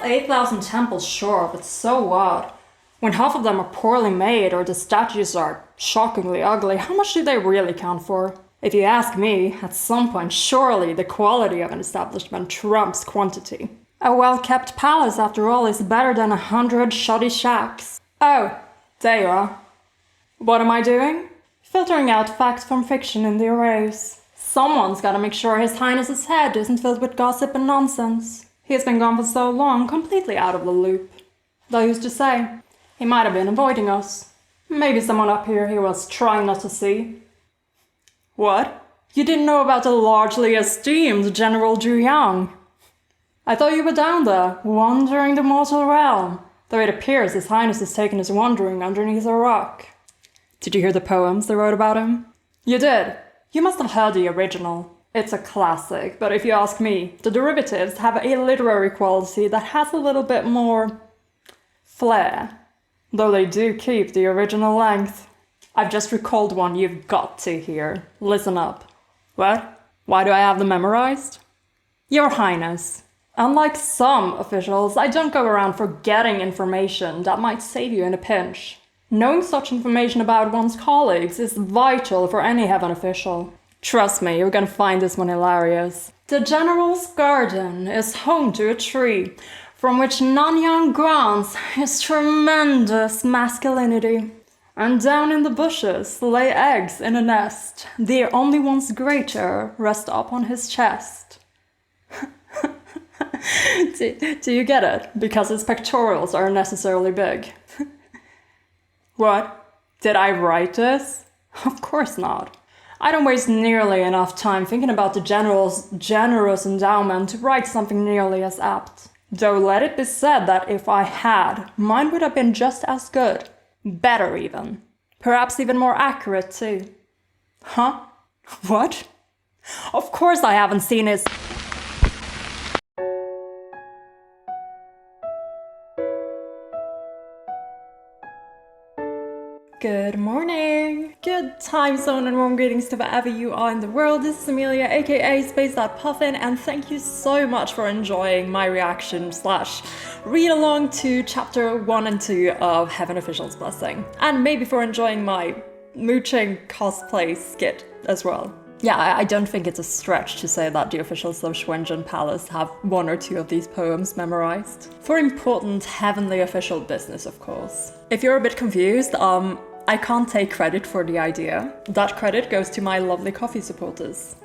8,000 temples, sure, but so what? When half of them are poorly made or the statues are shockingly ugly, how much do they really count for? If you ask me, at some point surely the quality of an establishment trumps quantity. A well-kept palace, after all, is better than 100 shoddy shacks. Oh, there you are. What am I doing? Filtering out facts from fiction in the arrays. Someone's gotta make sure His Highness's head isn't filled with gossip and nonsense. He's been gone for so long, completely out of the loop. Though who's to say? He might have been avoiding us. Maybe someone up here he was trying not to see. What? You didn't know about the largely esteemed General Zhu Yang? I thought you were down there, wandering the mortal realm. Though it appears His Highness has taken his wandering underneath a rock. Did you hear the poems they wrote about him? You did. You must have heard the original. It's a classic, but if you ask me, the derivatives have a literary quality that has a little bit more flair. Though they do keep the original length. I've just recalled one you've got to hear. Listen up. What? Why do I have them memorized? Your Highness, unlike some officials, I don't go around forgetting information that might save you in a pinch. Knowing such information about one's colleagues is vital for any heaven official. Trust me, you're gonna find this one hilarious. The General's garden is home to a tree from which Nanyang grants his tremendous masculinity. And down in the bushes lay eggs in a nest. The only ones greater rest upon his chest. Do you get it? Because his pectorals are unnecessarily big. What? Did I write this? Of course not. I don't waste nearly enough time thinking about the General's generous endowment to write something nearly as apt. Though let it be said that if I had, mine would have been just as good. Better even. Perhaps even more accurate too. Huh? What? Of course I haven't seen his... Good morning, good time zone and warm greetings to wherever you are in the world. This is Amelia, aka Space.Puffin, and thank you so much for enjoying my reaction / read along to chapter 1 and 2 of Heaven Official's Blessing. And maybe for enjoying my mooching cosplay skit as well. Yeah, I don't think it's a stretch to say that the officials of Xuanzhen Palace have 1 or 2 of these poems memorized. For important heavenly official business, of course. If you're a bit confused, I can't take credit for the idea. That credit goes to my lovely coffee supporters.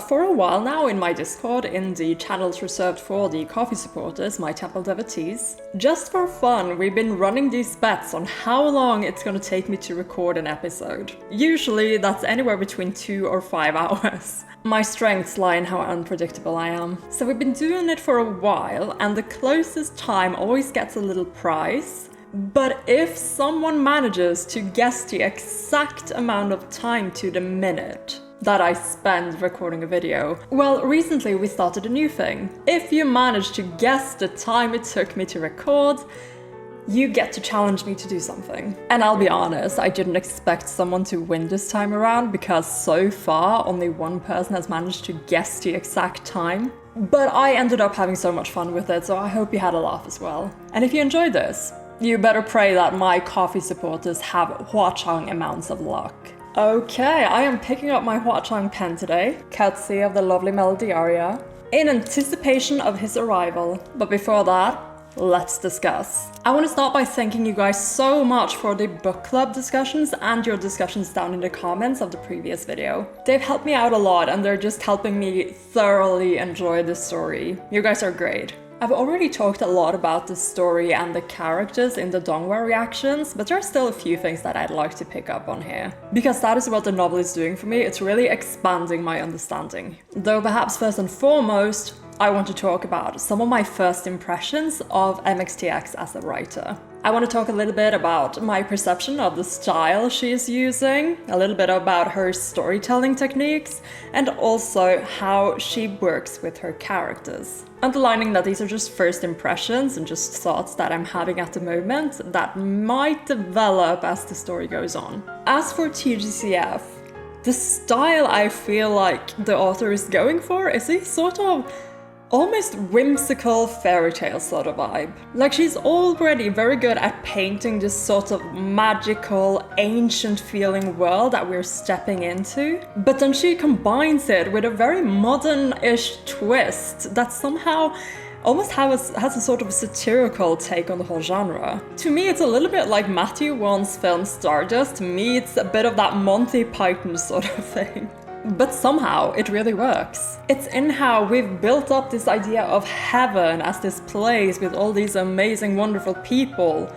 For a while now in my Discord, in the channels reserved for the coffee supporters, my temple devotees, just for fun, we've been running these bets on how long it's gonna take me to record an episode. Usually that's anywhere between 2 or 5 hours. My strengths lie in how unpredictable I am. So we've been doing it for a while, and the closest time always gets a little prize. But if someone manages to guess the exact amount of time to the minute that I spend recording a video, well, recently we started a new thing. If you manage to guess the time it took me to record, you get to challenge me to do something. And I'll be honest, I didn't expect someone to win this time around because so far only one person has managed to guess the exact time. But I ended up having so much fun with it, so I hope you had a laugh as well. And if you enjoyed this, you better pray that my coffee supporters have Huachang amounts of luck. Okay, I am picking up my Huachang pen today, courtesy of the lovely Melody Aria, in anticipation of his arrival. But before that, let's discuss. I want to start by thanking you guys so much for the book club discussions and your discussions down in the comments of the previous video. They've helped me out a lot and they're just helping me thoroughly enjoy this story. You guys are great. I've already talked a lot about the story and the characters in the Dongwha reactions, but there are still a few things that I'd like to pick up on here. Because that is what the novel is doing for me, it's really expanding my understanding. Though perhaps first and foremost, I want to talk about some of my first impressions of MXTX as a writer. I want to talk a little bit about my perception of the style she is using, a little bit about her storytelling techniques, and also how she works with her characters. Underlining that these are just first impressions and just thoughts that I'm having at the moment that might develop as the story goes on. As for TGCF, the style I feel like the author is going for is a sort of almost whimsical fairy tale sort of vibe. Like, she's already very good at painting this sort of magical, ancient feeling world that we're stepping into, but then she combines it with a very modern-ish twist that somehow almost has a sort of satirical take on the whole genre. To me, it's a little bit like Matthew Vaughn's film Stardust meets a bit of that Monty Python sort of thing. But somehow it really works. It's in how we've built up this idea of heaven as this place with all these amazing, wonderful people,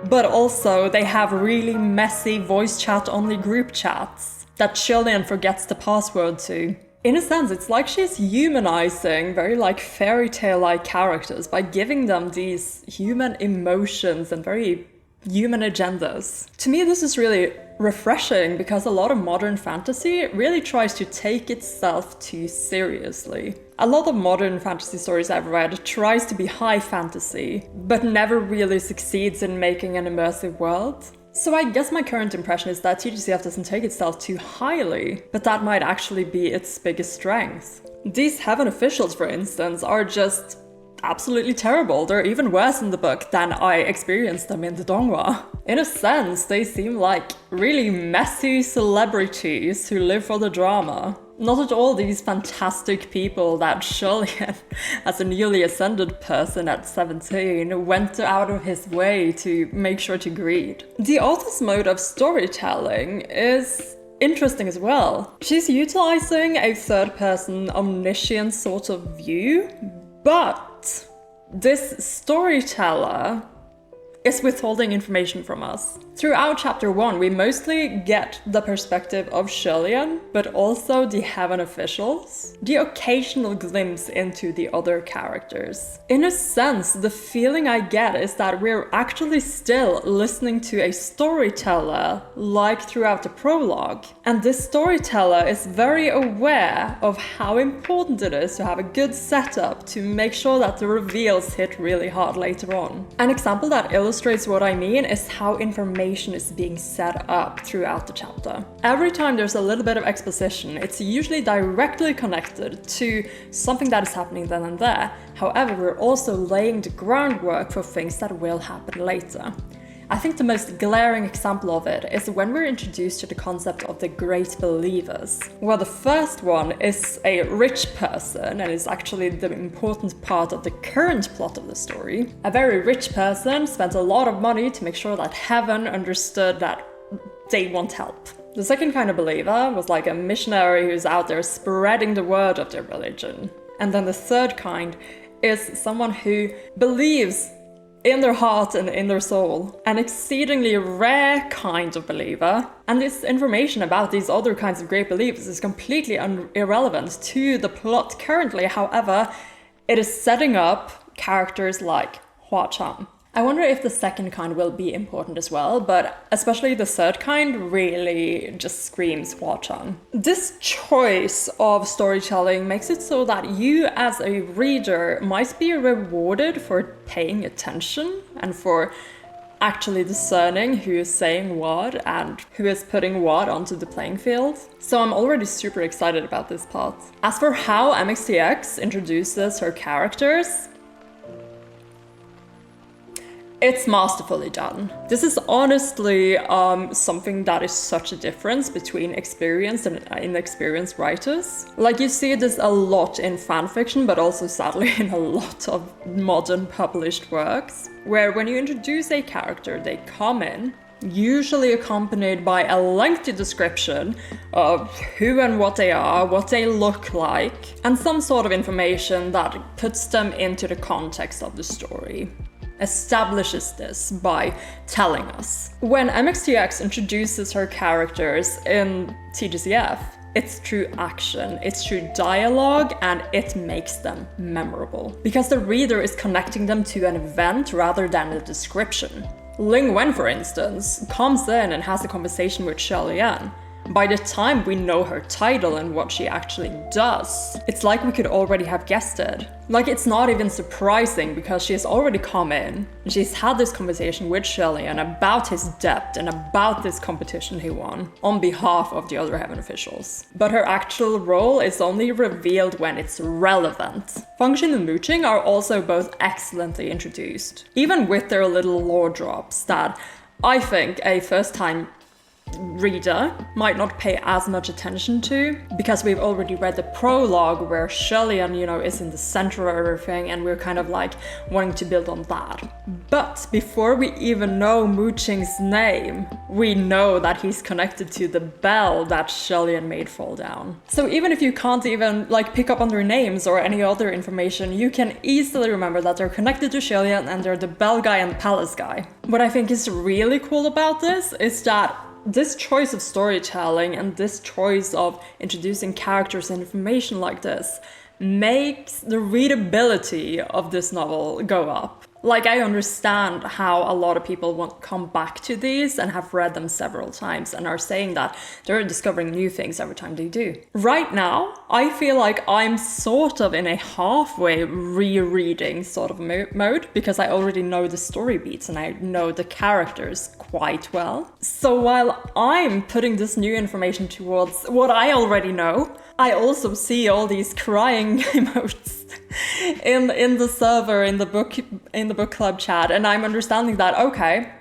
but also they have really messy voice chat only group chats that Xie Lian forgets the password to. In a sense, it's like she's humanizing very like fairy tale-like characters by giving them these human emotions and very human agendas. To me, this is really refreshing because a lot of modern fantasy really tries to take itself too seriously. A lot of modern fantasy stories I've read tries to be high fantasy, but never really succeeds in making an immersive world. So I guess my current impression is that TGCF doesn't take itself too highly, but that might actually be its biggest strength. These heaven officials, for instance, are just absolutely terrible. They're even worse in the book than I experienced them in the Donghua. In a sense, they seem like really messy celebrities who live for the drama. Not at all these fantastic people that Xie Lian, as a newly ascended person at 17, went out of his way to make sure to greet. The author's mode of storytelling is interesting as well. She's utilizing a third-person omniscient sort of view, but this storyteller is withholding information from us. Throughout chapter 1, we mostly get the perspective of Xie Lian, but also the heaven officials, the occasional glimpse into the other characters. In a sense, the feeling I get is that we're actually still listening to a storyteller like throughout the prologue. And this storyteller is very aware of how important it is to have a good setup to make sure that the reveals hit really hard later on. An example that illustrates what I mean is how information is being set up throughout the chapter. Every time there's a little bit of exposition, it's usually directly connected to something that is happening then and there. However, we're also laying the groundwork for things that will happen later. I think the most glaring example of it is when we're introduced to the concept of the great believers. Well, the first one is a rich person and is actually the important part of the current plot of the story. A very rich person spent a lot of money to make sure that heaven understood that they want help. The second kind of believer was like a missionary who's out there spreading the word of their religion. And then the third kind is someone who believes in their heart and in their soul. An exceedingly rare kind of believer. And this information about these other kinds of great believers is completely irrelevant to the plot currently. However, it is setting up characters like Hua Chang. I wonder if the second kind will be important as well, but especially the third kind really just screams Hua Chang. This choice of storytelling makes it so that you as a reader might be rewarded for paying attention and for actually discerning who is saying what and who is putting what onto the playing field. So I'm already super excited about this part. As for how MXTX introduces her characters, it's masterfully done. This is honestly something that is such a difference between experienced and inexperienced writers. Like, you see this a lot in fanfiction, but also sadly in a lot of modern published works, where when you introduce a character, they come in, usually accompanied by a lengthy description of who and what they are, what they look like, and some sort of information that puts them into the context of the story. Establishes this by telling us. When MXTX introduces her characters in TGCF, it's through action, it's through dialogue, and it makes them memorable. Because the reader is connecting them to an event rather than a description. Ling Wen, for instance, comes in and has a conversation with Xie Lian, By the time we know her title and what she actually does, it's like we could already have guessed it. Like, it's not even surprising because she has already come in and she's had this conversation with Xie Lian about his debt and about this competition he won on behalf of the other heaven officials. But her actual role is only revealed when it's relevant. Function and mooching are also both excellently introduced, even with their little lore drops that I think a first-time reader might not pay as much attention to, because we've already read the prologue where Xie Lian, is in the center of everything and we're kind of like wanting to build on that. But before we even know Mooching's name, we know that he's connected to the bell that Xie Lian made fall down. So even if you can't even pick up on their names or any other information, you can easily remember that they're connected to Xie Lian and they're the bell guy and palace guy. What I think is really cool about this is that this choice of storytelling and this choice of introducing characters and information like this makes the readability of this novel go up. Like, I understand how a lot of people won't come back to these and have read them several times and are saying that they're discovering new things every time they do. Right now, I feel like I'm sort of in a halfway rereading sort of mode because I already know the story beats and I know the characters quite well. So while I'm putting this new information towards what I already know, I also see all these crying emotes in the server, in the book club chat, and I'm understanding that, okay,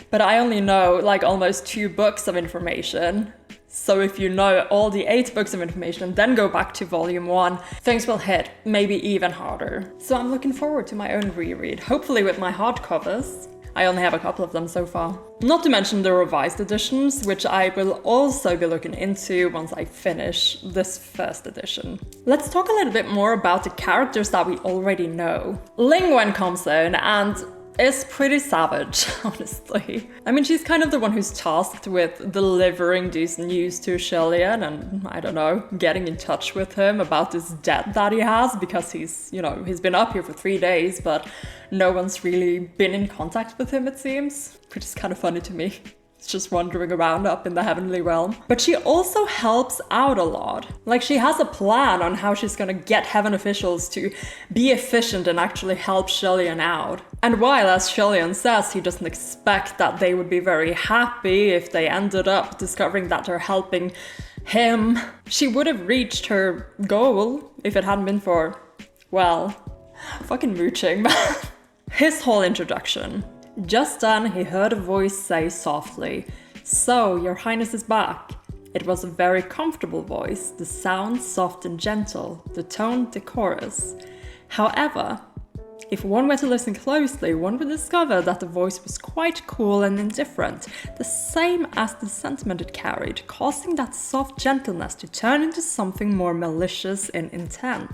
but I only know almost 2 books of information. So if you know all the 8 books of information, then go back to volume 1, things will hit maybe even harder. So I'm looking forward to my own reread, hopefully with my hardcovers. I only have a couple of them so far. Not to mention the revised editions, which I will also be looking into once I finish this first edition. Let's talk a little bit more about the characters that we already know. Ling Wen comes in and is pretty savage, honestly. I mean, she's kind of the one who's tasked with delivering this news to Xie Lian and, I don't know, getting in touch with him about this debt that he has because he's been up here for 3 days, but no one's really been in contact with him, it seems, which is kind of funny to me. Just wandering around up in the heavenly realm. But she also helps out a lot. She has a plan on how she's gonna get heaven officials to be efficient and actually help Xie Lian out. And while, as Xie Lian says, he doesn't expect that they would be very happy if they ended up discovering that they're helping him, she would have reached her goal if it hadn't been for, well, fucking mooching. His whole introduction. Just then, he heard a voice say softly, "So, your highness is back." It was a very comfortable voice, the sound soft and gentle, the tone decorous. However, if one were to listen closely, one would discover that the voice was quite cool and indifferent, the same as the sentiment it carried, causing that soft gentleness to turn into something more malicious in intent.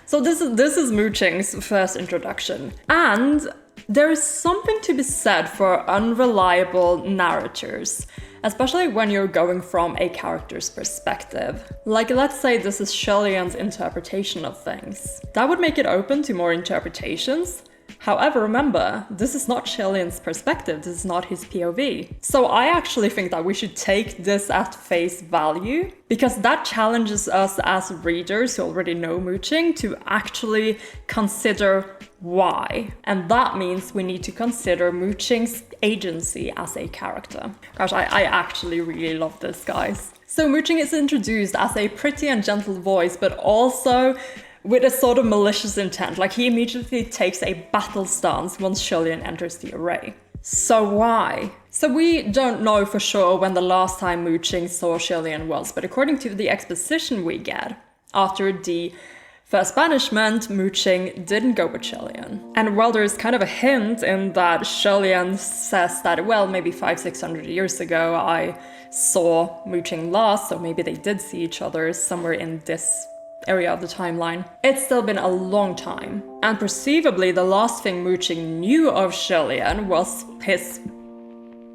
So this is Mooching's first introduction. And there is something to be said for unreliable narrators, especially when you're going from a character's perspective. Let's say this is Xie Lian's interpretation of things. That would make it open to more interpretations. However, remember, this is not Xie Lian's perspective, this is not his POV. So I actually think that we should take this at face value, because that challenges us as readers who already know mooching to actually consider why. And that means we need to consider Mooching's agency as a character. Gosh, I actually really love this, guys. So Mooching is introduced as a pretty and gentle voice, but also with a sort of malicious intent. He immediately takes a battle stance once Xie Lian enters the array. So why? So we don't know for sure when the last time Mooching saw Xie Lian was, but according to the exposition we get, after the first banishment, Mooching didn't go with Xie Lian. And while there's kind of a hint in that Xie Lian says that, well, maybe 500-600 years ago I saw Mooching last, so maybe they did see each other somewhere in this area of the timeline. It's still been a long time. And perceivably the last thing Mooching knew of Xie Lian was his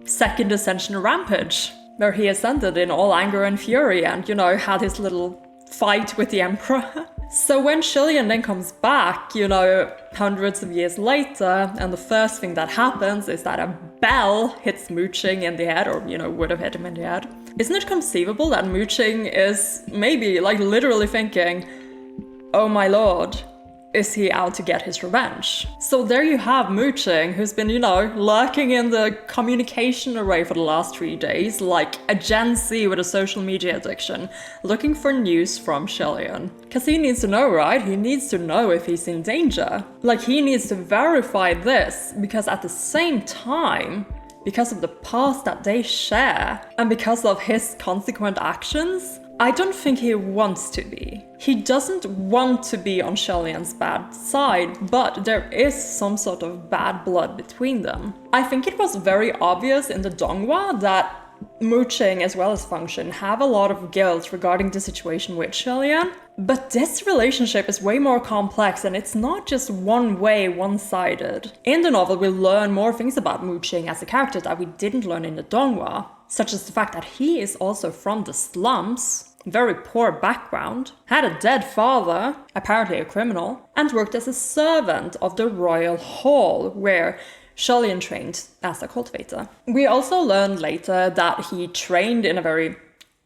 second ascension rampage, where he ascended in all anger and fury and, had his little fight with the emperor. So when Xie Lian then comes back, hundreds of years later, and the first thing that happens is that a bell hits Mooching in the head, or, would have hit him in the head. Isn't it conceivable that Mu Qing is maybe like literally thinking, oh my lord, is he out to get his revenge? So there you have Mu Qing, who's been, lurking in the communication array for the last 3 days, like a Gen Z with a social media addiction, looking for news from Xie Lian. Because he needs to know, right? He needs to know if he's in danger. Like, he needs to verify this, because at the same time, because of the past that they share, and because of his consequent actions, I don't think he wants to be. He doesn't want to be on Xie Lian's bad side, but there is some sort of bad blood between them. I think it was very obvious in the Donghua that Mu Qing as well as Function have a lot of guilt regarding the situation with Xie Lian, but this relationship is way more complex and it's not just one way, one-sided. In the novel, we learn more things about Mu Qing as a character that we didn't learn in the Donghua, such as the fact that he is also from the slums, very poor background, had a dead father, apparently a criminal, and worked as a servant of the royal hall, where Xie Lian trained as a cultivator. We also learned later that he trained in a very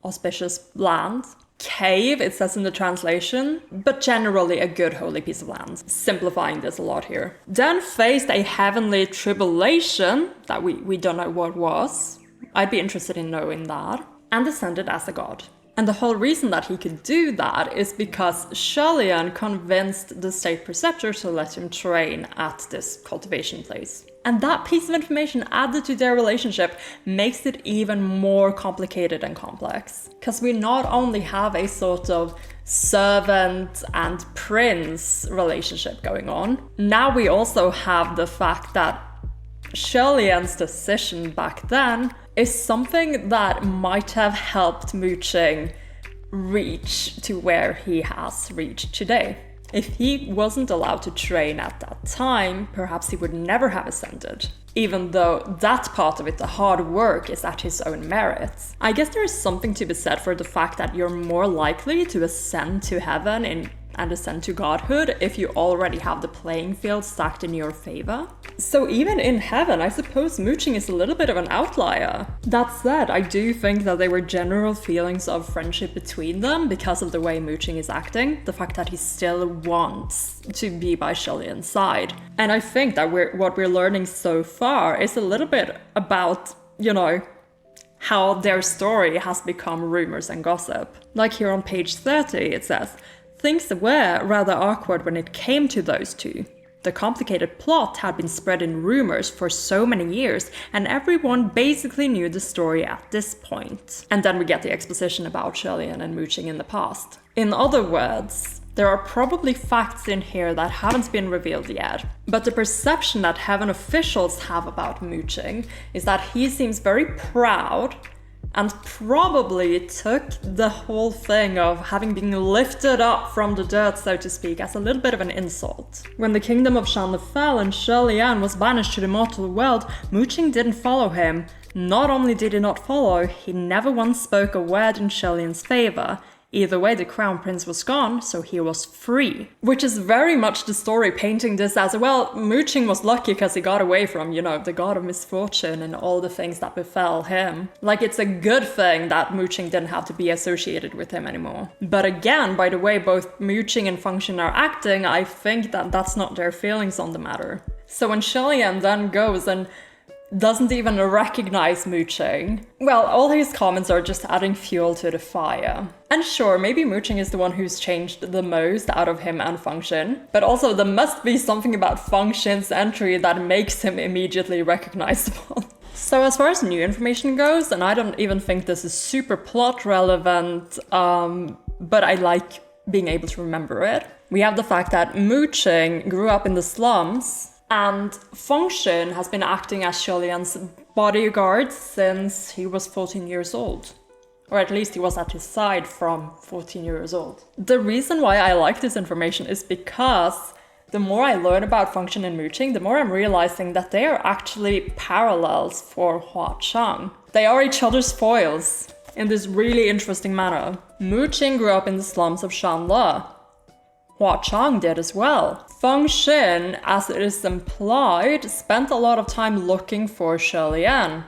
auspicious land. Cave, it says in the translation, but generally a good holy piece of land. Simplifying this a lot here. Then faced a heavenly tribulation that we don't know what was. I'd be interested in knowing that. And descended as a god. And the whole reason that he could do that is because Xie Lian convinced the state preceptor to let him train at this cultivation place. And that piece of information added to their relationship makes it even more complicated and complex. Because we not only have a sort of servant and prince relationship going on, now we also have the fact that Xie Lian's decision back then is something that might have helped Mu Qing reach to where he has reached today. If he wasn't allowed to train at that time, perhaps he would never have ascended. Even though that part of it, the hard work, is at his own merits. I guess there is something to be said for the fact that you're more likely to ascend to heaven and ascend to godhood if you already have the playing field stacked in your favor. So even in heaven, I suppose Mu Qing is a little bit of an outlier. That said, I do think that there were general feelings of friendship between them because of the way Mu Qing is acting, the fact that he still wants to be by Xie Lian's side. And I think that what we're learning so far is a little bit about, how their story has become rumors and gossip. Like here on page 30, it says, things were rather awkward when it came to those two. The complicated plot had been spread in rumors for so many years, and everyone basically knew the story at this point. And then we get the exposition about Xie Lian and Mu Qing in the past. In other words, there are probably facts in here that haven't been revealed yet, but the perception that heaven officials have about Mu Qing is that he seems very proud and probably took the whole thing of having been lifted up from the dirt, so to speak, as a little bit of an insult. When the kingdom of Shan fell and Xie Lian was banished to the mortal world, Mu Qing didn't follow him. Not only did he not follow, he never once spoke a word in Xie Lian's favor. Either way, the crown prince was gone, so he was free. Which is very much the story painting this as, well, Mu Qing was lucky because he got away from, the god of misfortune and all the things that befell him. Like, it's a good thing that Mu Qing didn't have to be associated with him anymore. But again, by the way both Mu Qing and Function are acting, I think that that's not their feelings on the matter. So when Xie Lian then goes and doesn't even recognize Mu Qing, well, all his comments are just adding fuel to the fire. And sure, maybe Mu Qing is the one who's changed the most out of him and Function, but also there must be something about Function's entry that makes him immediately recognizable. So as far as new information goes, and I don't even think this is super plot relevant, but I like being able to remember it. We have the fact that Mu Qing grew up in the slums, and Function has been acting as Xie Lian's bodyguard since he was 14 years old. Or at least he was at his side from 14 years old. The reason why I like this information is because the more I learn about Function and Mu Qing, the more I'm realizing that they are actually parallels for Hua Chang. They are each other's foils in this really interesting manner. Mu Qing grew up in the slums of Shanle. Hua Chang did as well. Function, as it is implied, spent a lot of time looking for Xie Lian.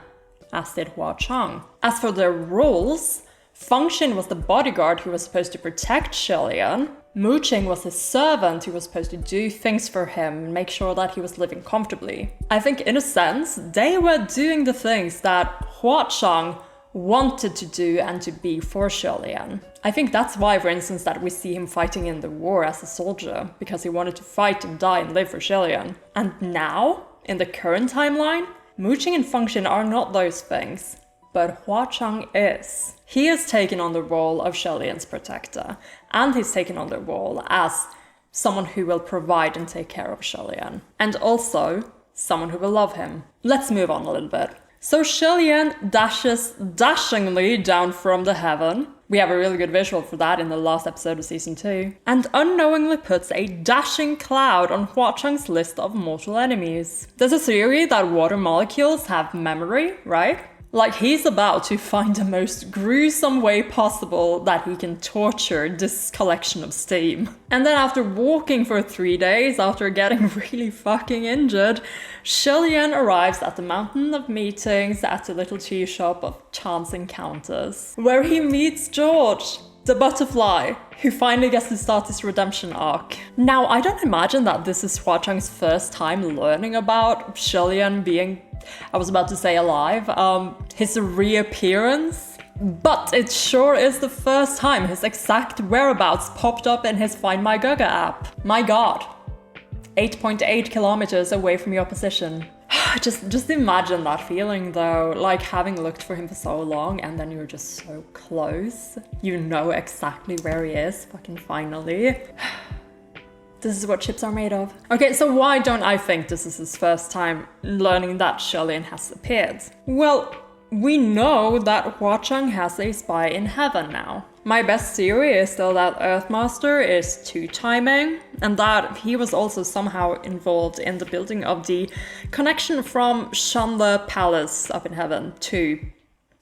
as did Hua Chang. As for their roles, Feng Xin was the bodyguard who was supposed to protect Xie Lian. Mu Qing was his servant who was supposed to do things for him and make sure that he was living comfortably. I think in a sense, they were doing the things that Hua Chang wanted to do and to be for Xie Lian. I think that's why, for instance, that we see him fighting in the war as a soldier, because he wanted to fight and die and live for Xie Lian. And now, in the current timeline, Mu Qing and Feng Xin are not those things, but Hua Chang is. He has taken on the role of Xie Lian's protector, and he's taken on the role as someone who will provide and take care of Xie Lian, and also someone who will love him. Let's move on a little bit. So Xie Lian dashes dashingly down from the heaven. We have a really good visual for that in the last episode of season 2. And unknowingly puts a dashing cloud on Hua Chang's list of mortal enemies. There's a theory that water molecules have memory, right? Like he's about to find the most gruesome way possible that he can torture this collection of steam. And then after walking for 3 days, after getting really fucking injured, Xie Lian arrives at the mountain of meetings at the little tea shop of chance encounters, where he meets George, the butterfly, who finally gets to start his redemption arc. Now, I don't imagine that this is Hua Chang's first time learning about Xie Lian being, I was about to say alive, his reappearance. But it sure is the first time his exact whereabouts popped up in his Find My Gaga app. My god. 8.8 kilometers away from your position. Just imagine that feeling though, like having looked for him for so long and then you're just so close. You know exactly where he is, fucking finally. This is what chips are made of. Okay, so why don't I think this is his first time learning that Xie Lian has appeared? Well, we know that Hua Chang has a spy in heaven now. My best theory is still that Earthmaster is two-timing, and that he was also somehow involved in the building of the connection from Shanla Palace up in heaven to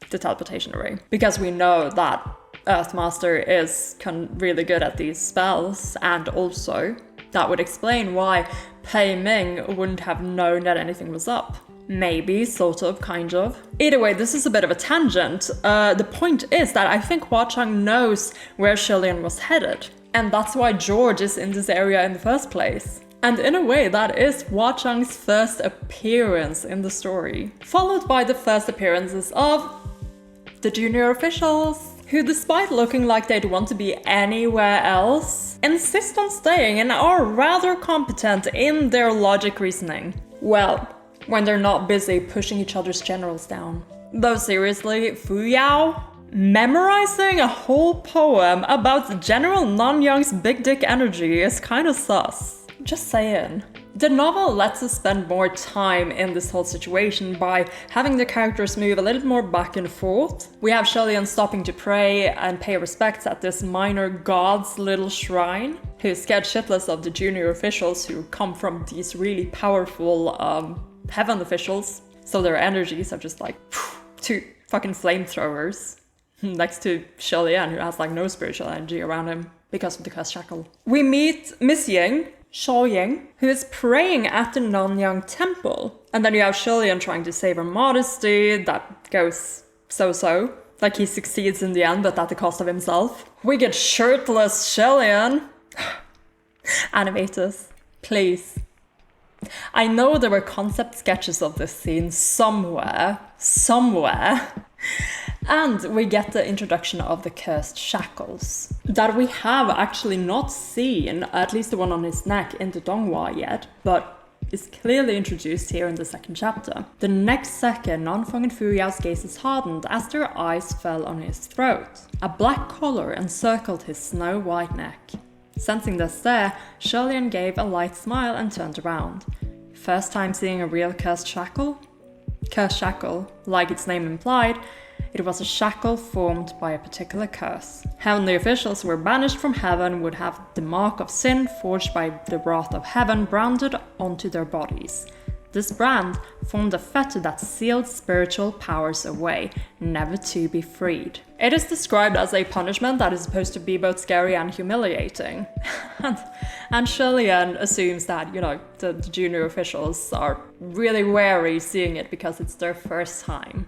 the teleportation ring. Because we know that Earthmaster is really good at these spells, and also that would explain why Pei Ming wouldn't have known that anything was up. Maybe, sort of, kind of. Either way, this is a bit of a tangent. The point is that I think Hua Chang knows where Xie Lian was headed. And that's why George is in this area in the first place. And in a way, that is Hua Chang's first appearance in the story. Followed by the first appearances of the junior officials, who despite looking like they'd want to be anywhere else, insist on staying and are rather competent in their logic reasoning. Well, when they're not busy pushing each other's generals down. Though seriously, Fu Yao? Memorizing a whole poem about General Nanyang's big dick energy is kinda sus. Just saying. The novel lets us spend more time in this whole situation by having the characters move a little more back and forth. We have Xie Lian stopping to pray and pay respects at this minor god's little shrine, who's scared shitless of the junior officials who come from these really powerful heaven officials, so their energies are just like two fucking flamethrowers next to Xie Lian, who has like no spiritual energy around him because of the cursed shackle. We meet Miss Ying, Shao Ying, who is praying at the Nanyang temple, and then you have Xie Lian trying to save her modesty. That goes so-so, like he succeeds in the end, but at the cost of himself. We get shirtless Xie Lian. Animators, please. I know there were concept sketches of this scene somewhere, and we get the introduction of the cursed shackles that we have actually not seen, at least the one on his neck, in the Donghua yet, but is clearly introduced here in the second chapter. The next second, Nanfeng and Fu Yao's gazes hardened as their eyes fell on his throat. A black collar encircled his snow-white neck. Sensing the stare, Xie Lian gave a light smile and turned around. First time seeing a real cursed shackle? Cursed shackle, like its name implied, it was a shackle formed by a particular curse. Heavenly officials who were banished from heaven would have the mark of sin forged by the wrath of heaven branded onto their bodies. This brand formed a fetter that sealed spiritual powers away, never to be freed. It is described as a punishment that is supposed to be both scary and humiliating. and Xie Lian assumes that, the junior officials are really wary seeing it because it's their first time.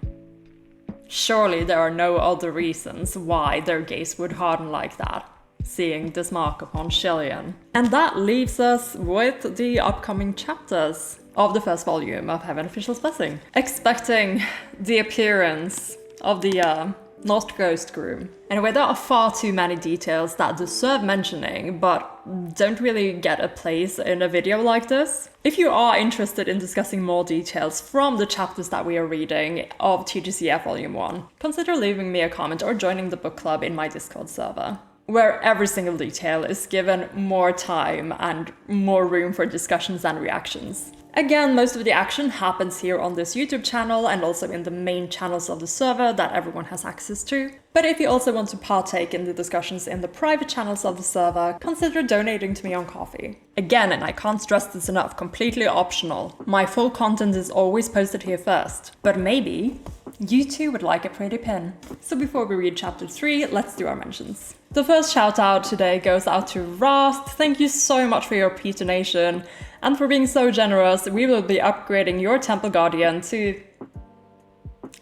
Surely there are no other reasons why their gaze would harden like that, seeing this mark upon Xie Lian. And that leaves us with the upcoming chapters of the first volume of Heaven Official's Blessing, expecting the appearance of the Lost Ghost Groom. Anyway, there are far too many details that deserve mentioning, but don't really get a place in a video like this. If you are interested in discussing more details from the chapters that we are reading of TGCF Volume 1, consider leaving me a comment or joining the book club in my Discord server, where every single detail is given more time and more room for discussions and reactions. Again, most of the action happens here on this YouTube channel and also in the main channels of the server that everyone has access to. But if you also want to partake in the discussions in the private channels of the server, consider donating to me on Ko-fi. Again, and I can't stress this enough, completely optional. My full content is always posted here first. But maybe you too would like a pretty pin. So before we read chapter 3, let's do our mentions. The first shout out today goes out to Rast. Thank you so much for your P donation and for being so generous. We will be upgrading your Temple Guardian to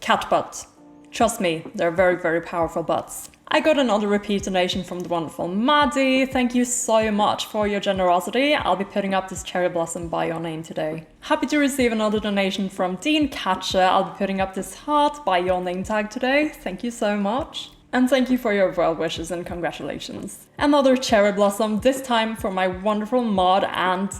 cat butt. Trust me, they're very, very powerful butts. I got another repeat donation from the wonderful Maddie. Thank you so much for your generosity. I'll be putting up this cherry blossom by your name today. Happy to receive another donation from Dean Catcher. I'll be putting up this heart by your name tag today. Thank you so much. And thank you for your well wishes and congratulations. Another cherry blossom, this time for my wonderful mod and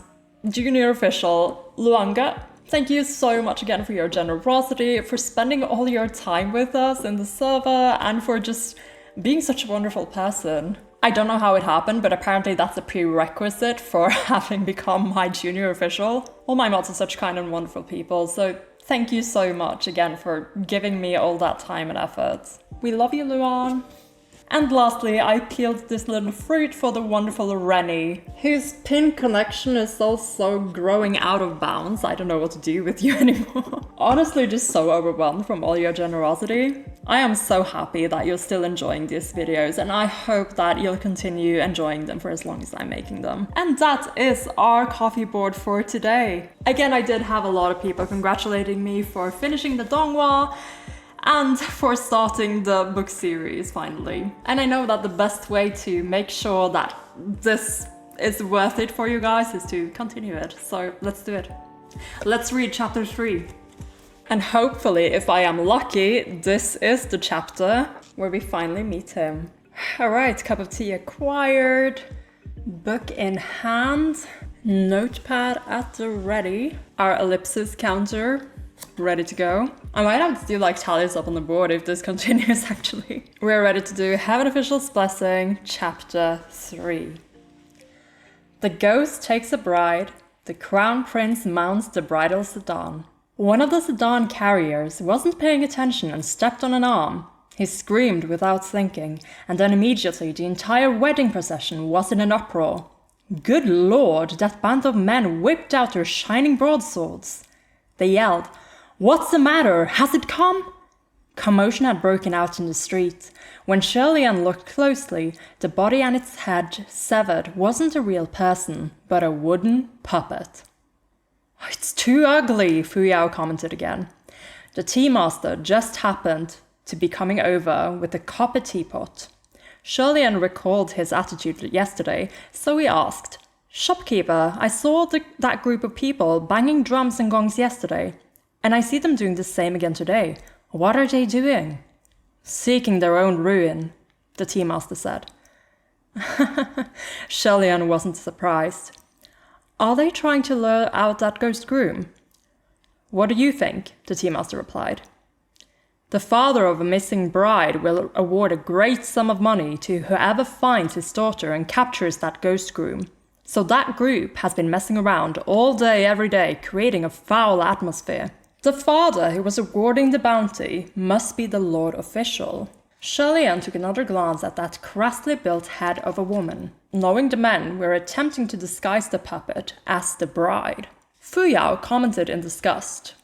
junior official, Luanga. Thank you so much again for your generosity, for spending all your time with us in the server, and for just being such a wonderful person. I don't know how it happened, but apparently that's a prerequisite for having become my junior official. All my mods are such kind and wonderful people, so thank you so much again for giving me all that time and effort. We love you, Luan. And lastly, I peeled this little fruit for the wonderful Rennie, whose pin connection is also growing out of bounds. I don't know what to do with you anymore. Honestly, just so overwhelmed from all your generosity. I am so happy that you're still enjoying these videos, and I hope that you'll continue enjoying them for as long as I'm making them. And that is our coffee board for today. Again, I did have a lot of people congratulating me for finishing the Donghua and for starting the book series finally. And I know that the best way to make sure that this is worth it for you guys is to continue it. So let's do it. Let's read chapter 3. And hopefully, if I am lucky, this is the chapter where we finally meet him. Alright, cup of tea acquired, book in hand, notepad at the ready, our ellipsis counter ready to go. I might have to do like tallies up on the board if this continues actually. We're ready to do Heaven Official's Blessing, chapter 3. The ghost takes a bride, the crown prince mounts the bridal sedan. One of the sedan carriers wasn't paying attention and stepped on an arm. He screamed without thinking, and then immediately the entire wedding procession was in an uproar. Good lord, that band of men whipped out their shining broadswords. They yelled, "What's the matter? Has it come?" Commotion had broken out in the street. When Xie Lian looked closely, the body and its head severed wasn't a real person, but a wooden puppet. "It's too ugly," Fu Yao commented again. The tea master just happened to be coming over with a copper teapot. Xie Lian recalled his attitude yesterday, so he asked, "Shopkeeper, I saw that group of people banging drums and gongs yesterday, and I see them doing the same again today. What are they doing?" "Seeking their own ruin," the tea master said. Xie Lian wasn't surprised. "Are they trying to lure out that ghost groom?" "What do you think?" the tea master replied. "The father of a missing bride will award a great sum of money to whoever finds his daughter and captures that ghost groom. So that group has been messing around all day, every day, creating a foul atmosphere. The father who was awarding the bounty must be the Lord Official." Xie Lian took another glance at that crassly built head of a woman, knowing the men were attempting to disguise the puppet as the bride. Fu Yao commented in disgust.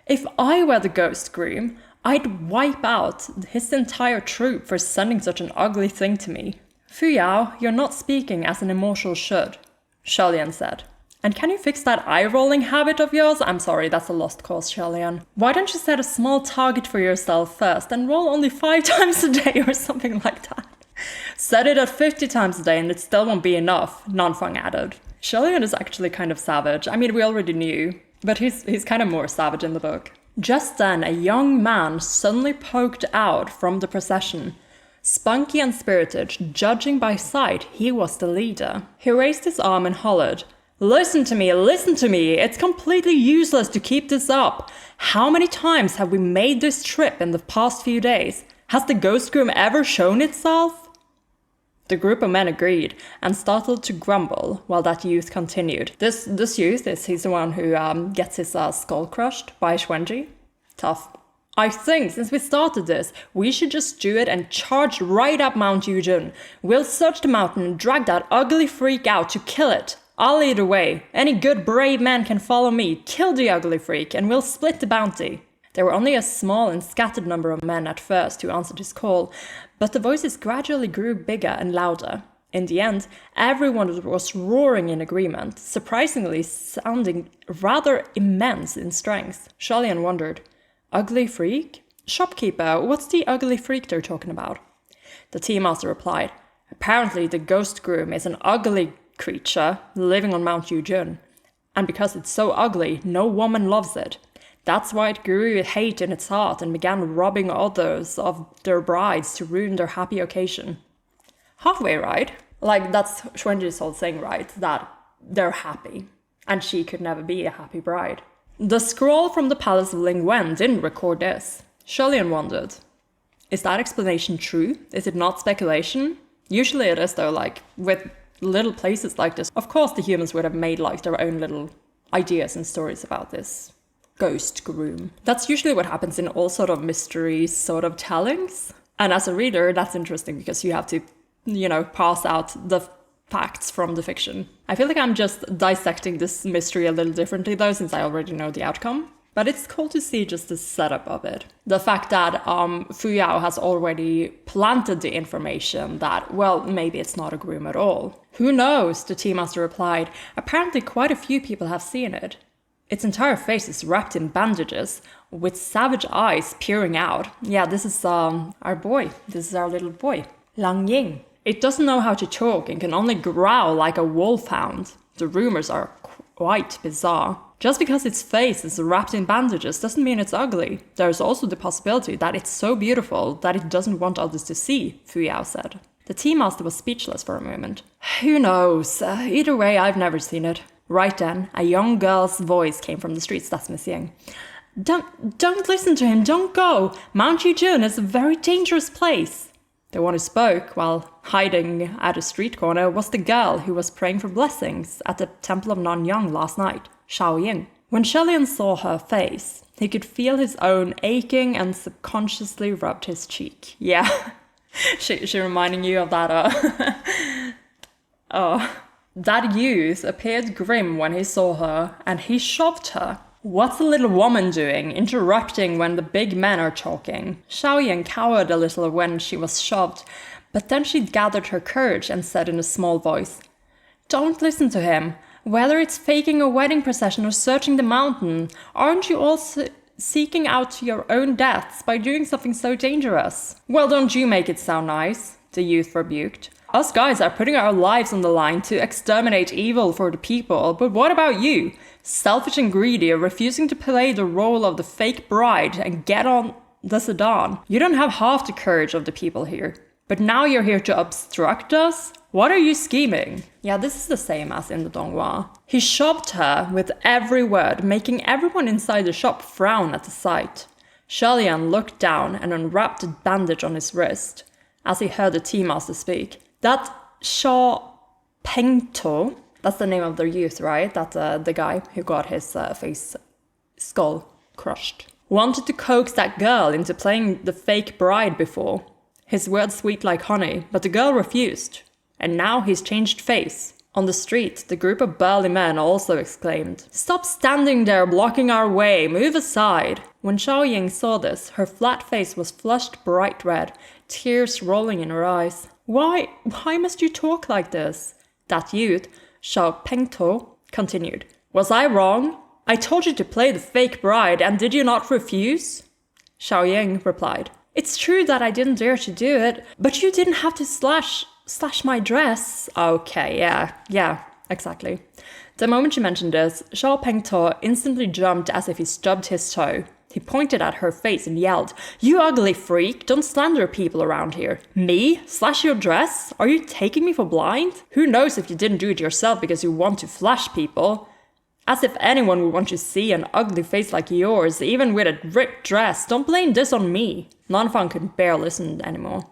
"If I were the ghost groom, I'd wipe out his entire troop for sending such an ugly thing to me." "Fu Yao, you're not speaking as an immortal should," Xie Lian said. And can you fix that eye-rolling habit of yours? I'm sorry, that's a lost cause, Xie Lian. Why don't you set a small target for yourself first and roll only 5 times a day or something like that? Set it at 50 times a day and it still won't be enough, Nanfang added. Xie Lian is actually kind of savage. I mean, we already knew, but he's kind of more savage in the book. Just then, a young man suddenly poked out from the procession. Spunky and spirited, judging by sight, he was the leader. He raised his arm and hollered, listen to me, it's completely useless to keep this up. How many times have we made this trip in the past few days? Has the ghost groom ever shown itself? The group of men agreed and started to grumble while that youth continued. This youth, he's the one who gets his skull crushed by Xuanji. Tough. I think since we started this, we should just do it and charge right up Mount Yujun. We'll search the mountain and drag that ugly freak out to kill it. I'll lead the way. Any good brave man can follow me, kill the ugly freak, and we'll split the bounty. There were only a small and scattered number of men at first who answered his call, but the voices gradually grew bigger and louder. In the end, everyone was roaring in agreement, surprisingly sounding rather immense in strength. Xie Lian wondered, ugly freak? Shopkeeper, what's the ugly freak they're talking about? The tea master replied, apparently the ghost groom is an ugly creature living on Mount Yujun. And because it's so ugly, no woman loves it. That's why it grew hate in its heart and began robbing others of their brides to ruin their happy occasion. Halfway right. Like, that's Xuanji's whole thing, right? That they're happy. And she could never be a happy bride. The scroll from the palace of Ling Wen didn't record this. Xie Lian wondered, is that explanation true? Is it not speculation? Usually it is though, like, with little places like this. Of course the humans would have made like their own little ideas and stories about this ghost groom. That's usually what happens in all sort of mystery sort of tellings. And as a reader, that's interesting because you have to, pass out the facts from the fiction. I feel like I'm just dissecting this mystery a little differently though, since I already know the outcome. But it's cool to see just the setup of it. The fact that Fu Yao has already planted the information that, well, maybe it's not a groom at all. Who knows, the tea master replied. Apparently quite a few people have seen it. Its entire face is wrapped in bandages, with savage eyes peering out. Yeah, this is our boy. This is our little boy, Lang Ying. It doesn't know how to talk and can only growl like a wolfhound. The rumors are quite bizarre. Just because its face is wrapped in bandages doesn't mean it's ugly. There's also the possibility that it's so beautiful that it doesn't want others to see, Fu Yao said. The tea master was speechless for a moment. Who knows? Either way, I've never seen it. Right then, a young girl's voice came from the streets. That's Miss Ying. Don't listen to him, don't go. Mount Yujun is a very dangerous place. The one who spoke while hiding at a street corner was the girl who was praying for blessings at the temple of Nanyang last night, Shao Ying. When Xie Lian saw her face, he could feel his own aching and subconsciously rubbed his cheek. Yeah, she reminding you of that, Oh. That youth appeared grim when he saw her, and he shoved her. What's the little woman doing, interrupting when the big men are talking? Shao Yan cowered a little when she was shoved, but then she gathered her courage and said in a small voice, don't listen to him. Whether it's faking a wedding procession or searching the mountain, aren't you also seeking out your own deaths by doing something so dangerous? Well, don't you make it sound nice, the youth rebuked. Us guys are putting our lives on the line to exterminate evil for the people, but what about you? Selfish and greedy, refusing to play the role of the fake bride and get on the sedan. You don't have half the courage of the people here. But now you're here to obstruct us? What are you scheming? Yeah, this is the same as in the Donghua. He shoved her with every word, making everyone inside the shop frown at the sight. Xie Lian looked down and unwrapped a bandage on his wrist as he heard the tea master speak. That Sha Pengto, that's the name of their youth, right? That's the guy who got his skull crushed. Wanted to coax that girl into playing the fake bride before. His words sweet like honey, but the girl refused. And now he's changed face. On the street, the group of burly men also exclaimed, stop standing there blocking our way, move aside. When Shao Ying saw this, her flat face was flushed bright red, tears rolling in her eyes. Why must you talk like this? That youth, Shao Pengto, Continued. Was I wrong? I told you to play the fake bride, and did you not refuse? Xie Lian replied. It's true that I didn't dare to do it, but you didn't have to slash my dress. Okay, yeah, exactly. The moment she mentioned this, Xiao Pengtou instantly jumped as if he stubbed his toe. He pointed at her face and yelled, You ugly freak, don't slander people around here. Me? Slash your dress? Are you taking me for blind? Who knows if you didn't do it yourself because you want to flash people? As if anyone would want to see an ugly face like yours, even with a ripped dress. Don't blame this on me. Nanfang could barely listen anymore.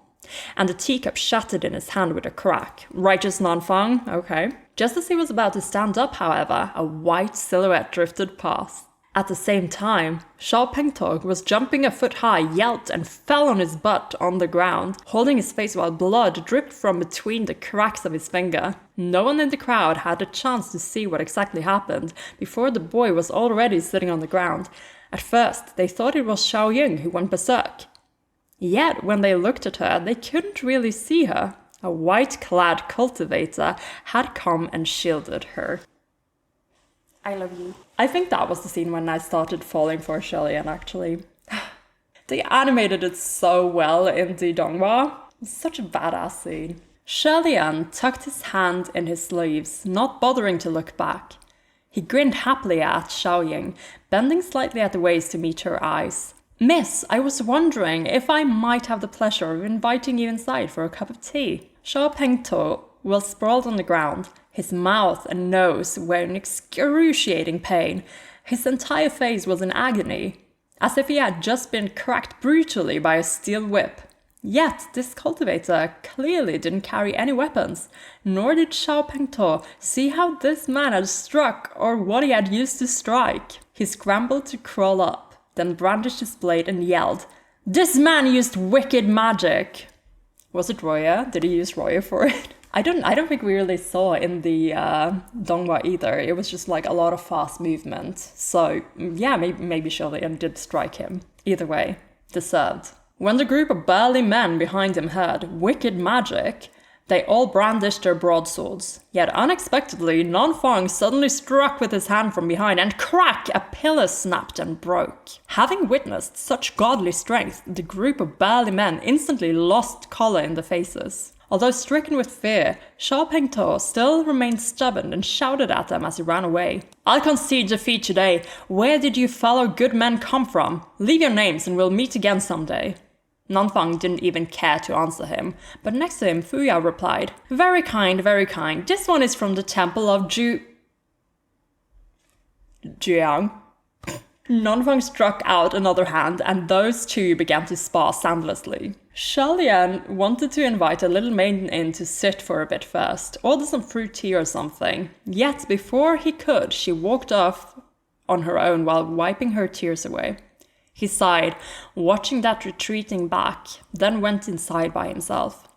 And the teacup shattered in his hand with a crack. Righteous Nanfang, okay. Just as he was about to stand up, however, a white silhouette drifted past. At the same time, Xiao Pengtou was jumping a foot high, yelped, and fell on his butt on the ground, holding his face while blood dripped from between the cracks of his finger. No one in the crowd had a chance to see what exactly happened before the boy was already sitting on the ground. At first, they thought it was Xie Lian who went berserk. Yet, when they looked at her, they couldn't really see her. A white-clad cultivator had come and shielded her. I love you. I think that was the scene when I started falling for Xie Lian, actually. They animated it so well in the donghua. It's such a badass scene. Xie Lian tucked his hand in his sleeves, not bothering to look back. He grinned happily at Xie Lian, bending slightly at the waist to meet her eyes. Miss, I was wondering if I might have the pleasure of inviting you inside for a cup of tea. Xiao Pengtou was sprawled on the ground. His mouth and nose were in excruciating pain. His entire face was in agony, as if he had just been cracked brutally by a steel whip. Yet this cultivator clearly didn't carry any weapons, nor did Xiao Pengtou see how this man had struck or what he had used to strike. He scrambled to crawl up, then brandished his blade and yelled, This man used wicked magic! Was it Roya? Did he use Roya for it? I don't think we really saw in the donghua either. It was just like a lot of fast movement. So yeah, maybe Xie Lian did strike him. Either way, deserved. When the group of burly men behind him heard wicked magic, they all brandished their broadswords. Yet unexpectedly, Nanfang suddenly struck with his hand from behind, and crack! A pillar snapped and broke. Having witnessed such godly strength, the group of burly men instantly lost color in their faces. Although stricken with fear, Xiao Pengtou still remained stubborn and shouted at them as he ran away. I'll concede defeat today. Where did you fellow good men come from? Leave your names and we'll meet again someday. Nanfang didn't even care to answer him, but next to him Fuya replied, Very kind, very kind. This one is from the temple of Jiang. Nanfang struck out another hand, and those two began to spar soundlessly. Xie Lian wanted to invite a little maiden in to sit for a bit first, order some fruit tea or something. Yet before he could, she walked off on her own while wiping her tears away. He sighed, watching that retreating back, then went inside by himself.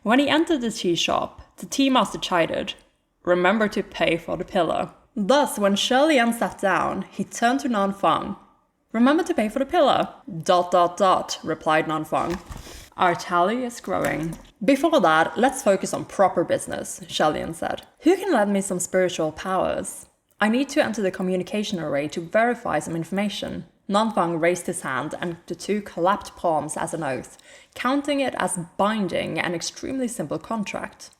When he entered the tea shop, the tea master chided, Remember to pay for the pillar. Thus, when Xie Lian sat down, he turned to Nanfang. Remember to pay for the pillar. ... replied Nanfang. Our tally is growing. Before that, let's focus on proper business, Xie Lian said. Who can lend me some spiritual powers? I need to enter the communication array to verify some information. Nanfang raised his hand, and the two clapped palms as an oath, counting it as binding an extremely simple contract.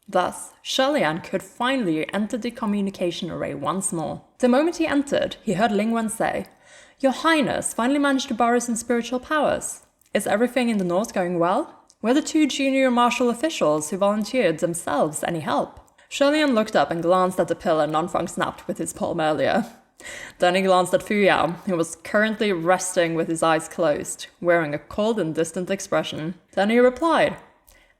Thus, Xie Lian could finally enter the communication array once more. The moment he entered, he heard Ling Wen say, Your Highness finally managed to borrow some spiritual powers. Is everything in the north going well? Were the two junior martial officials who volunteered themselves any help? Xie Lian looked up and glanced at the pillar Nanfang snapped with his palm earlier. Then he glanced at Fuya, who was currently resting with his eyes closed, wearing a cold and distant expression. Then he replied,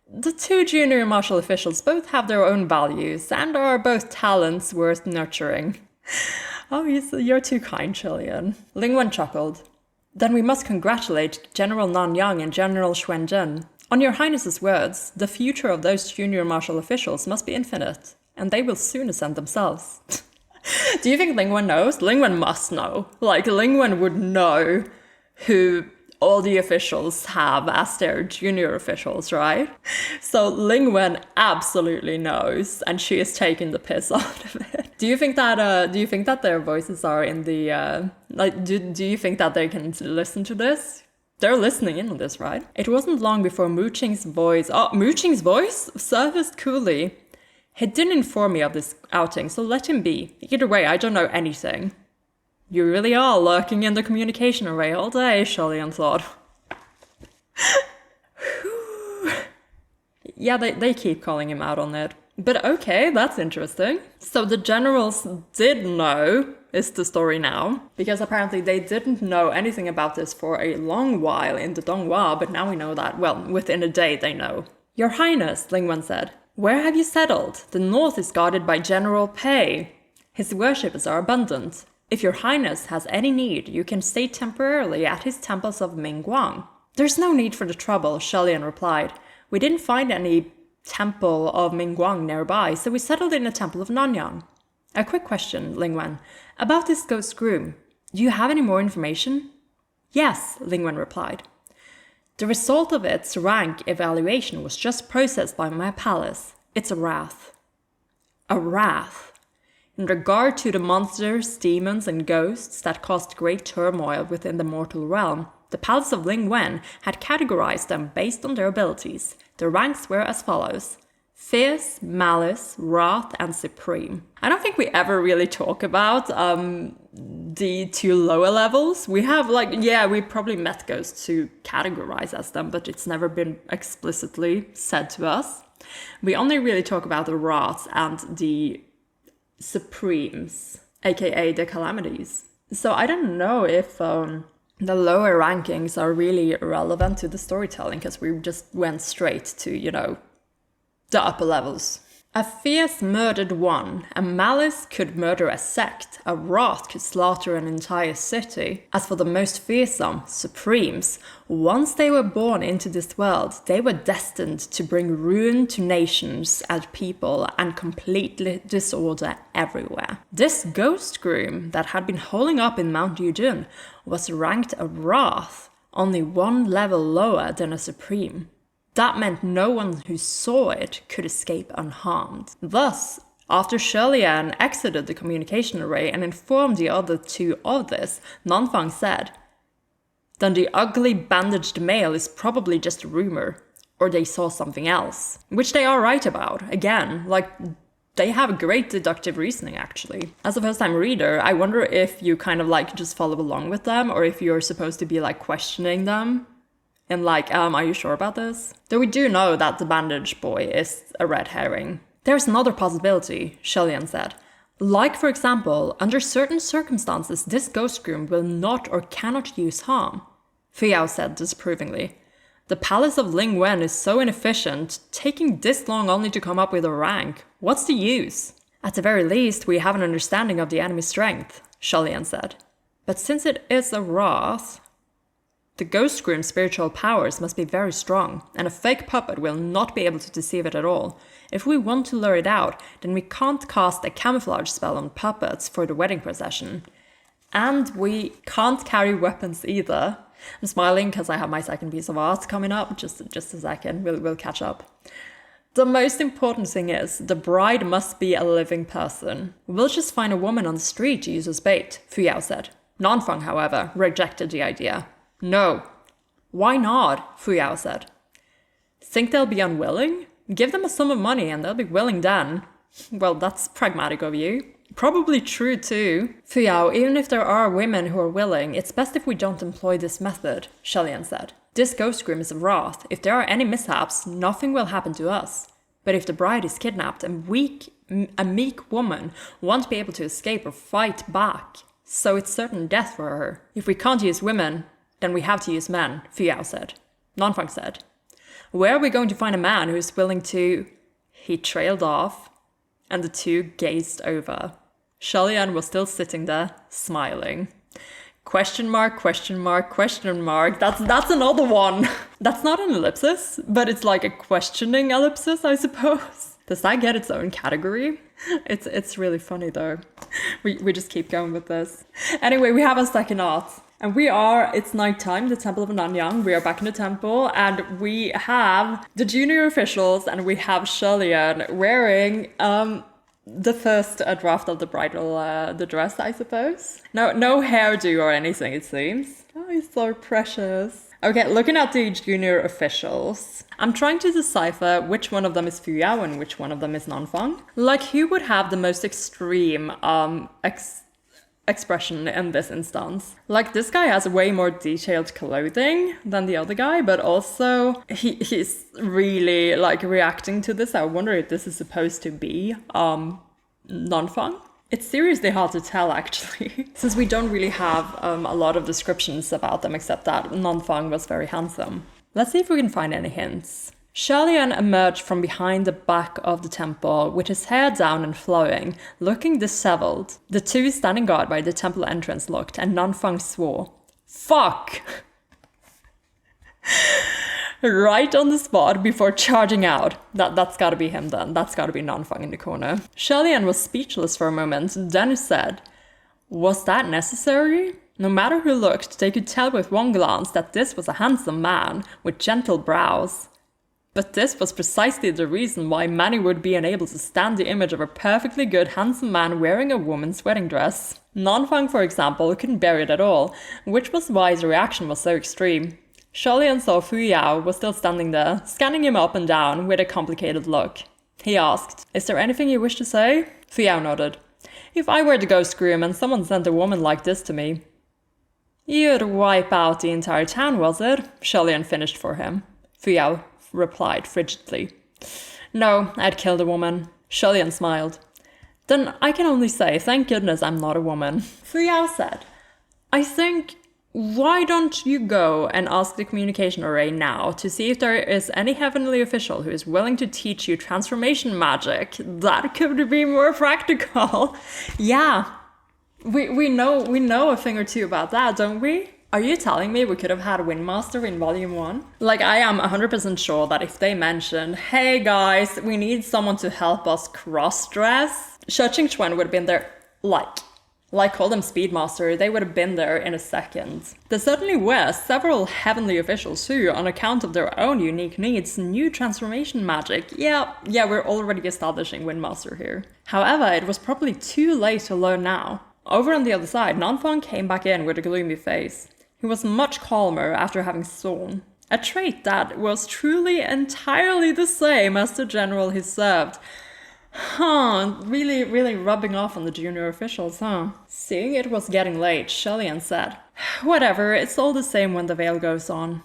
The two junior martial officials both have their own values and are both talents worth nurturing. Oh, you're too kind, Xie Lian. Ling Wen chuckled. Then we must congratulate General Nanyang and General Xuanzhen. On your Highness's words, the future of those junior martial officials must be infinite, and they will soon ascend themselves. Do you think Ling Wen knows? Ling Wen must know. Like, Ling Wen would know who all the officials have as their junior officials, right? So Ling Wen absolutely knows, and she is taking the piss out of it. Do you think that their voices are in the do you think that they can listen to this? They're listening in on this, right? It wasn't long before Mu Qing's voice surfaced coolly. He didn't inform me of this outing, so let him be. Either way, I don't know anything. You really are lurking in the communication array all day, Xie Lian thought. Yeah, they keep calling him out on it. But okay, that's interesting. So the generals did know, is the story now. Because apparently they didn't know anything about this for a long while in the Donghua, but now we know that, well, within a day they know. Your Highness, Ling Wen said, where have you settled? The north is guarded by General Pei. His worshippers are abundant. If your Highness has any need, you can stay temporarily at his temples of Mingguang. There's no need for the trouble, Xie Lian replied. We didn't find any temple of Mingguang nearby, so we settled in a temple of Nanyang. A quick question, Ling Wen. About this ghost groom, do you have any more information? Yes, Ling Wen replied. The result of its rank evaluation was just processed by my palace. It's a wrath. A wrath. In regard to the monsters, demons, and ghosts that caused great turmoil within the mortal realm, the palace of Ling Wen had categorized them based on their abilities. The ranks were as follows: Fierce, Malice, Wrath, and Supreme. I don't think we ever really talk about the two lower levels. We have we probably met ghosts who categorize as them, but it's never been explicitly said to us. We only really talk about the Wraths and the Supremes, aka the Calamities. So I don't know if the lower rankings are really relevant to the storytelling, because we just went straight to, the upper levels. A fierce murdered one, a malice could murder a sect, a wrath could slaughter an entire city. As for the most fearsome, supremes, once they were born into this world, they were destined to bring ruin to nations and people and complete disorder everywhere. This ghost groom that had been holding up in Mount Yujun was ranked a wrath, only one level lower than a supreme. That meant no one who saw it could escape unharmed. Thus, after Xie Lian exited the communication array and informed the other two of this, Nanfang said, then the ugly bandaged male is probably just a rumor, or they saw something else. Which they are right about. Again, they have great deductive reasoning, actually. As a first-time reader, I wonder if you kind of just follow along with them, or if you're supposed to be questioning them. And are you sure about this? Though we do know that the bandaged boy is a red herring. There's another possibility, Xie Lian said. For example, under certain circumstances, this ghost groom will not or cannot use harm. Fuyao said disapprovingly. The palace of Ling Wen is so inefficient, taking this long only to come up with a rank. What's the use? At the very least, we have an understanding of the enemy's strength, Xie Lian said. But since it is a wrath, the ghost groom's spiritual powers must be very strong, and a fake puppet will not be able to deceive it at all. If we want to lure it out, then we can't cast a camouflage spell on puppets for the wedding procession. And we can't carry weapons either. I'm smiling because I have my second piece of art coming up. Just a second, we'll catch up. The most important thing is, the bride must be a living person. We'll just find a woman on the street to use as bait, Fuyao said. Nanfang, however, rejected the idea. No. Why not? Fuyao said. Think they'll be unwilling? Give them a sum of money and they'll be willing then. Well, that's pragmatic of you. Probably true too. Fuyao, even if there are women who are willing, it's best if we don't employ this method, Xie Lian said. This ghost groom is a wrath. If there are any mishaps, nothing will happen to us. But if the bride is kidnapped, a meek woman won't be able to escape or fight back. So it's certain death for her. If we can't use women, then we have to use men, Fuyao said. Nanfang said. Where are we going to find a man who is willing to... He trailed off, and the two gazed over. Xie Lian was still sitting there, smiling. Question mark, question mark, question mark. That's another one. That's not an ellipsis, but it's like a questioning ellipsis, I suppose. Does that get its own category? It's really funny though. We just keep going with this. Anyway, we have a second art. And it's nighttime, the Temple of Nanyang. We are back in the temple, and we have the junior officials, and we have Xie Lian wearing the first draft of the bridal the dress, I suppose. No hairdo or anything, it seems. Oh, he's so precious. Okay, looking at the junior officials, I'm trying to decipher which one of them is Fu Yao and which one of them is Nanfang. Like, who would have the most extreme expression in this instance? Like, this guy has way more detailed clothing than the other guy, but also he's really like reacting to this. I wonder if this is supposed to be Nanfang. It's seriously hard to tell, actually, since we don't really have a lot of descriptions about them except that Nanfang was very handsome. Let's see if we can find any hints. Xie Lian emerged from behind the back of the temple with his hair down and flowing, looking disheveled. The two standing guard by the temple entrance looked, and Nanfang swore, "Fuck!" right on the spot before charging out. That's gotta be him then. That's gotta be Nanfang in the corner. Xie Lian was speechless for a moment, then he said, "Was that necessary?" No matter who looked, they could tell with one glance that this was a handsome man with gentle brows. But this was precisely the reason why many would be unable to stand the image of a perfectly good, handsome man wearing a woman's wedding dress. Nanfang, for example, couldn't bear it at all, which was why his reaction was so extreme. Xie Lian saw Fu Yao was still standing there, scanning him up and down with a complicated look. He asked, "Is there anything you wish to say?" Fu Yao nodded. "If I were the ghost groom and someone sent a woman like this to me..." "You'd wipe out the entire town, was it?" Xie Lian finished for him. Fu Yao replied frigidly. "No, I'd kill the woman." Xie Lian smiled. "Then I can only say, thank goodness I'm not a woman." Fu Yao said, "I think, why don't you go and ask the communication array now to see if there is any heavenly official who is willing to teach you transformation magic? That could be more practical." Yeah, we know a thing or two about that, don't we? Are you telling me we could have had Windmaster in Volume 1? Like, I am 100% sure that if they mentioned, "Hey guys, we need someone to help us cross-dress," Sheching Chuan would have been there, like call them Speedmaster, they would have been there in a second. There certainly were several heavenly officials who, on account of their own unique needs, knew transformation magic. Yeah, we're already establishing Windmaster here. However, it was probably too late to learn now. Over on the other side, Nanfang came back in with a gloomy face. He was much calmer after having sworn, a trait that was truly entirely the same as the general he served. Really rubbing off on the junior officials, huh? Seeing it was getting late, Xie Lian said, "Whatever, it's all the same when the veil goes on."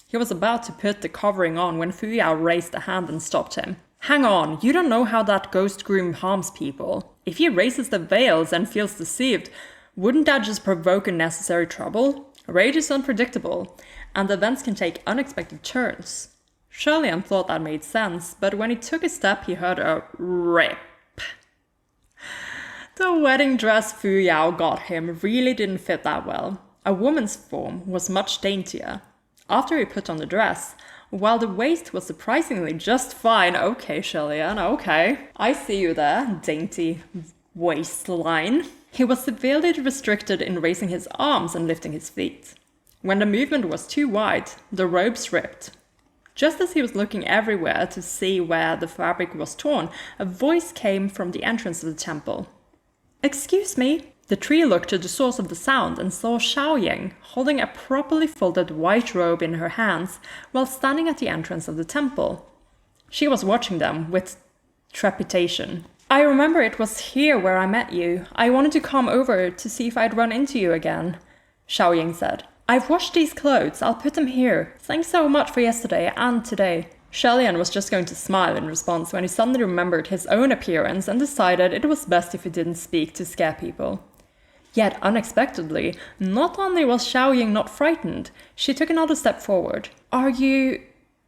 He was about to put the covering on when Fu Yao raised a hand and stopped him. "Hang on, you don't know how that ghost groom harms people. If he raises the veils and feels deceived, wouldn't that just provoke unnecessary trouble? Rage is unpredictable, and events can take unexpected turns." Xie Lian thought that made sense, but when he took a step, he heard a rip. The wedding dress Fu Yao got him really didn't fit that well. A woman's form was much daintier. After he put on the dress, while the waist was surprisingly just fine, okay, Xie Lian, okay, I see you there, dainty waistline. He was severely restricted in raising his arms and lifting his feet. When the movement was too wide, the robes ripped. Just as he was looking everywhere to see where the fabric was torn, a voice came from the entrance of the temple. "Excuse me." The tree looked to the source of the sound and saw Xiaoying holding a properly folded white robe in her hands while standing at the entrance of the temple. She was watching them with trepidation. "I remember it was here where I met you. I wanted to come over to see if I'd run into you again," Xiaoying said. "I've washed these clothes. I'll put them here. Thanks so much for yesterday and today." Xie Lian was just going to smile in response when he suddenly remembered his own appearance and decided it was best if he didn't speak to scare people. Yet, unexpectedly, not only was Xiaoying not frightened, she took another step forward. "Are you...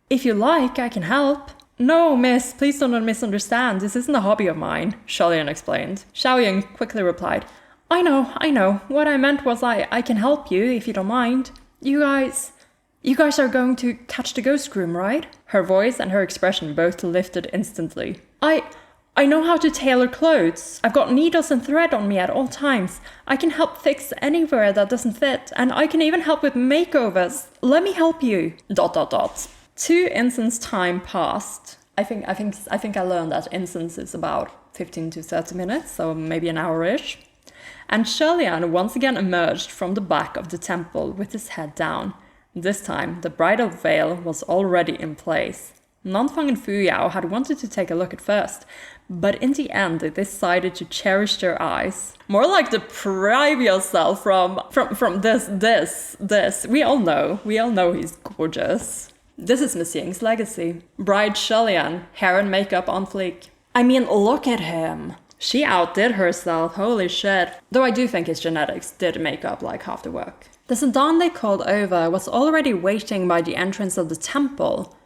If you like, I can help." "No, miss, please don't misunderstand. This isn't a hobby of mine," Xie Lian explained. Xiaoying quickly replied, I know. What I meant was I can help you, if you don't mind. You guys are going to catch the ghost groom, right?" Her voice and her expression both lifted instantly. I know how to tailor clothes. I've got needles and thread on me at all times. I can help fix anywhere that doesn't fit, and I can even help with makeovers. Let me help you. ... 2 instants time passed. I think I learned that incense is about 15 to 30 minutes, so maybe an hour-ish. And Xie Lian once again emerged from the back of the temple with his head down. This time, the bridal veil was already in place. Nanfang and Fu Yao had wanted to take a look at first, but in the end they decided to cherish their eyes. More like deprive yourself from this. We all know he's gorgeous. This is Miss Ying's legacy. Bride Xie Lian, hair and makeup on fleek. I mean, look at him. She outdid herself, holy shit. Though I do think his genetics did make up like half the work. The sedan they called over was already waiting by the entrance of the temple.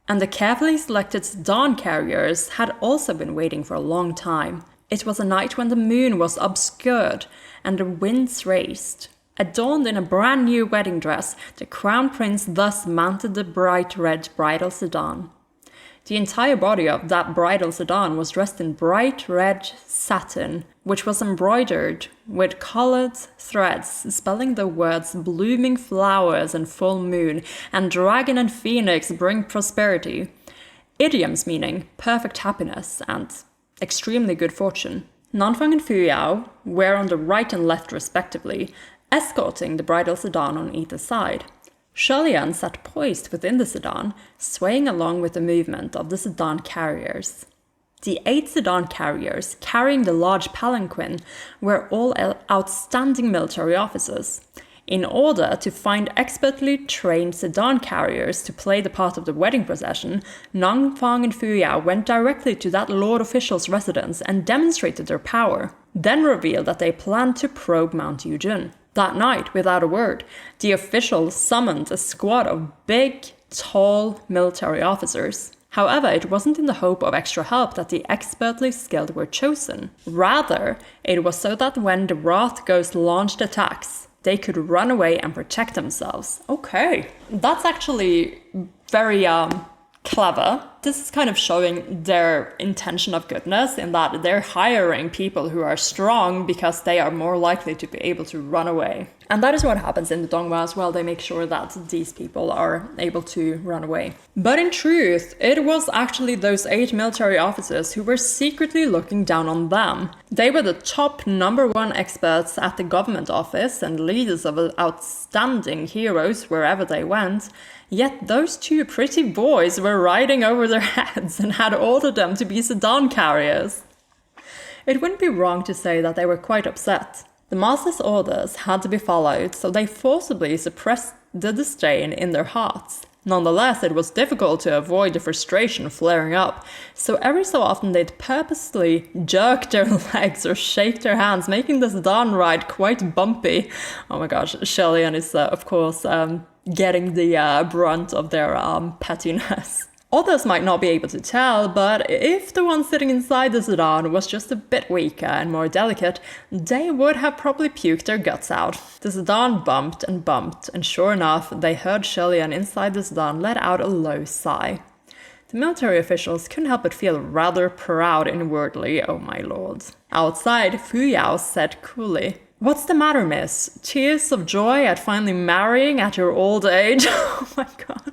And the carefully selected sedan carriers had also been waiting for a long time. It was a night when the moon was obscured and the winds raced. Adorned in a brand new wedding dress, the crown prince thus mounted the bright red bridal sedan. The entire body of that bridal sedan was dressed in bright red satin, which was embroidered with colored threads spelling the words blooming flowers and full moon and dragon and phoenix bring prosperity. Idioms meaning perfect happiness and extremely good fortune. Nanfang and Fu Yao were on the right and left respectively, escorting the bridal sedan on either side. Xie Lian sat poised within the sedan, swaying along with the movement of the sedan carriers. The 8 sedan carriers carrying the large palanquin were all outstanding military officers. In order to find expertly trained sedan carriers to play the part of the wedding procession, Nanfang and Fu Yao went directly to that lord official's residence and demonstrated their power, then revealed that they planned to probe Mount Yujun. That night, without a word, the official summoned a squad of big, tall military officers. However, it wasn't in the hope of extra help that the expertly skilled were chosen. Rather, it was so that when the Wrath Ghost launched attacks, they could run away and protect themselves. Okay, that's actually very clever. This is kind of showing their intention of goodness in that they're hiring people who are strong because they are more likely to be able to run away. And that is what happens in the Dongma as well. They make sure that these people are able to run away. But in truth, it was actually those 8 military officers who were secretly looking down on them. They were the top #1 experts at the government office and leaders of outstanding heroes wherever they went. Yet those 2 pretty boys were riding over their heads and had ordered them to be sedan carriers. It wouldn't be wrong to say that they were quite upset. The master's orders had to be followed, so they forcibly suppressed the disdain in their hearts. Nonetheless, it was difficult to avoid the frustration flaring up, so every so often they'd purposely jerk their legs or shake their hands, making the sedan ride quite bumpy. Oh my gosh, Xie Lian is, of course, getting the brunt of their pettiness. Others might not be able to tell, but if the one sitting inside the sedan was just a bit weaker and more delicate, they would have probably puked their guts out. The sedan bumped, and sure enough, they heard Xie Lian inside the sedan let out a low sigh. The military officials couldn't help but feel rather proud inwardly, oh my lord. Outside, Fu Yao said coolly, "What's the matter, miss? Tears of joy at finally marrying at your old age?" Oh my god.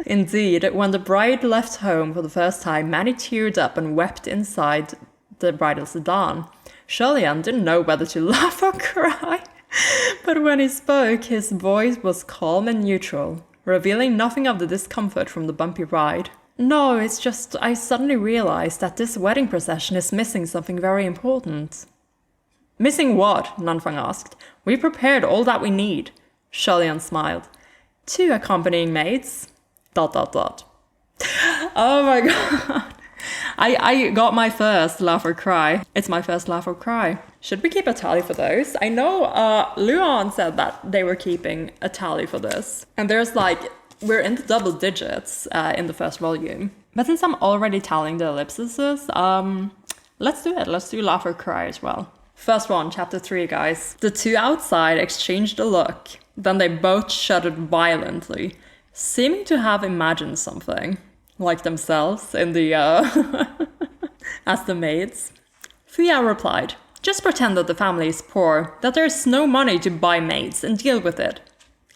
Indeed, when the bride left home for the first time, many teared up and wept inside the bridal sedan. Xie Lian didn't know whether to laugh or cry, but when he spoke, his voice was calm and neutral, revealing nothing of the discomfort from the bumpy ride. "No, it's just I suddenly realized that this wedding procession is missing something very important." "Missing what?" Nanfang asked. "We prepared all that we need." Xie Lian smiled. "2 accompanying maids. ... Oh my god. I got my first laugh or cry. It's my first laugh or cry. Should we keep a tally for those? I know Luan said that they were keeping a tally for this. And there's we're in the double digits in the first volume. But since I'm already tallying the ellipses, let's do it. Let's do laugh or cry as well. First one, chapter 3, guys. The 2 outside exchanged a look. Then they both shuddered violently, seeming to have imagined something, like themselves in the, as the maids. Fu Yao replied, "Just pretend that the family is poor, that there is no money to buy maids, and deal with it."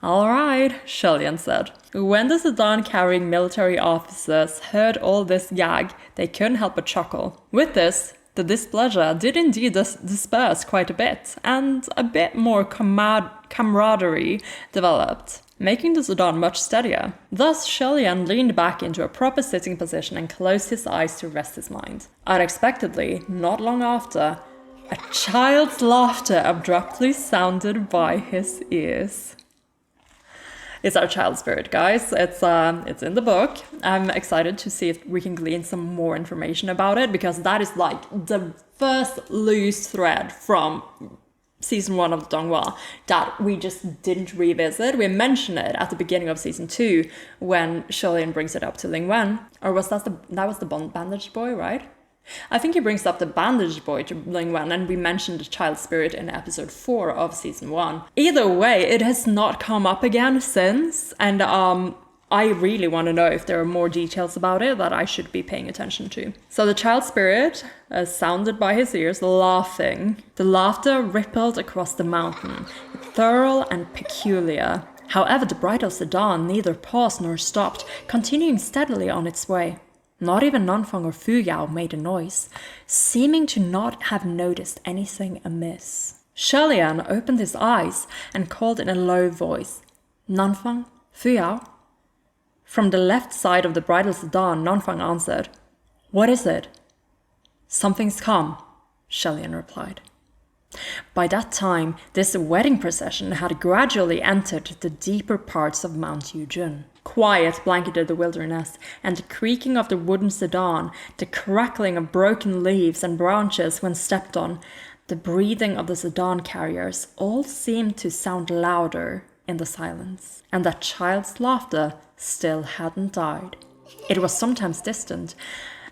Alright, Xie Lian said. When the sedan-carrying military officers heard all this gag, they couldn't help but chuckle. With this, the displeasure did indeed disperse quite a bit, and a bit more camaraderie developed, making the sedan much steadier. Thus, Xie Lian leaned back into a proper sitting position and closed his eyes to rest his mind. Unexpectedly, not long after, a child's laughter abruptly sounded by his ears. It's our child spirit, guys. It's in the book. I'm excited to see if we can glean some more information about it, because that is like the first loose thread from season 1 of Donghua that we just didn't revisit. We mentioned it at the beginning of season 2 when Xie Lian brings it up to Ling Wen. Or was that was the bandaged boy, right? I think he brings up the bandaged boy to Ling Wen, and we mentioned the child spirit in episode 4 of season 1. Either way, it has not come up again since, and I really want to know if there are more details about it that I should be paying attention to. So the child spirit sounded by his ears, laughing. The laughter rippled across the mountain, thorough and peculiar. However, the bridal sedan neither paused nor stopped, continuing steadily on its way. Not even Nanfang or Fu Yao made a noise, seeming to not have noticed anything amiss. Xie Lian opened his eyes and called in a low voice, "Nanfang, Fu Yao?" From the left side of the bridal sedan, Nanfang answered, "What is it?" "Something's come," Xie Lian replied. By that time, this wedding procession had gradually entered the deeper parts of Mount Yujun. Quiet blanketed the wilderness, and the creaking of the wooden sedan, the crackling of broken leaves and branches when stepped on, the breathing of the sedan carriers all seemed to sound louder in the silence, and that child's laughter still hadn't died. It was sometimes distant,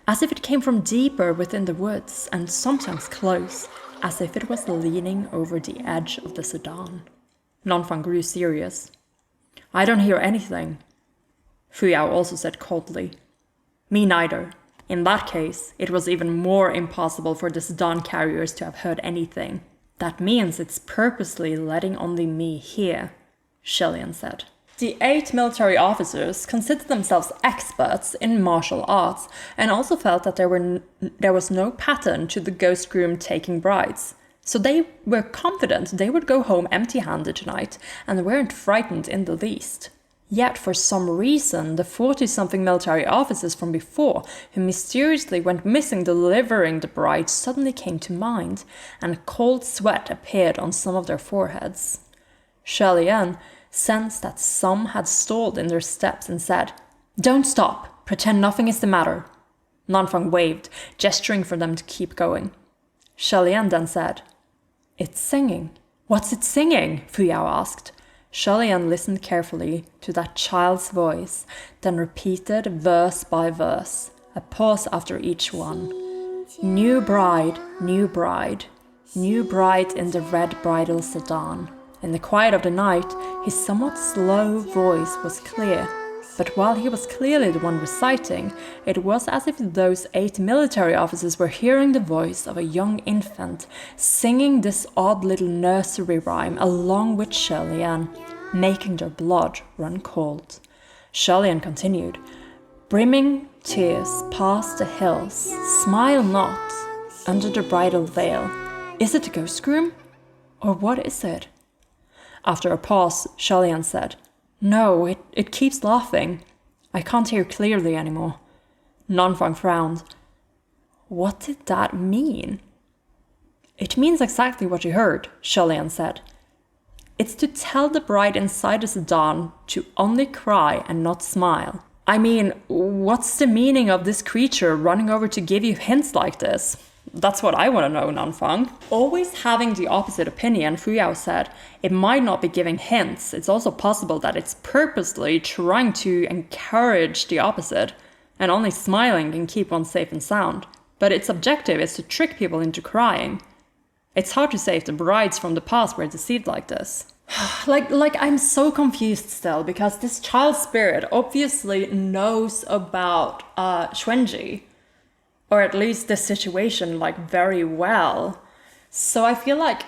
as if it came from deeper within the woods, and sometimes close, as if it was leaning over the edge of the sedan. Nanfang grew serious. "I don't hear anything," Fu Yao also said coldly. "Me neither. In that case, it was even more impossible for the sedan carriers to have heard anything. That means it's purposely letting only me hear," Xie Lian said. The 8 military officers considered themselves experts in martial arts, and also felt that there was no pattern to the ghost groom taking brides. So they were confident they would go home empty-handed tonight, and weren't frightened in the least. Yet for some reason, the 40-something military officers from before, who mysteriously went missing delivering the bride, suddenly came to mind, and cold sweat appeared on some of their foreheads. Xie Lian sensed that some had stalled in their steps and said, "Don't stop, pretend nothing is the matter." Nanfang waved, gesturing for them to keep going. Xie Lian then said, "It's singing." "What's it singing?" Fu Yao asked. Xie Lian listened carefully to that child's voice, then repeated verse by verse, a pause after each one. "New bride, new bride, new bride in the red bridal sedan." In the quiet of the night, his somewhat slow voice was clear, but while he was clearly the one reciting, it was as if those 8 military officers were hearing the voice of a young infant singing this odd little nursery rhyme along with Xie Lian, making their blood run cold. Xie Lian continued, "Brimming tears pass the hills, smile not under the bridal veil. Is it the ghost groom? Or what is it?" After a pause, Xie Lian said, "No, it keeps laughing. I can't hear clearly anymore." Nanfang frowned. "What did that mean?" "It means exactly what you heard," Xie Lian said. "It's to tell the bride inside the sedan to only cry and not smile." "I mean, what's the meaning of this creature running over to give you hints like this? That's what I want to know, Nanfang." Always having the opposite opinion, Fu Yao said, "It might not be giving hints. It's also possible that it's purposely trying to encourage the opposite, and only smiling can keep one safe and sound. But its objective is to trick people into crying. It's hard to say if the brides from the past were deceived like this." Like I'm so confused still, because this child spirit obviously knows about Xuanji, or at least the situation like very well. So I feel like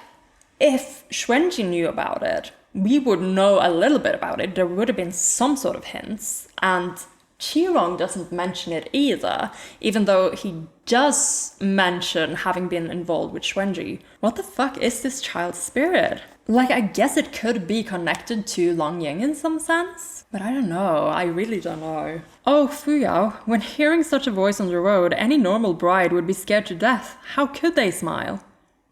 if Xuanji knew about it, we would know a little bit about it. There would have been some sort of hints, and Qirong doesn't mention it either, even though he does mention having been involved with Xuanji. What the fuck is this child's spirit? Like, I guess it could be connected to Long Ying in some sense, but I don't know. I really don't know. Oh, Fuyao, when hearing such a voice on the road, any normal bride would be scared to death. How could they smile?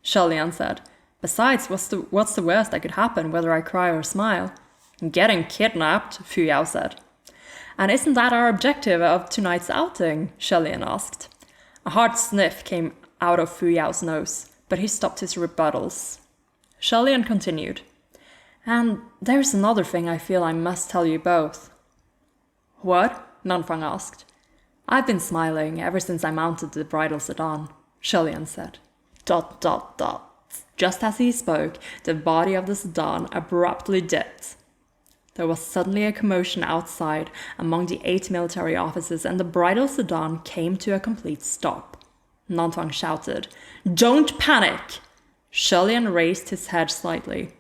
Xie Lian said. Besides, what's the worst that could happen, whether I cry or smile? Getting kidnapped, Fuyao said. And isn't that our objective of tonight's outing? Xie Lian asked. A hard sniff came out of Fuyao's nose, but he stopped his rebuttals. Xie Lian continued. And there's another thing I feel I must tell you both. What? Nanfang asked. I've been smiling ever since I mounted the bridal sedan, Xie Lian said. ... Just as he spoke, the body of the sedan abruptly dipped. There was suddenly a commotion outside among the 8 military officers, and the bridal sedan came to a complete stop. Nanfang shouted, Don't panic! Xie Lian raised his head slightly.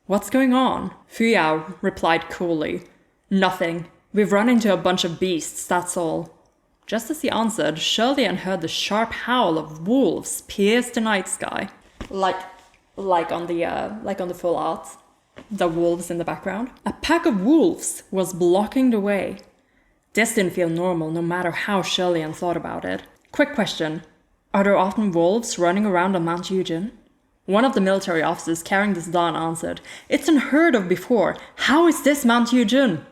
What's going on? Fuyao replied coolly. Nothing. We've run into a bunch of beasts, that's all. Just as he answered, Xie Lian heard the sharp howl of wolves pierce the night sky. Like on the full art. The wolves in the background. A pack of wolves was blocking the way. This didn't feel normal, no matter how Xie Lian thought about it. Quick question. Are there often wolves running around on Mount Yujin? One of the military officers carrying the sedan answered, It's unheard of before. How is this Mount Yujin?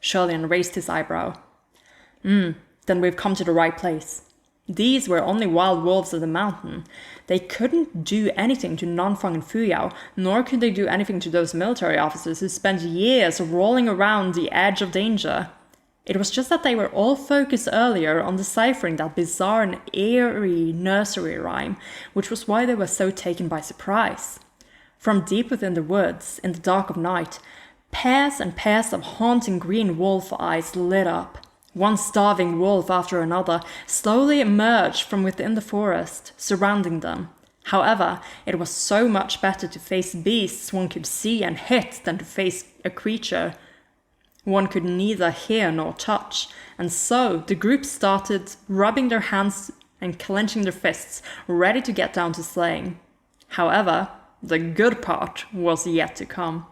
Xie Lian raised his eyebrow. Then we've come to the right place. These were only wild wolves of the mountain. They couldn't do anything to Nanfang and Fuyao, nor could they do anything to those military officers who spent years rolling around the edge of danger. It was just that they were all focused earlier on deciphering that bizarre and eerie nursery rhyme, which was why they were so taken by surprise. From deep within the woods, in the dark of night, pairs and pairs of haunting green wolf eyes lit up. One starving wolf after another slowly emerged from within the forest, surrounding them. However, it was so much better to face beasts one could see and hit than to face a creature one could neither hear nor touch, and so the group started rubbing their hands and clenching their fists, ready to get down to slaying. However, the good part was yet to come.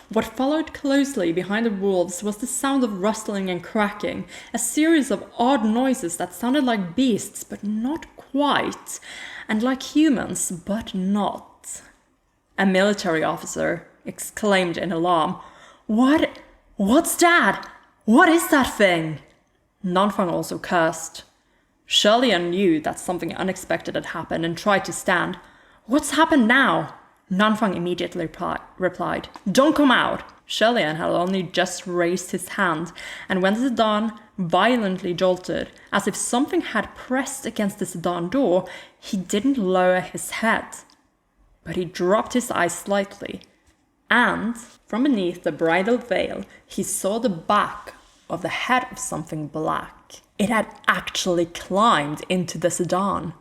What followed closely behind the wolves was the sound of rustling and cracking, a series of odd noises that sounded like beasts, but not quite, and like humans, but not. A military officer exclaimed in alarm, What's that? What is that thing? Nanfang also cursed. Xie Lian knew that something unexpected had happened and tried to stand. What's happened now? Nanfang immediately replied, Don't come out! Xie Lian had only just raised his hand, and when the sedan violently jolted, as if something had pressed against the sedan door, he didn't lower his head. But he dropped his eyes slightly, and from beneath the bridal veil, he saw the back of the head of something black. It had actually climbed into the sedan.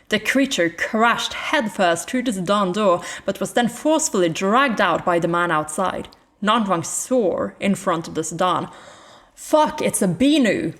The creature crashed headfirst through the sedan door, but was then forcefully dragged out by the man outside. Nanfang swore in front of the sedan. Fuck, it's a Binu!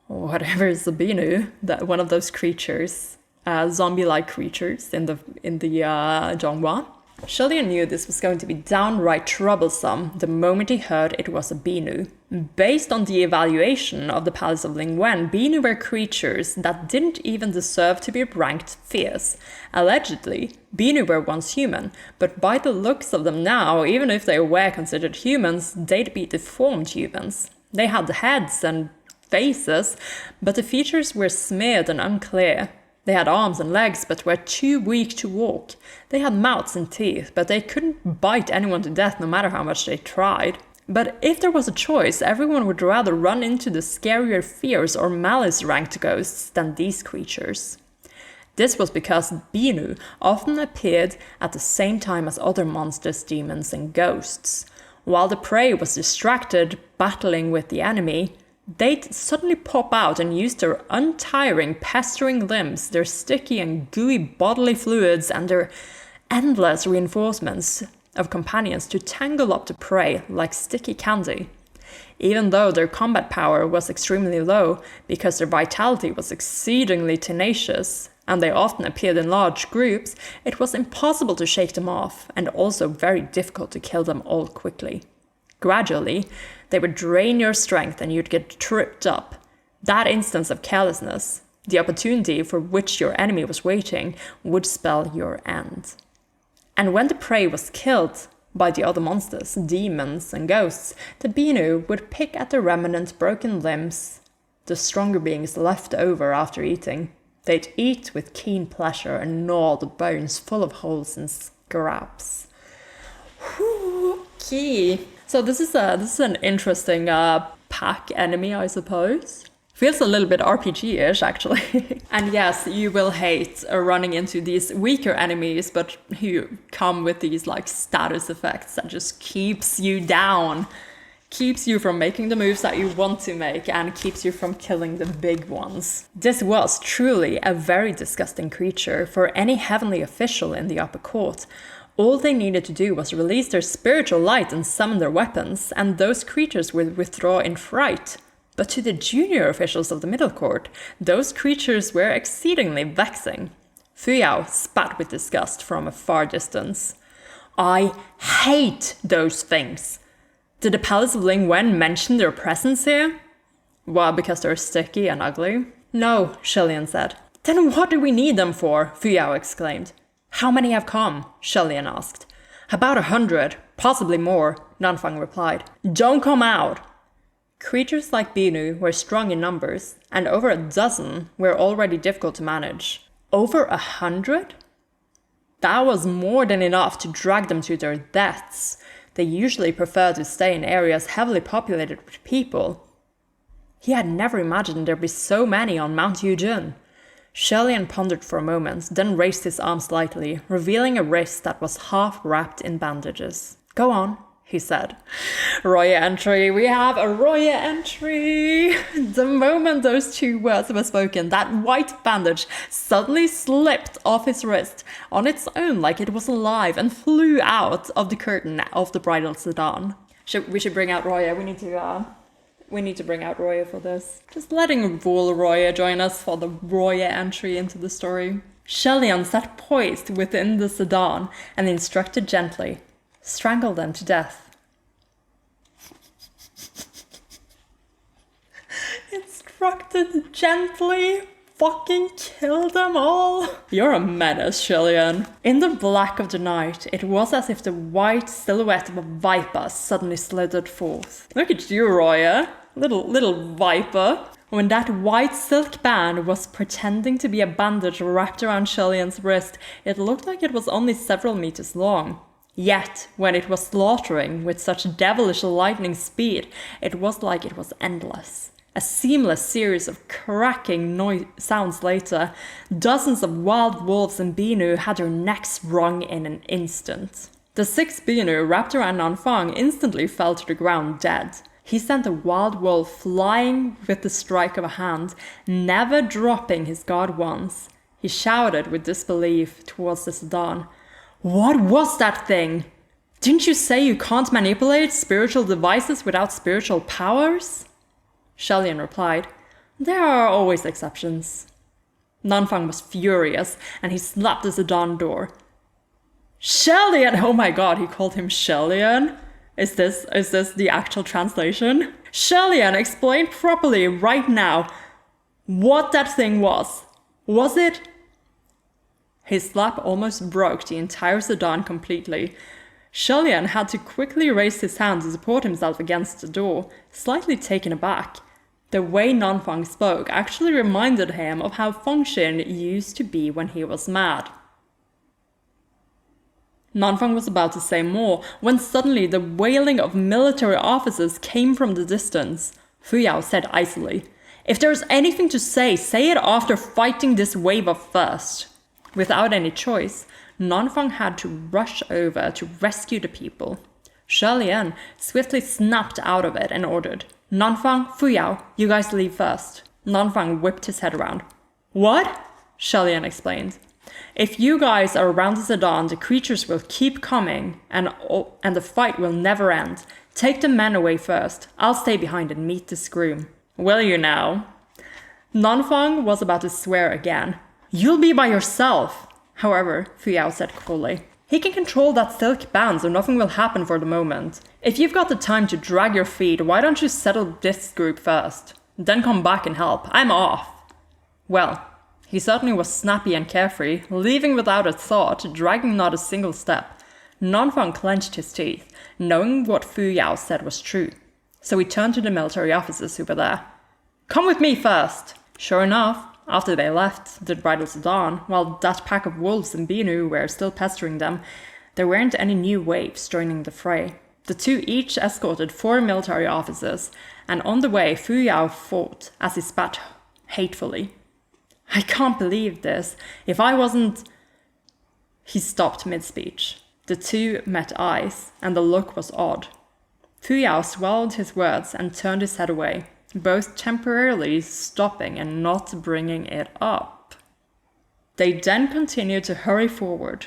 Whatever is a Binu, one of those creatures, zombie-like creatures in the Zhonghua. Xie Lian knew this was going to be downright troublesome the moment he heard it was a Binu. Based on the evaluation of the palace of Ling Wen, Binu were creatures that didn't even deserve to be ranked fierce. Allegedly, Binu were once human, but by the looks of them now, even if they were considered humans, they'd be deformed humans. They had heads and faces, but the features were smeared and unclear. They had arms and legs, but were too weak to walk. They had mouths and teeth, but they couldn't bite anyone to death no matter how much they tried. But if there was a choice, everyone would rather run into the scarier fears or malice-ranked ghosts than these creatures. This was because Binu often appeared at the same time as other monsters, demons, and ghosts. While the prey was distracted, battling with the enemy, they'd suddenly pop out and use their untiring, pestering limbs, their sticky and gooey bodily fluids, and their endless reinforcements of companions to tangle up the prey like sticky candy. Even though their combat power was extremely low because their vitality was exceedingly tenacious, and they often appeared in large groups, it was impossible to shake them off, and also very difficult to kill them all quickly. Gradually, they would drain your strength and you'd get tripped up. That instance of carelessness, the opportunity for which your enemy was waiting, would spell your end. And when the prey was killed by the other monsters, demons and ghosts, the Binu would pick at the remnant broken limbs, the stronger beings left over after eating. They'd eat with keen pleasure and gnaw the bones full of holes and scraps. Okay. So this is an interesting pack enemy, I suppose. Feels a little bit RPG-ish, actually. And yes, you will hate running into these weaker enemies, but who come with these like status effects that just keeps you down. Keeps you from making the moves that you want to make and keeps you from killing the big ones. This was truly a very disgusting creature for any heavenly official in the upper court. All they needed to do was release their spiritual light and summon their weapons, and those creatures would withdraw in fright. But to the junior officials of the middle court, those creatures were exceedingly vexing. Fuyao spat with disgust from a far distance. I hate those things. Did the palace of Ling Wen mention their presence here? Well, because they're sticky and ugly? No, Xie Lian said. Then what do we need them for? Fuyao exclaimed. How many have come? Xie Lian asked. About 100, possibly more, Nanfang replied. Don't come out. Creatures like Binu were strong in numbers, and over a dozen were already difficult to manage. Over 100? That was more than enough to drag them to their deaths. They usually prefer to stay in areas heavily populated with people. He had never imagined there'd be so many on Mount Yujun. Xie Lian pondered for a moment, then raised his arm slightly, revealing a wrist that was half wrapped in bandages. Go on, he said. Roya entry, we have a Roya entry! The moment those two words were spoken, that white bandage suddenly slipped off his wrist on its own like it was alive and flew out of the curtain of the bridal sedan. We should bring out Roya. We need to bring out Roya for this. Just letting Vul Roya join us for the Roya entry into the story. Xie Lian sat poised within the sedan and instructed gently. Strangle them to death. Instructed gently? Fucking kill them all? You're a menace, Xie Lian. In the black of the night, it was as if the white silhouette of a viper suddenly slithered forth. Look at you, Roya. Little viper. When that white silk band was pretending to be a bandage wrapped around Xie Lian's wrist, it looked like it was only several meters long. Yet, when it was slaughtering with such devilish lightning speed, it was like it was endless. A seamless series of cracking sounds later, dozens of wild wolves and Binu had their necks wrung in an instant. The 6 Binu wrapped around Nanfang instantly fell to the ground dead. He sent a wild wolf flying with the strike of a hand, never dropping his guard once. He shouted with disbelief towards the sedan. What was that thing? Didn't you say you can't manipulate spiritual devices without spiritual powers? Xie Lian replied, There are always exceptions. Nanfang was furious, and he slapped the sedan door. Xie Lian! Oh my god, he called him Xie Lian? Is this the actual translation? Xie Lian, explain properly right now what that thing was. Was it? His slap almost broke the entire sedan completely. Xie Lian had to quickly raise his hand to support himself against the door, slightly taken aback. The way Nanfang spoke actually reminded him of how Fengxin used to be when he was mad. Nanfang was about to say more, when suddenly the wailing of military officers came from the distance. Fuyao said icily, If there's anything to say it after fighting this wave of first. Without any choice, Nanfang had to rush over to rescue the people. Xie Lian swiftly snapped out of it and ordered, Nanfang, Fuyao, you guys leave first. Nanfang whipped his head around. What? Xie Lian explained. If you guys are around the sedan, the creatures will keep coming and the fight will never end. Take the men away first. I'll stay behind and meet this groom. Will you now? Nanfang was about to swear again. You'll be by yourself. However, Fu Yao said coolly. He can control that silk band, so nothing will happen for the moment. If you've got the time to drag your feet, why don't you settle this group first? Then come back and help. I'm off. Well, he certainly was snappy and carefree, leaving without a thought, dragging not a single step. Nanfang clenched his teeth, knowing what Fu Yao said was true. So he turned to the military officers who were there. Come with me first. Sure enough, after they left the bridal sedan, while that pack of wolves and Binu were still pestering them, there weren't any new waves joining the fray. The two each escorted 4 military officers, and on the way Fu Yao fought as he spat hatefully. I can't believe this. If I wasn't... He stopped mid-speech. The two met eyes, and the look was odd. Fu Yao swallowed his words and turned his head away, both temporarily stopping and not bringing it up. They then continued to hurry forward.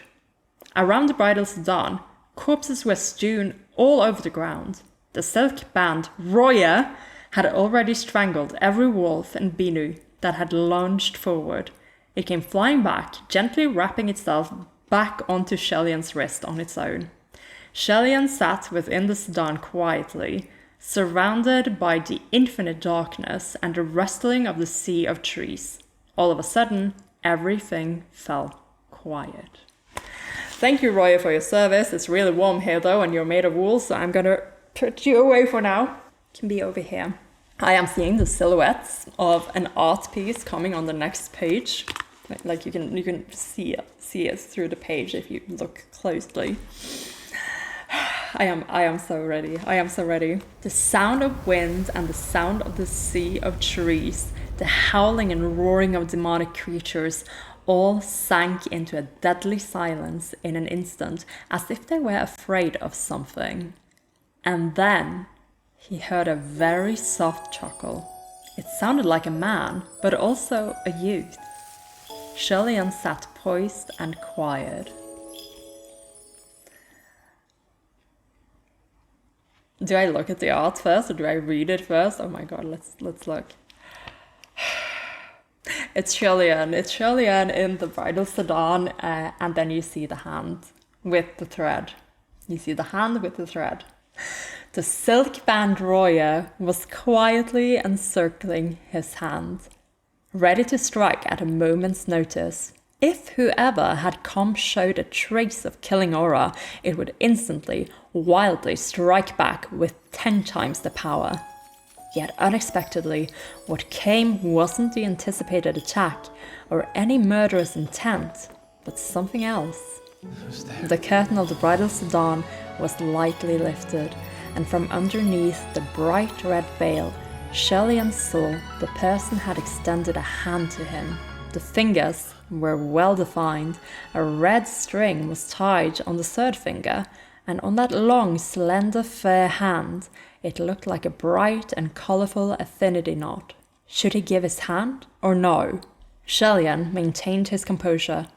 Around the bridal sedan, corpses were strewn all over the ground. The silk band, Roya, had already strangled every wolf and Binu that had lunged forward. It came flying back, gently wrapping itself back onto Xie Lian's wrist on its own. Xie Lian sat within the sedan quietly, surrounded by the infinite darkness and the rustling of the sea of trees. All of a sudden, everything fell quiet. Thank you, Roya, for your service. It's really warm here, though, and you're made of wool, so I'm gonna put you away for now. You can be over here. I am seeing the silhouettes of an art piece coming on the next page. Like you can see it through the page if you look closely. I am so ready. I am so ready. The sound of wind and the sound of the sea of trees, the howling and roaring of demonic creatures, all sank into a deadly silence in an instant, as if they were afraid of something. And then he heard a very soft chuckle. It sounded like a man, but also a youth. Xie Lian sat poised and quiet. Do I look at the art first or do I read it first? Oh my god, let's look. It's Xie Lian. It's Xie Lian in the bridal sedan, and then you see the hand with the thread. You see the hand with the thread. The silk band Roya was quietly encircling his hand, ready to strike at a moment's notice. If whoever had come showed a trace of killing aura, it would instantly, wildly strike back with 10 times the power. Yet unexpectedly, what came wasn't the anticipated attack or any murderous intent, but something else. The curtain of the bridal sedan was lightly lifted, and from underneath the bright red veil, Xie Lian saw the person had extended a hand to him. The fingers were well defined. A red string was tied on the third finger, and on that long, slender, fair hand, it looked like a bright and colorful affinity knot. Should he give his hand or no? Xie Lian maintained his composure.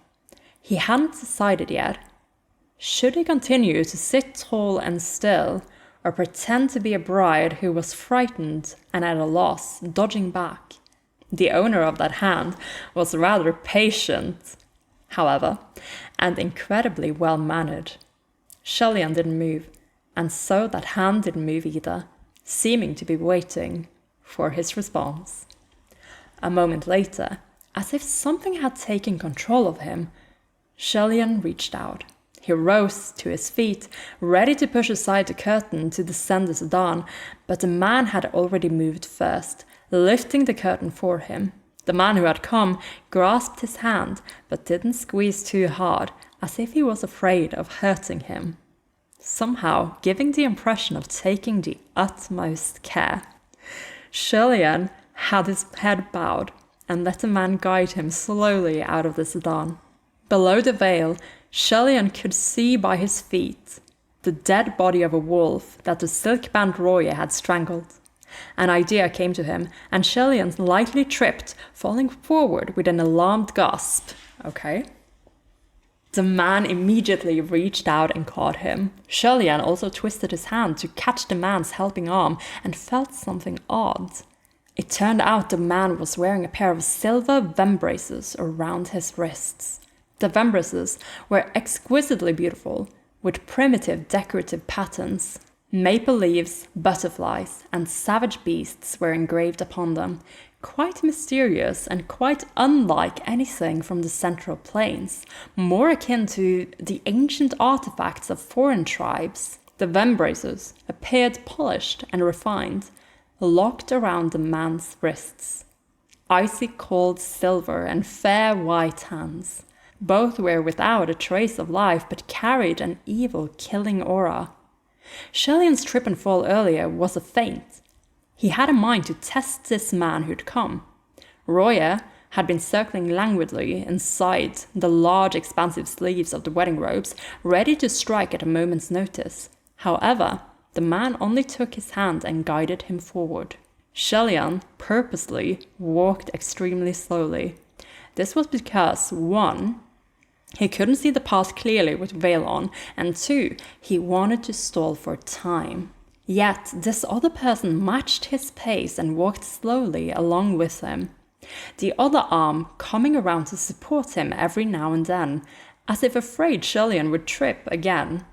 He hadn't decided yet. Should he continue to sit tall and still, or pretend to be a bride who was frightened and at a loss, dodging back? The owner of that hand was rather patient, however, and incredibly well-mannered. Xie Lian didn't move, and so that hand didn't move either, seeming to be waiting for his response. A moment later, as if something had taken control of him, Xie Lian reached out. He rose to his feet, ready to push aside the curtain to descend the sedan, but the man had already moved first, lifting the curtain for him. The man who had come grasped his hand, but didn't squeeze too hard, as if he was afraid of hurting him, somehow giving the impression of taking the utmost care. Xie Lian had his head bowed and let the man guide him slowly out of the sedan. Below the veil, Xie Lian could see by his feet the dead body of a wolf that the silk-band Roya had strangled. An idea came to him, and Xie Lian lightly tripped, falling forward with an alarmed gasp. Okay, The man immediately reached out and caught him. Xie Lian also twisted his hand to catch the man's helping arm and felt something odd. It turned out the man was wearing a pair of silver vembraces around his wrists. The vembraces were exquisitely beautiful, with primitive decorative patterns. Maple leaves, butterflies, and savage beasts were engraved upon them, quite mysterious and quite unlike anything from the Central Plains, more akin to the ancient artifacts of foreign tribes. The vembraces appeared polished and refined, locked around the man's wrists. Icy cold silver and fair white hands. Both were without a trace of life but carried an evil, killing aura. Xie Lian's trip and fall earlier was a feint. He had a mind to test this man who'd come. Roya had been circling languidly inside the large expansive sleeves of the wedding robes, ready to strike at a moment's notice. However, the man only took his hand and guided him forward. Xie Lian purposely walked extremely slowly. This was because, 1, he couldn't see the path clearly with veil on, and 2, he wanted to stall for time. Yet this other person matched his pace and walked slowly along with him, the other arm coming around to support him every now and then, as if afraid Xie Lian would trip again.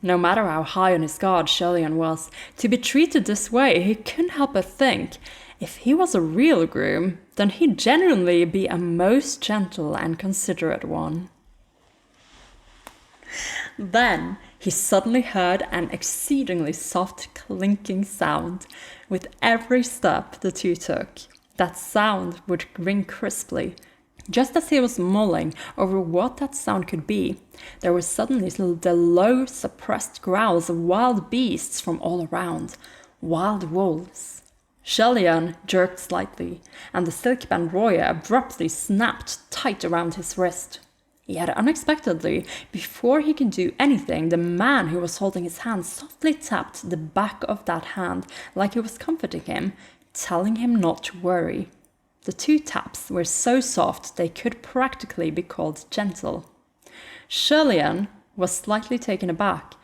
No matter how high on his guard Xie Lian was, to be treated this way, he couldn't help but think, if he was a real groom, then he'd genuinely be a most gentle and considerate one. Then he suddenly heard an exceedingly soft clinking sound with every step the two took. That sound would ring crisply. Just as he was mulling over what that sound could be, there were suddenly the low, suppressed growls of wild beasts from all around. Wild wolves. Xie Lian jerked slightly, and the silk band Roya abruptly snapped tight around his wrist. Yet unexpectedly, before he could do anything, the man who was holding his hand softly tapped the back of that hand like he was comforting him, telling him not to worry. The 2 taps were so soft they could practically be called gentle. Xie Lian was slightly taken aback,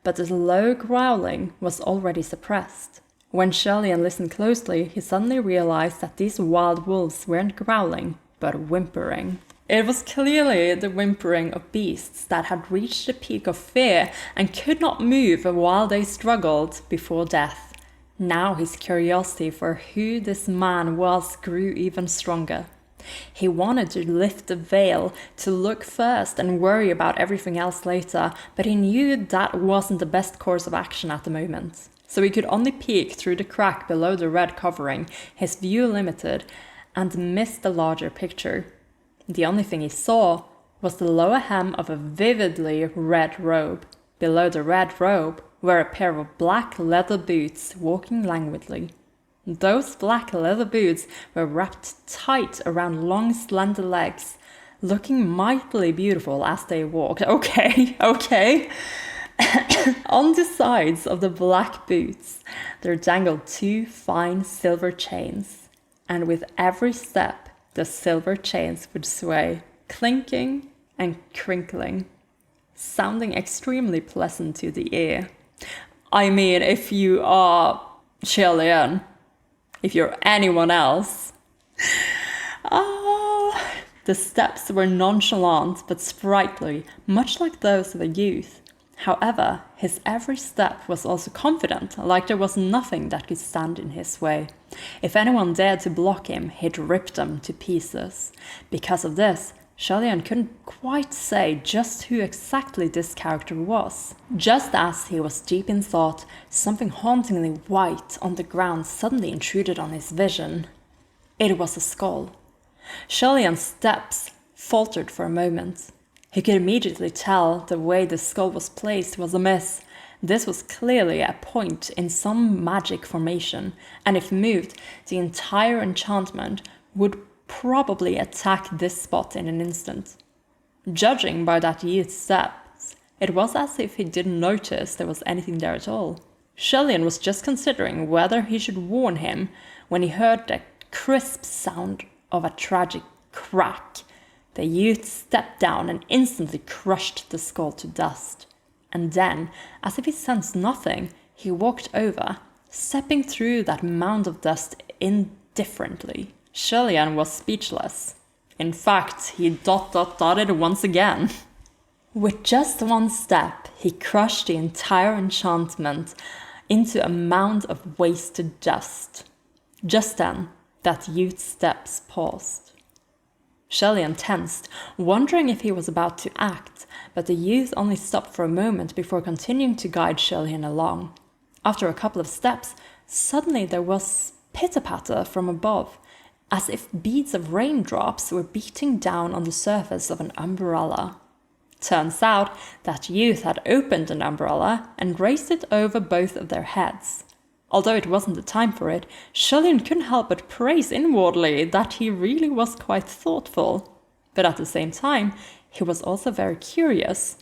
but the low growling was already suppressed. When Xie Lian listened closely, he suddenly realized that these wild wolves weren't growling, but whimpering. It was clearly the whimpering of beasts that had reached the peak of fear and could not move while they struggled before death. Now his curiosity for who this man was grew even stronger. He wanted to lift the veil, to look first and worry about everything else later, but he knew that wasn't the best course of action at the moment. So he could only peek through the crack below the red covering, his view limited, and miss the larger picture. The only thing he saw was the lower hem of a vividly red robe. Below the red robe were a pair of black leather boots walking languidly. Those black leather boots were wrapped tight around long, slender legs, looking mightily beautiful as they walked. Okay. On the sides of the black boots, there dangled 2 fine silver chains, and with every step, the silver chains would sway, clinking and crinkling, sounding extremely pleasant to the ear. I mean, if you are Xie Lian, if you're anyone else. The steps were nonchalant but sprightly, much like those of a youth. However, his every step was also confident, like there was nothing that could stand in his way. If anyone dared to block him, he'd rip them to pieces. Because of this, Xie Lian couldn't quite say just who exactly this character was. Just as he was deep in thought, something hauntingly white on the ground suddenly intruded on his vision. It was a skull. Xie Lian's steps faltered for a moment. He could immediately tell the way the skull was placed was amiss. This was clearly a point in some magic formation, and if moved, the entire enchantment would probably attack this spot in an instant. Judging by that youth's steps, it was as if he didn't notice there was anything there at all. Xie Lian was just considering whether he should warn him when he heard the crisp sound of a tragic crack The youth stepped down and instantly crushed the skull to dust. And then, as if he sensed nothing, he walked over, stepping through that mound of dust indifferently. Xie Lian was speechless. In fact, he dotted once again. With just one step, he crushed the entire enchantment into a mound of wasted dust. Just then, that youth's steps paused. Xie Lian tensed, wondering if he was about to act, but the youth only stopped for a moment before continuing to guide Xie Lian along. After a couple of steps, suddenly there was pitter-patter from above, as if beads of raindrops were beating down on the surface of an umbrella. Turns out that youth had opened an umbrella and raised it over both of their heads. Although it wasn't the time for it, Xie Lian couldn't help but praise inwardly that he really was quite thoughtful. But at the same time, he was also very curious.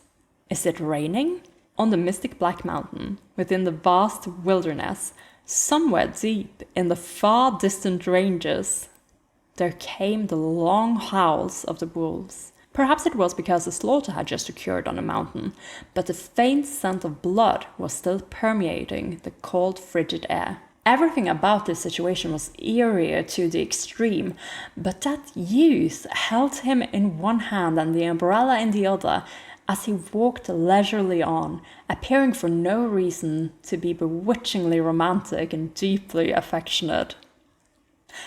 Is it raining? On the mystic Black Mountain, within the vast wilderness, somewhere deep in the far distant ranges, there came the long howls of the wolves. Perhaps it was because a slaughter had just occurred on the mountain, but the faint scent of blood was still permeating the cold, frigid air. Everything about this situation was eerie to the extreme, but that youth held him in one hand and the umbrella in the other as he walked leisurely on, appearing for no reason to be bewitchingly romantic and deeply affectionate.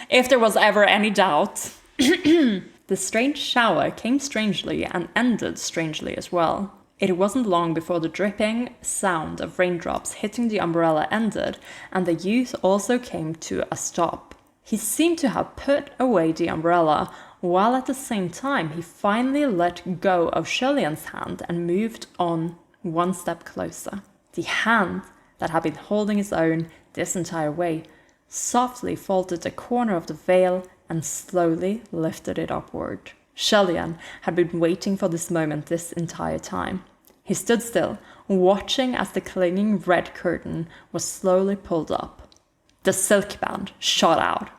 If there was ever any doubt, the strange shower came strangely and ended strangely as well. It wasn't long before the dripping sound of raindrops hitting the umbrella ended, and the youth also came to a stop. He seemed to have put away the umbrella, while at the same time he finally let go of Xie Lian's hand and moved on one step closer. The hand that had been holding his own this entire way softly folded a corner of the veil and slowly lifted it upward. Xie Lian had been waiting for this moment this entire time. He stood still, watching as the clinging red curtain was slowly pulled up. The silk band shot out.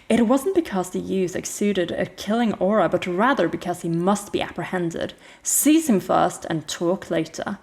It wasn't because the youth exuded a killing aura, but rather because he must be apprehended. Seize him first and talk later.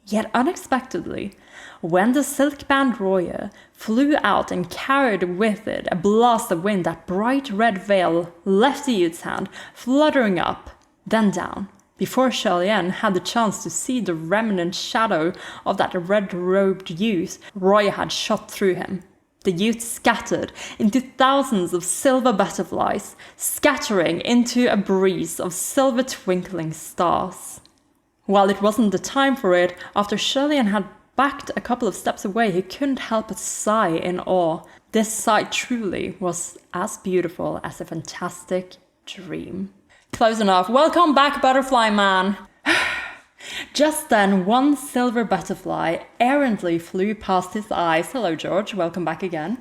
Yet unexpectedly, when the silk band warrior flew out and carried with it a blast of wind, that bright red veil left the youth's hand, fluttering up, then down. Before Xie Lian had the chance to see the remnant shadow of that red-robed youth, Roya had shot through him. The youth scattered into thousands of silver butterflies, scattering into a breeze of silver twinkling stars. While it wasn't the time for it, after Xie Lian had backed a couple of steps away, he couldn't help but sigh in awe. This sight truly was as beautiful as a fantastic dream. Close enough. Welcome back, Butterfly Man! Just then, one silver butterfly errantly flew past his eyes. Hello, George. Welcome back again.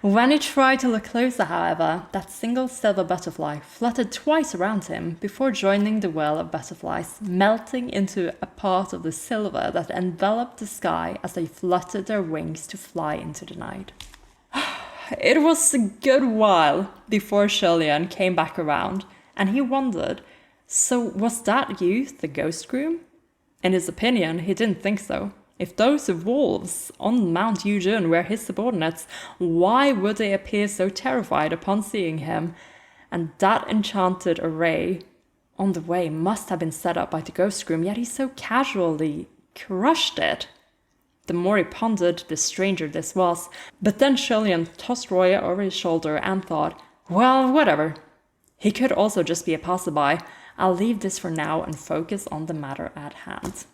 When he tried to look closer, however, that single silver butterfly fluttered twice around him before joining the whirl of butterflies, melting into a part of the silver that enveloped the sky as they fluttered their wings to fly into the night. It was a good while before Xie Lian came back around, and he wondered, so was that youth the ghost groom? In his opinion, he didn't think so. If those wolves on Mount Yuzhen were his subordinates, why would they appear so terrified upon seeing him? And that enchanted array on the way must have been set up by the ghost groom, yet he so casually crushed it. The more he pondered, the stranger this was. But then Xie Lian tossed Roya over his shoulder and thought, well, whatever. He could also just be a passerby. I'll leave this for now and focus on the matter at hand.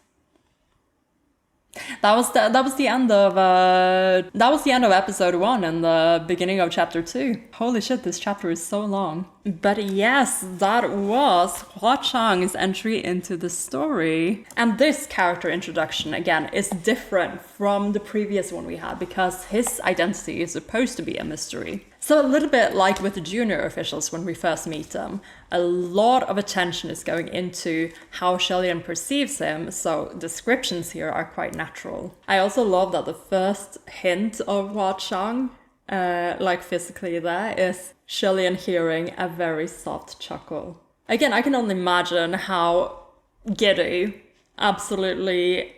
That was the end of episode 1 and the beginning of chapter 2. Holy shit, this chapter is so long. But yes, that was Hua Chang's entry into the story. And this character introduction, again, is different from the previous one we had because his identity is supposed to be a mystery. So a little bit like with the junior officials when we first meet them, a lot of attention is going into how Xie Lian perceives him, so descriptions here are quite natural. I also love that the first hint of Hua Chang, like physically there, is Xie Lian hearing a very soft chuckle. Again, I can only imagine how giddy, absolutely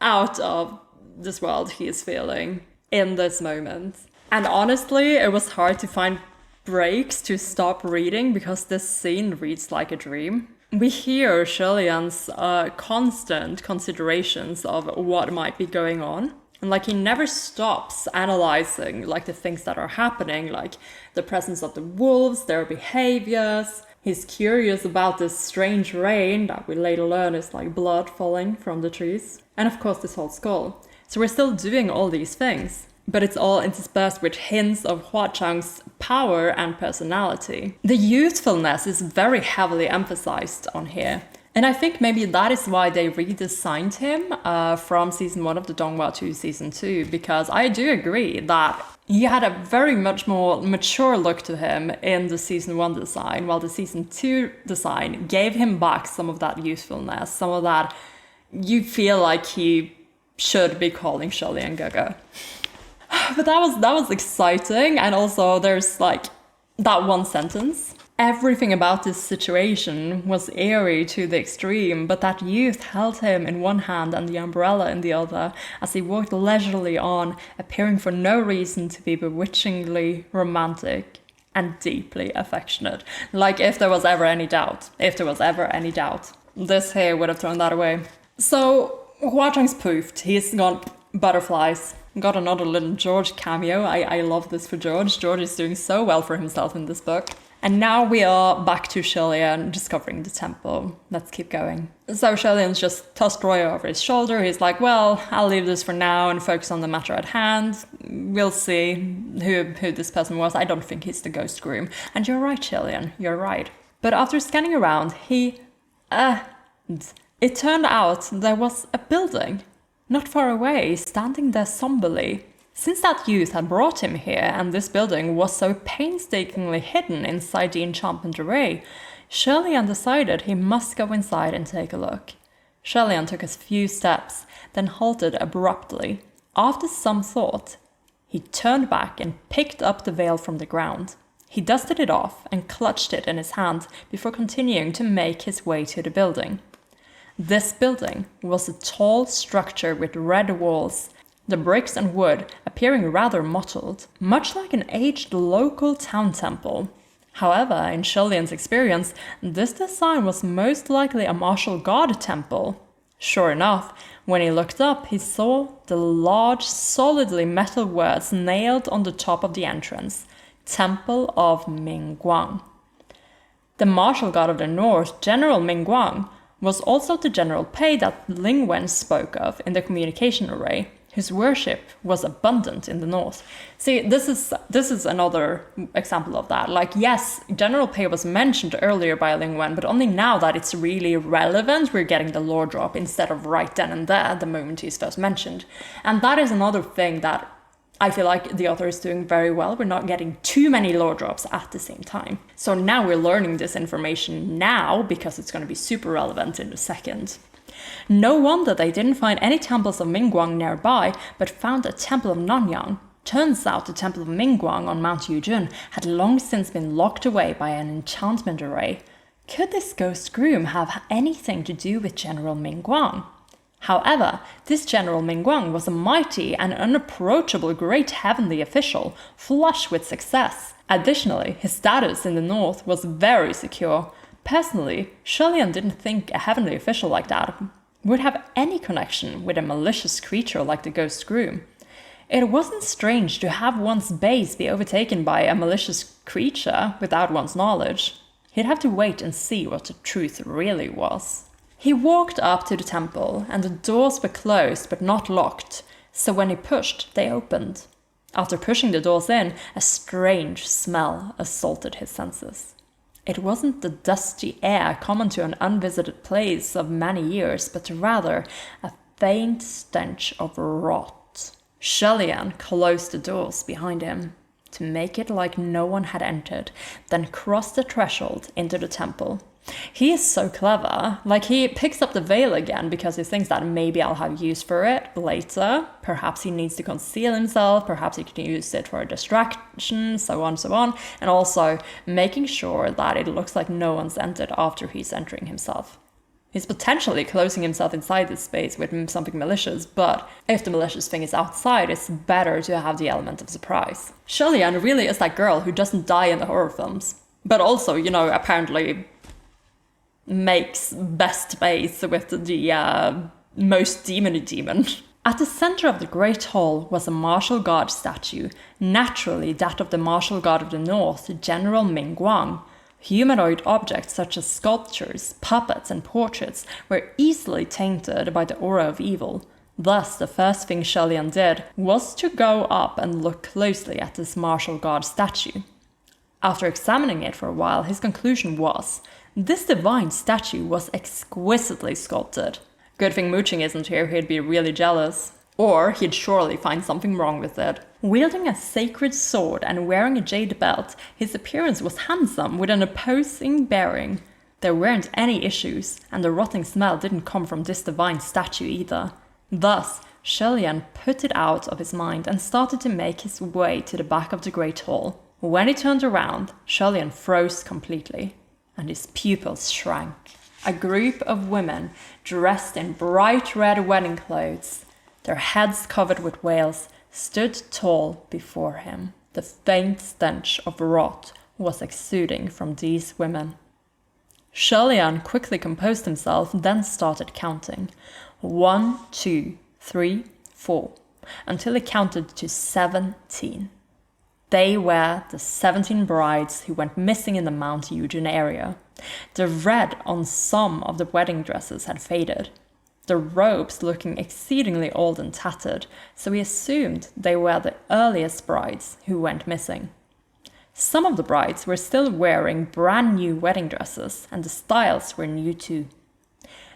out of this world he is feeling in this moment. And honestly, it was hard to find breaks to stop reading because this scene reads like a dream. We hear Xie Lian's constant considerations of what might be going on. And like he never stops analyzing like the things that are happening, like the presence of the wolves, their behaviors. He's curious about this strange rain that we later learn is like blood falling from the trees. And of course this whole skull. So we're still doing all these things, but it's all interspersed with hints of Hua Chang's power and personality. The youthfulness is very heavily emphasized on here. And I think maybe that is why they redesigned him from season 1 of the Donghua to season 2, because I do agree that he had a very much more mature look to him in the season 1 design, while the season 2 design gave him back some of that youthfulness, some of that you feel like he should be calling Xie Lian Gaga. But that was exciting, and also there's like that one sentence. Everything about this situation was eerie to the extreme, but that youth held him in one hand and the umbrella in the other as he walked leisurely on, appearing for no reason to be bewitchingly romantic and deeply affectionate. Like if there was ever any doubt, this here would have thrown that away. So Hua Chang's poofed. He's got butterflies. Got another little George cameo. I love this for George. George is doing so well for himself in this book. And now we are back to Xie Lian discovering the temple. Let's keep going. So Xie Lian's just tossed Roy over his shoulder. He's like, well, I'll leave this for now and focus on the matter at hand. We'll see who this person was. I don't think he's the ghost groom. And you're right, Xie Lian, you're right. But after scanning around, it turned out there was a building not far away, standing there somberly. Since that youth had brought him here, and this building was so painstakingly hidden inside the enchantment array, Xie Lian decided he must go inside and take a look. Xie Lian took a few steps, then halted abruptly. After some thought, he turned back and picked up the veil from the ground. He dusted it off and clutched it in his hand before continuing to make his way to the building. This building was a tall structure with red walls, the bricks and wood appearing rather mottled, much like an aged local town temple. However, in Xie Lian's experience, this design was most likely a martial god temple. Sure enough, when he looked up, he saw the large, solidly metal words nailed on the top of the entrance, Temple of Mingguang. The martial god of the north, General Mingguang, was also the general Pei that Ling Wen spoke of in the communication array, whose worship was abundant in the north. See, this is another example of that. Like, yes, General Pei was mentioned earlier by Ling Wen, but only now that it's really relevant, we're getting the lore drop instead of right then and there, the moment he's first mentioned. And that is another thing that I feel like the author is doing very well. We're not getting too many lore drops at the same time. So now we're learning this information now because it's going to be super relevant in a second. No wonder they didn't find any temples of Mingguang nearby, but found a temple of Nanyang. Turns out the temple of Mingguang on Mount Yujun had long since been locked away by an enchantment array. Could this ghost groom have anything to do with General Mingguang? However, this General Mingguang was a mighty and unapproachable great heavenly official, flush with success. Additionally, his status in the north was very secure. Personally, Xie Lian didn't think a heavenly official like that would have any connection with a malicious creature like the Ghost Groom. It wasn't strange to have one's base be overtaken by a malicious creature without one's knowledge. He'd have to wait and see what the truth really was. He walked up to the temple, and the doors were closed but not locked, so when he pushed, they opened. After pushing the doors in, a strange smell assaulted his senses. It wasn't the dusty air common to an unvisited place of many years, but rather a faint stench of rot. Xie Lian closed the doors behind him. to make it like no one had entered, then crossed the threshold into the temple. He is so clever. Like, he picks up the veil again because he thinks that maybe I'll have use for it later. Perhaps he needs to conceal himself. Perhaps he can use it for a distraction, so on, so on. And also making sure that it looks like no one's entered after he's entering himself. He's potentially closing himself inside this space with something malicious, but if the malicious thing is outside, it's better to have the element of surprise. Xie Lian really is that girl who doesn't die in the horror films, but also, you know, apparently makes best space with the most demony demon. At the center of the Great Hall was a martial god statue, naturally that of the martial god of the north, General Ming Guang. Humanoid objects such as sculptures, puppets, and portraits were easily tainted by the aura of evil. Thus, the first thing Xie Lian did was to go up and look closely at this martial god statue. After examining it for a while, his conclusion was, this divine statue was exquisitely sculpted. Good thing Mooching isn't here, he'd be really jealous. Or he'd surely find something wrong with it. Wielding a sacred sword and wearing a jade belt, his appearance was handsome with an imposing bearing. There weren't any issues, and the rotting smell didn't come from this divine statue either. Thus, Xie Lian put it out of his mind and started to make his way to the back of the Great Hall. When he turned around, Xie Lian froze completely, and his pupils shrank. A group of women dressed in bright red wedding clothes, their heads covered with veils, stood tall before him. The faint stench of rot was exuding from these women. Xie Lian quickly composed himself, then started counting. 1, 2, 3, 4, until he counted to 17. They were the 17 brides who went missing in the Mount Eugen area. The red on some of the wedding dresses had faded, the robes looking exceedingly old and tattered, so he assumed they were the earliest brides who went missing. Some of the brides were still wearing brand new wedding dresses, and the styles were new too.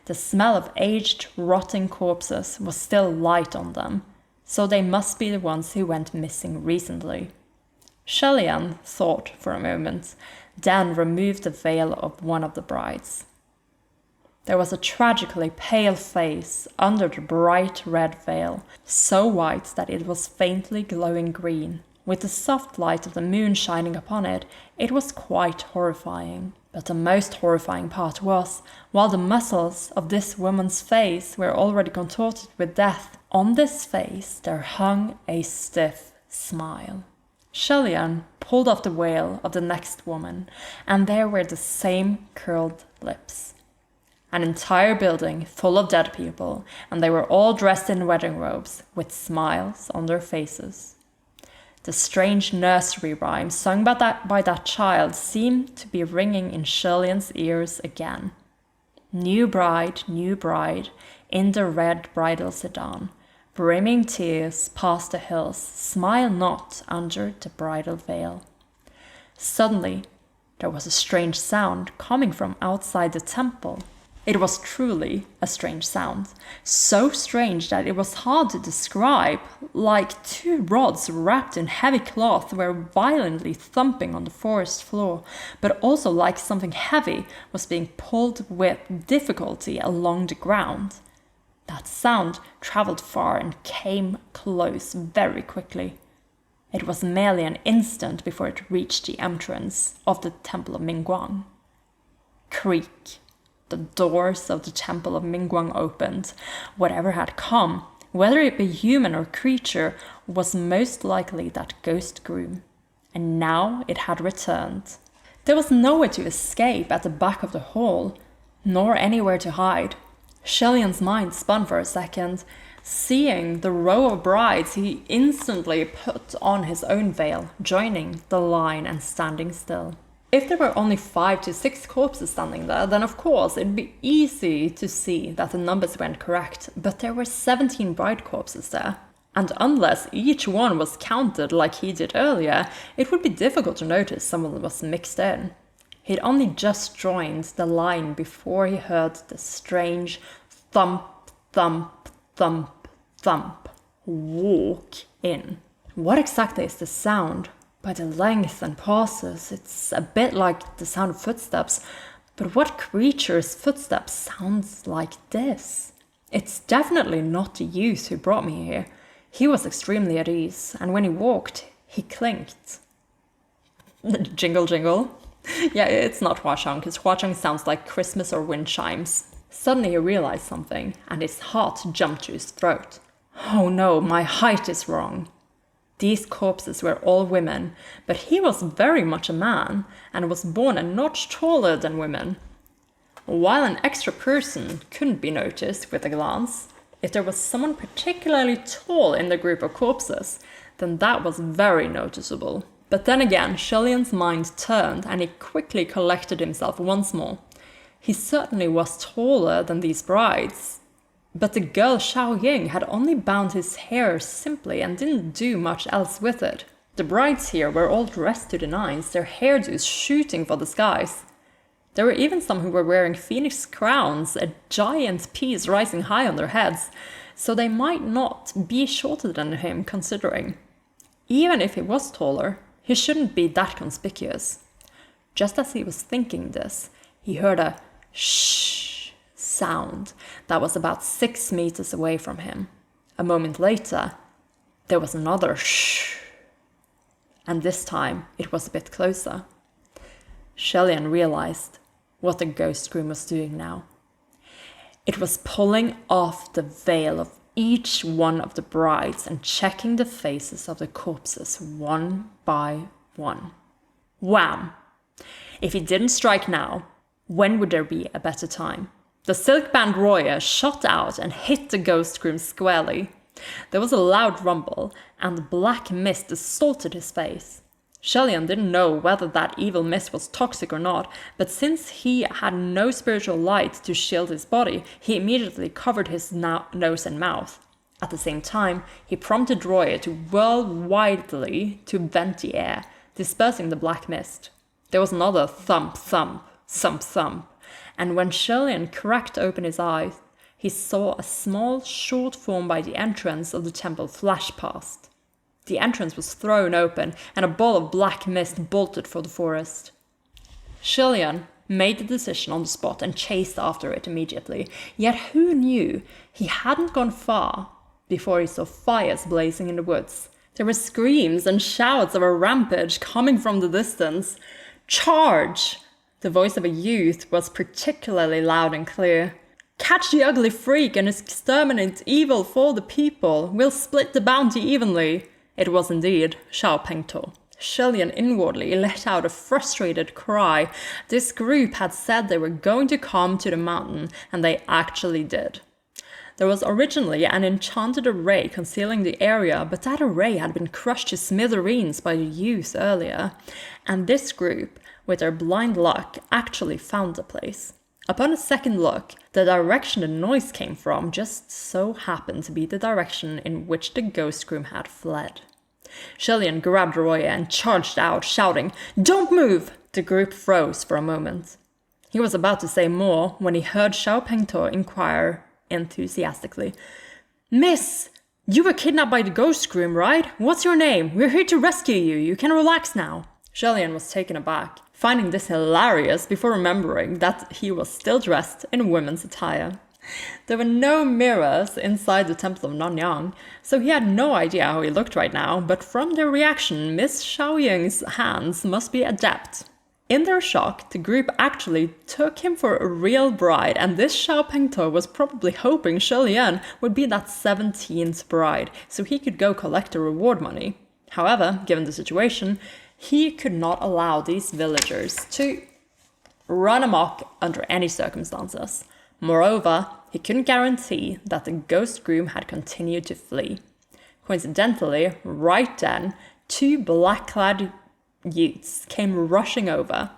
The smell of aged, rotting corpses was still light on them, so they must be the ones who went missing recently. Xie Lian thought for a moment, then removed the veil of one of the brides. There was a tragically pale face under the bright red veil, so white that it was faintly glowing green. With the soft light of the moon shining upon it, it was quite horrifying. But the most horrifying part was, while the muscles of this woman's face were already contorted with death, on this face there hung a stiff smile. Xie Lian pulled off the veil of the next woman, and there were the same curled lips. An entire building full of dead people, and they were all dressed in wedding robes, with smiles on their faces. The strange nursery rhyme sung by that child seemed to be ringing in Xie Lian's ears again. New bride, in the red bridal sedan, brimming tears past the hills, smile not under the bridal veil. Suddenly, there was a strange sound coming from outside the temple. It was truly a strange sound, so strange that it was hard to describe, like two rods wrapped in heavy cloth were violently thumping on the forest floor, but also like something heavy was being pulled with difficulty along the ground. That sound traveled far and came close very quickly. It was merely an instant before it reached the entrance of the Temple of Mingguang. Creak. The doors of the Temple of Mingguang opened. Whatever had come, whether it be human or creature, was most likely that ghost groom. And now it had returned. There was nowhere to escape at the back of the hall, nor anywhere to hide. Xie Lian's mind spun for a second. Seeing the row of brides, he instantly put on his own veil, joining the line and standing still. If there were only 5 to 6 corpses standing there, then of course it'd be easy to see that the numbers weren't correct, but there were 17 bride corpses there. And unless each one was counted like he did earlier, it would be difficult to notice someone was mixed in. He'd only just joined the line before he heard the strange thump, thump, thump, thump walk in. What exactly is the sound? By the length and pauses, it's a bit like the sound of footsteps. But what creature's footsteps sounds like this? It's definitely not the youth who brought me here. He was extremely at ease, and when he walked, he clinked. Jingle, jingle. Yeah, it's not Huachang, because Huachang sounds like Christmas or wind chimes. Suddenly he realized something, and his heart jumped to his throat. Oh no, my height is wrong. These corpses were all women, but he was very much a man, and was born a notch taller than women. While an extra person couldn't be noticed with a glance, if there was someone particularly tall in the group of corpses, then that was very noticeable. But then again, Xie Lian's mind turned, and he quickly collected himself once more. He certainly was taller than these brides, but the girl Xiaoying had only bound his hair simply and didn't do much else with it. The brides here were all dressed to the nines, their hairdos shooting for the skies. There were even some who were wearing phoenix crowns, a giant piece rising high on their heads, so they might not be shorter than him considering. Even if he was taller, he shouldn't be that conspicuous. Just as he was thinking this, he heard a shh sound that was about 6 meters away from him. A moment later, there was another shh, and this time it was a bit closer. Xie Lian realized what the ghost groom was doing now. It was pulling off the veil of each one of the brides and checking the faces of the corpses one by one. Wham! If he didn't strike now, when would there be a better time? The silk-band Roya shot out and hit the ghost groom squarely. There was a loud rumble, and the black mist assaulted his face. Xie Lian didn't know whether that evil mist was toxic or not, but since he had no spiritual light to shield his body, he immediately covered his nose and mouth. At the same time, he prompted Roya to whirl wildly to vent the air, dispersing the black mist. There was another thump, thump, thump, thump, and when Xie Lian cracked open his eyes, he saw a small, short form by the entrance of the temple flash past. The entrance was thrown open, and a ball of black mist bolted for the forest. Xie Lian made the decision on the spot and chased after it immediately, yet who knew he hadn't gone far before he saw fires blazing in the woods. There were screams and shouts of a rampage coming from the distance. Charge! The voice of a youth was particularly loud and clear. Catch the ugly freak and exterminate evil for the people. We'll split the bounty evenly. It was indeed Xiao Pengtou. Xie Lian inwardly let out a frustrated cry. This group had said they were going to come to the mountain, and they actually did. There was originally an enchanted array concealing the area, but that array had been crushed to smithereens by the youth earlier, and this group, with their blind luck, actually found the place. Upon a second look, the direction the noise came from just so happened to be the direction in which the ghost groom had fled. Xie Lian grabbed Roya and charged out, shouting, "Don't move!" The group froze for a moment. He was about to say more when he heard Xiao Pengtou inquire enthusiastically, "Miss, you were kidnapped by the ghost groom, right? What's your name? We're here to rescue you. You can relax now." Xie Lian was taken aback, finding this hilarious before remembering that he was still dressed in women's attire. There were no mirrors inside the Temple of Nanyang, so he had no idea how he looked right now, but from their reaction, Miss Xiaoying's hands must be adept. In their shock, the group actually took him for a real bride, and this Xiao Pengtou was probably hoping Xie Lian would be that 17th bride, so he could go collect the reward money. However, given the situation, he could not allow these villagers to run amok under any circumstances. Moreover, he couldn't guarantee that the ghost groom had continued to flee. Coincidentally, right then, 2 black-clad youths came rushing over.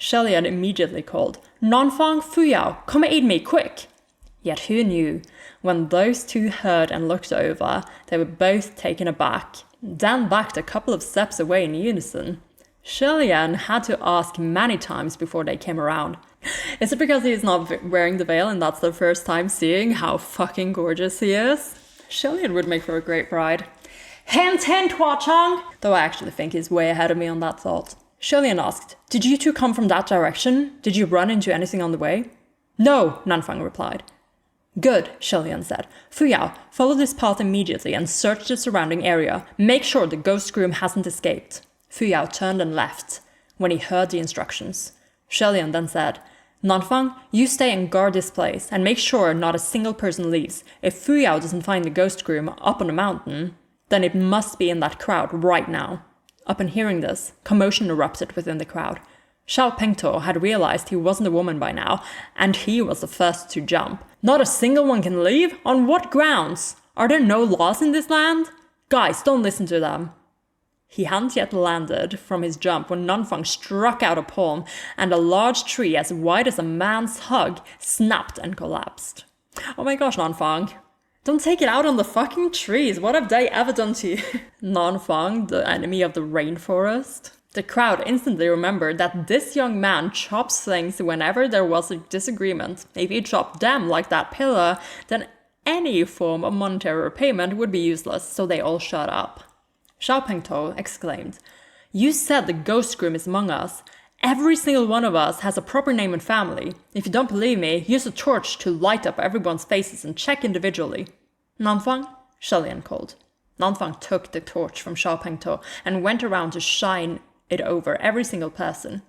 Xie Lian immediately called, "Nanfang Fuyao, come aid me, quick!" Yet who knew, when those 2 heard and looked over, they were both taken aback, then backed a couple of steps away in unison. Xie Lian had to ask many times before they came around. Is it because he's not wearing the veil and that's their first time seeing how fucking gorgeous he is? Xie Lian would make for a great bride. Hint, hint, Hua Chang! Though I actually think he's way ahead of me on that thought. Xie Lian asked, did you two come from that direction? Did you run into anything on the way? No, Nanfang replied. Good, Xie Lian said. Fuyao, follow this path immediately and search the surrounding area. Make sure the ghost groom hasn't escaped. Fuyao turned and left when he heard the instructions. Xie Lian then said, Nanfang, you stay and guard this place and make sure not a single person leaves. If Fuyao doesn't find the ghost groom up on the mountain, then it must be in that crowd right now. Upon hearing this, commotion erupted within the crowd. Xiao Pengtou had realized he wasn't a woman by now, and he was the first to jump. Not a single one can leave? On what grounds? Are there no laws in this land? Guys, don't listen to them. He hadn't yet landed from his jump when Nanfang struck out a palm, and a large tree as wide as a man's hug snapped and collapsed. Oh my gosh, Nanfang. Don't take it out on the fucking trees. What have they ever done to you? Nanfang, the enemy of the rainforest. The crowd instantly remembered that this young man chops things whenever there was a disagreement. If he chopped them like that pillar, then any form of monetary repayment would be useless, so they all shut up. Xiao Pengtou exclaimed, You said the ghost groom is among us. Every single one of us has a proper name and family. If you don't believe me, use a torch to light up everyone's faces and check individually. Nanfang? Xie Lian called. Nanfang took the torch from Xiao Pengtou and went around to shine it over every single person.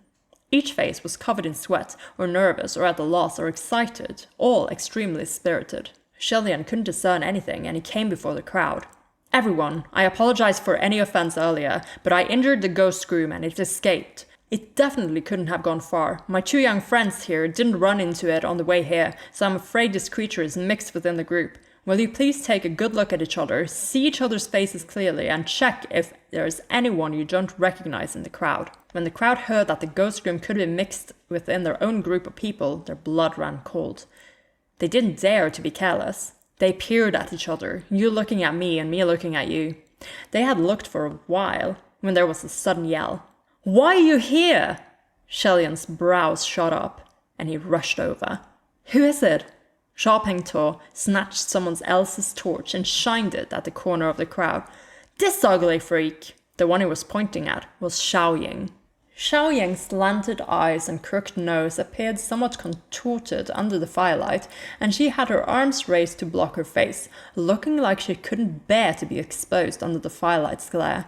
Each face was covered in sweat, or nervous, or at a loss, or excited, all extremely spirited. Xie Lian couldn't discern anything, and he came before the crowd. Everyone, I apologize for any offense earlier, but I injured the ghost groom and it escaped. It definitely couldn't have gone far. My two young friends here didn't run into it on the way here, so I'm afraid this creature is mixed within the group. Will you please take a good look at each other, see each other's faces clearly, and check if there's anyone you don't recognize in the crowd? When the crowd heard that the ghost groom could be mixed within their own group of people, their blood ran cold. They didn't dare to be careless. They peered at each other, you looking at me and me looking at you. They had looked for a while, when there was a sudden yell. Why are you here? Xie Lian's brows shot up, and he rushed over. Who is it? Xiao Pengtou snatched someone else's torch and shined it at the corner of the crowd. This ugly freak! The one he was pointing at was Xiaoying. Xiaoying's slanted eyes and crooked nose appeared somewhat contorted under the firelight, and she had her arms raised to block her face, looking like she couldn't bear to be exposed under the firelight's glare.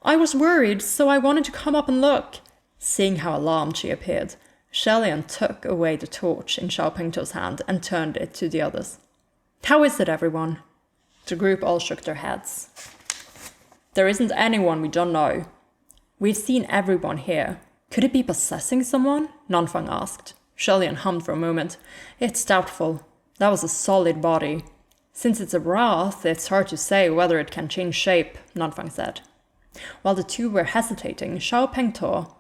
I was worried, so I wanted to come up and look. Seeing how alarmed she appeared, Xie Lian took away the torch in Xiao Pengtou's hand and turned it to the others. How is it, everyone? The group all shook their heads. There isn't anyone we don't know. We've seen everyone here. Could it be possessing someone? Nanfang asked. Xie Lian hummed for a moment. It's doubtful. That was a solid body. Since it's a wrath, it's hard to say whether it can change shape, Nanfang said. While the two were hesitating, Xiao Pengtou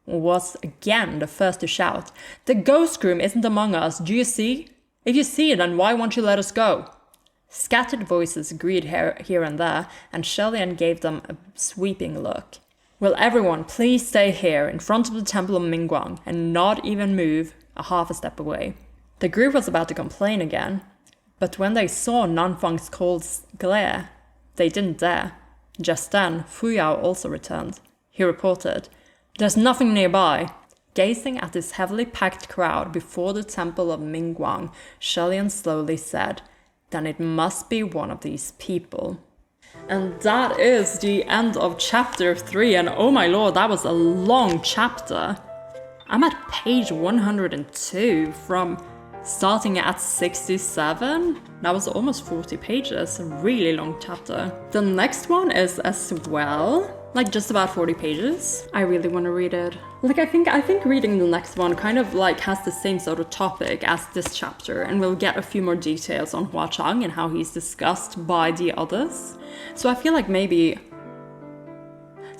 was again the first to shout. The ghost groom isn't among us, do you see? If you see it, then why won't you let us go? Scattered voices agreed here and there, and Xie Lian gave them a sweeping look. Will everyone please stay here in front of the temple of Mingguang and not even move a half a step away? The group was about to complain again, but when they saw Nanfang's cold glare, they didn't dare. Just then, Fuyao also returned. He reported, There's nothing nearby. Gazing at this heavily packed crowd before the temple of Mingguang, Xie Lian slowly said, Then it must be one of these people. And that is the end of chapter 3, and oh my lord, that was a long chapter. I'm at page 102 from starting at 67. That was almost 40 pages, a really long chapter. The next one is as well, like just about 40 pages. I really want to read it. Like I think reading the next one kind of like has the same sort of topic as this chapter, and we'll get a few more details on Hua Chang and how he's discussed by the others. So I feel like maybe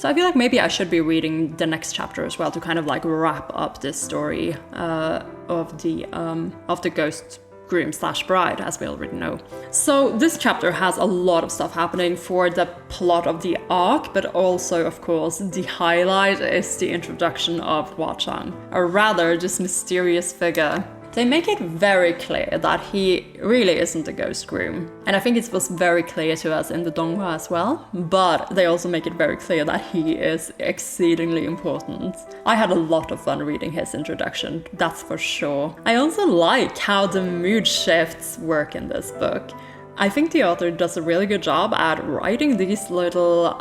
I should be reading the next chapter as well to kind of like wrap up this story of the ghost groom / bride, as we already know. So this chapter has a lot of stuff happening for the plot of the arc, but also, of course, the highlight is the introduction of Hua Chang, or rather this mysterious figure. They make it very clear that he really isn't a ghost groom. And I think it was very clear to us in the Donghua as well, but they also make it very clear that he is exceedingly important. I had a lot of fun reading his introduction, that's for sure. I also like how the mood shifts work in this book. I think the author does a really good job at writing these little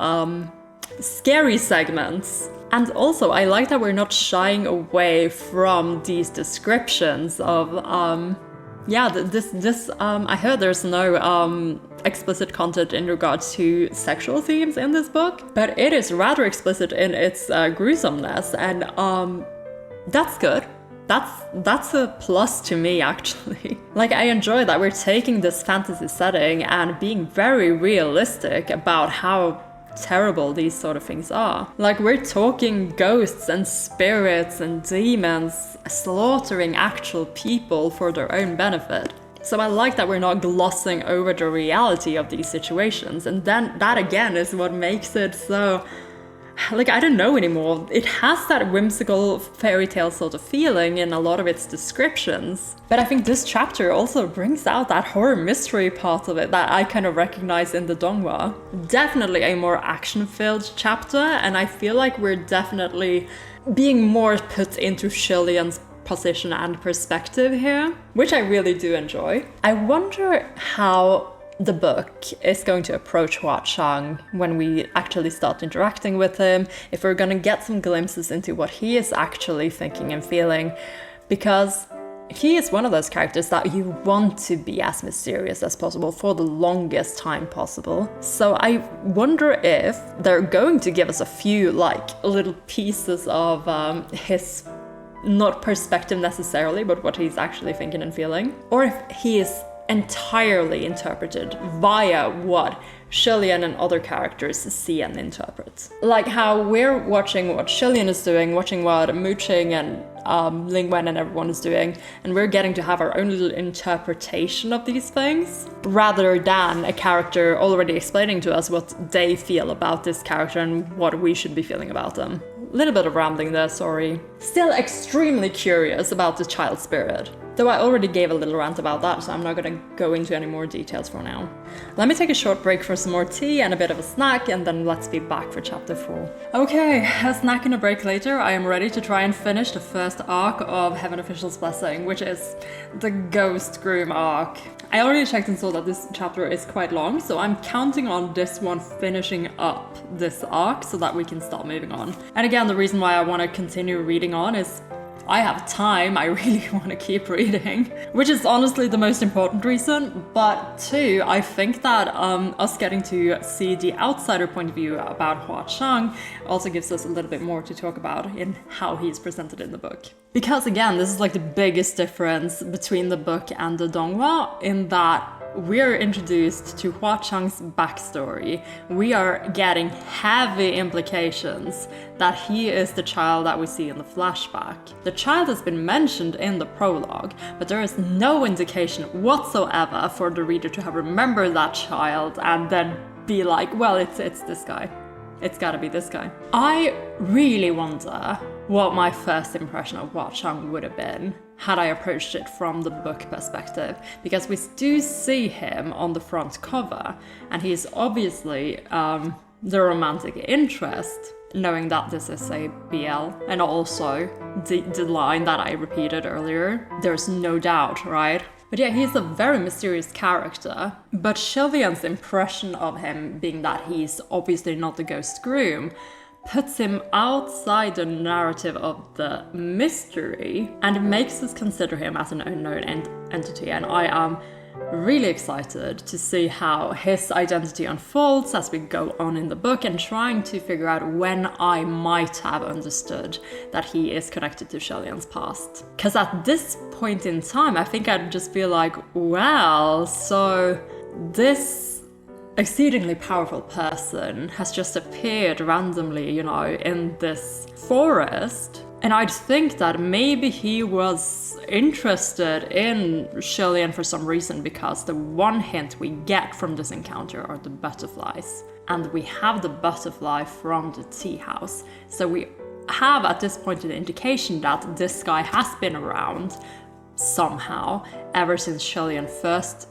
scary segments. And also, I like that we're not shying away from these descriptions of, I heard there's no explicit content in regards to sexual themes in this book, but it is rather explicit in its gruesomeness, and that's good. That's a plus to me, actually. Like, I enjoy that we're taking this fantasy setting and being very realistic about how terrible these sort of things are. Like, we're talking ghosts and spirits and demons slaughtering actual people for their own benefit. So I like that we're not glossing over the reality of these situations, and then that again is what makes it so, like, I don't know anymore. It has that whimsical fairy tale sort of feeling in a lot of its descriptions. But I think this chapter also brings out that horror mystery part of it that I kind of recognize in the Donghua. Definitely a more action-filled chapter, and I feel like we're definitely being more put into Xie Lian's position and perspective here, which I really do enjoy. I wonder how the book is going to approach Hua Chang when we actually start interacting with him, if we're gonna get some glimpses into what he is actually thinking and feeling, because he is one of those characters that you want to be as mysterious as possible for the longest time possible. So I wonder if they're going to give us a few like little pieces of his, not perspective necessarily, but what he's actually thinking and feeling, or if he is entirely interpreted via what Xie Lian and other characters see and interpret. Like how we're watching what Xie Lian is doing, watching what Mu Qing and Ling Wen and everyone is doing, and we're getting to have our own little interpretation of these things, rather than a character already explaining to us what they feel about this character and what we should be feeling about them. Little bit of rambling there, sorry. Still extremely curious about the child spirit. Though I already gave a little rant about that, so I'm not gonna go into any more details for now. Let me take a short break for some more tea and a bit of a snack, and then let's be back for chapter 4. Okay, a snack and a break later, I am ready to try and finish the first arc of Heaven Official's Blessing, which is the Ghost Groom arc. I already checked and saw that this chapter is quite long, so I'm counting on this one finishing up this arc so that we can start moving on. And again, the reason why I want to continue reading on is I have time, I really want to keep reading, which is honestly the most important reason, but two, I think that us getting to see the outsider point of view about Hua Chang also gives us a little bit more to talk about in how he's presented in the book. Because again, this is like the biggest difference between the book and the Donghua, in that we're introduced to Hua Chang's backstory. We are getting heavy implications that he is the child that we see in the flashback. The child has been mentioned in the prologue, but there is no indication whatsoever for the reader to have remembered that child and then be like, well, it's this guy. It's gotta be this guy. I really wonder what my first impression of Hua Chang would have been had I approached it from the book perspective, because we do see him on the front cover, and he's obviously the romantic interest, knowing that this is a BL, and also the line that I repeated earlier, there's no doubt, right? But yeah, he's a very mysterious character, but Xie Lian's impression of him being that he's obviously not the ghost groom puts him outside the narrative of the mystery and makes us consider him as an unknown entity, and I am really excited to see how his identity unfolds as we go on in the book, and trying to figure out when I might have understood that he is connected to Xie Lian's past. Because at this point in time, I think I'd just be like, well, so this exceedingly powerful person has just appeared randomly, you know, in this forest. And I'd think that maybe he was interested in Xie Lian for some reason, because the one hint we get from this encounter are the butterflies. And we have the butterfly from the tea house. So we have at this point an indication that this guy has been around somehow ever since Xie Lian first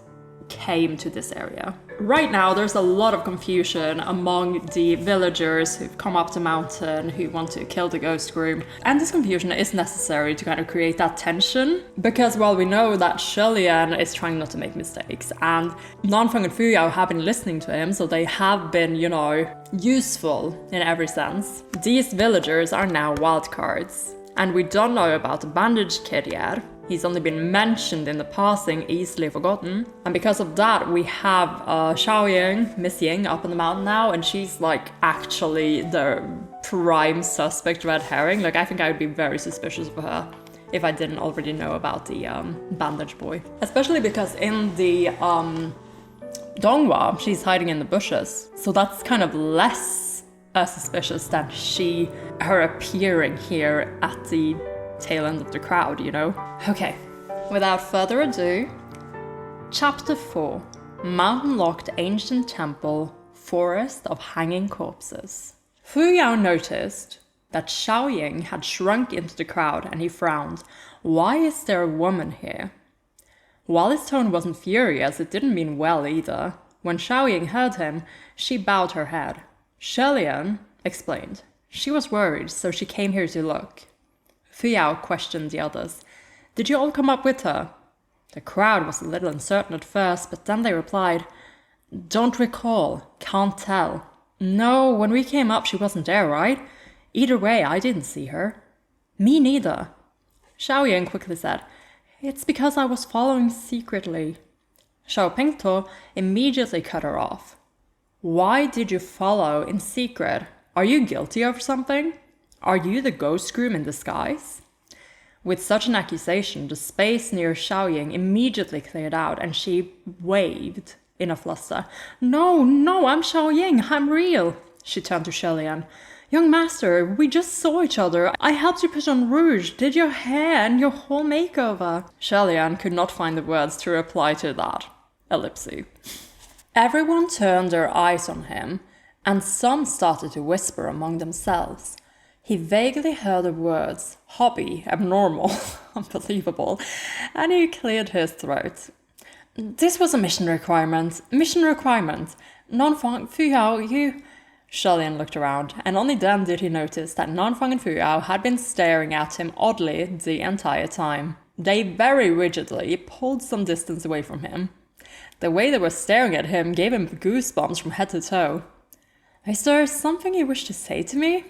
came to this area. Right now, there's a lot of confusion among the villagers who've come up the mountain, who want to kill the ghost groom. And this confusion is necessary to kind of create that tension, because while we know that Xie Lian is trying not to make mistakes, and Nanfang and Fuyao have been listening to him, so they have been, useful in every sense, these villagers are now wildcards. And we don't know about the bandaged kid yet. He's only been mentioned in the passing, easily forgotten. And because of that, we have Xiaoying, Miss Ying, up on the mountain now, and she's like actually the prime suspect red herring. Like, I think I would be very suspicious of her if I didn't already know about the bandage boy. Especially because in the Donghua, she's hiding in the bushes. So that's kind of less suspicious than her appearing here at the tail end of the crowd, Okay, without further ado, Chapter 4, Mountain-Locked Ancient Temple, Forest of Hanging Corpses. Fu Yao noticed that Xiaoying had shrunk into the crowd, and he frowned. Why is there a woman here? While his tone wasn't furious, it didn't mean well either. When Xiaoying heard him, she bowed her head. Xie Lian explained. She was worried, so she came here to look. Fuyao questioned the others. Did you all come up with her? The crowd was a little uncertain at first, but then they replied, Don't recall, can't tell. No, when we came up she wasn't there, right? Either way, I didn't see her. Me neither. Xiaoying quickly said, It's because I was following secretly. Xiao Pingto immediately cut her off. Why did you follow in secret? Are you guilty of something? Are you the ghost groom in disguise? With such an accusation, the space near Xiaoying immediately cleared out, and she waved in a fluster. No, I'm Xiaoying, I'm real. She turned to Xie Lian. Young master, we just saw each other. I helped you put on rouge, did your hair and your whole makeover. Xie Lian could not find the words to reply to that. Ellipsis. Everyone turned their eyes on him, and some started to whisper among themselves. He vaguely heard the words, hobby, abnormal, unbelievable, and he cleared his throat. This was a mission requirement. Nanfang, Fuyao, you... Xie Lian looked around, and only then did he notice that Nanfang and Fuyao had been staring at him oddly the entire time. They very rigidly pulled some distance away from him. The way they were staring at him gave him goosebumps from head to toe. Is there something you wish to say to me?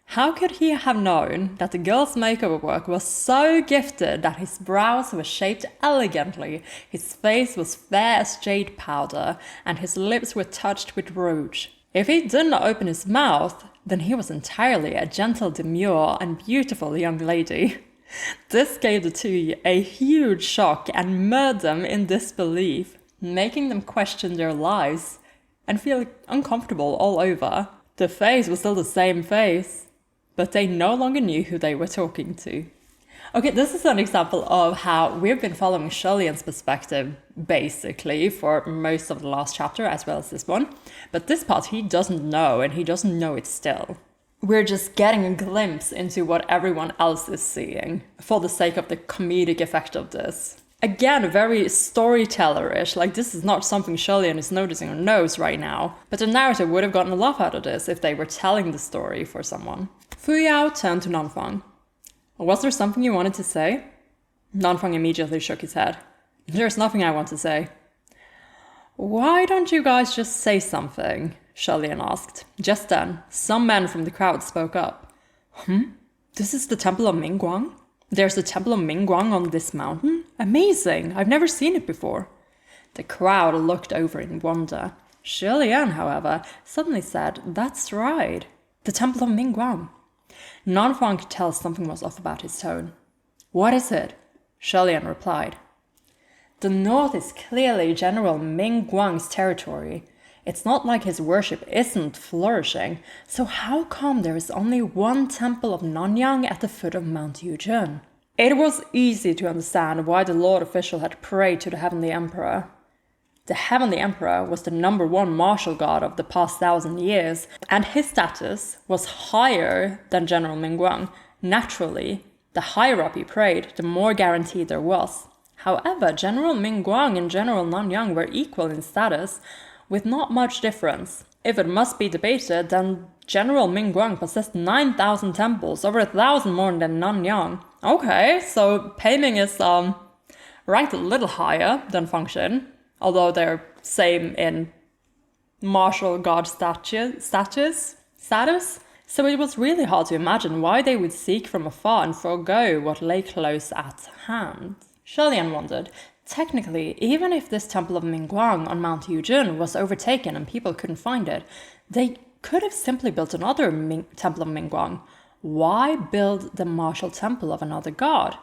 How could he have known that the girl's makeover work was so gifted that his brows were shaped elegantly, his face was fair as jade powder, and his lips were touched with rouge? If he didn't open his mouth, then he was entirely a gentle, demure, and beautiful young lady. This gave the two a huge shock and made them in disbelief, making them question their lives and feel uncomfortable all over. The face was still the same face, but they no longer knew who they were talking to. Okay, this is an example of how we've been following Xie Lian's perspective, basically, for most of the last chapter, as well as this one. But this part he doesn't know, and he doesn't know it still. We're just getting a glimpse into what everyone else is seeing, for the sake of the comedic effect of this. Again, very storyteller-ish, like this is not something Xie Lian is noticing or knows right now, but the narrator would have gotten a laugh out of this if they were telling the story for someone. Fuyao turned to Nanfang. Was there something you wanted to say? Nanfang immediately shook his head. There's nothing I want to say. Why don't you guys just say something? Xie Lian asked. Just then, some men from the crowd spoke up. This is the Temple of Mingguang? There's a Temple of Mingguang on this mountain? Amazing! I've never seen it before. The crowd looked over in wonder. Xie Lian, however, suddenly said, That's right. The Temple of Mingguang. Nanfang could tell something was off about his tone. What is it? Xie Lian replied. The north is clearly General Mingguang's territory. It's not like his worship isn't flourishing, so how come there is only one temple of Nanyang at the foot of Mount Yuzhen? It was easy to understand why the Lord official had prayed to the Heavenly Emperor. The Heavenly Emperor was the #1 martial god of the past 1,000 years, and his status was higher than General Mingguang. Naturally, The higher up you prayed, the more guarantee there was. However, General Mingguang and General Nanyang were equal in status, with not much difference. If it must be debated, then General Mingguang possessed 9,000 temples, over 1,000 more than Nanyang. Okay, so Peiming is ranked a little higher than Fengxin, although they're same in martial god status. So it was really hard to imagine why they would seek from afar and forego what lay close at hand. Xie Lian wondered, technically, even if this temple of Mingguang on Mount Yujun was overtaken and people couldn't find it, they could have simply built another temple of Mingguang. Why build the martial temple of another god?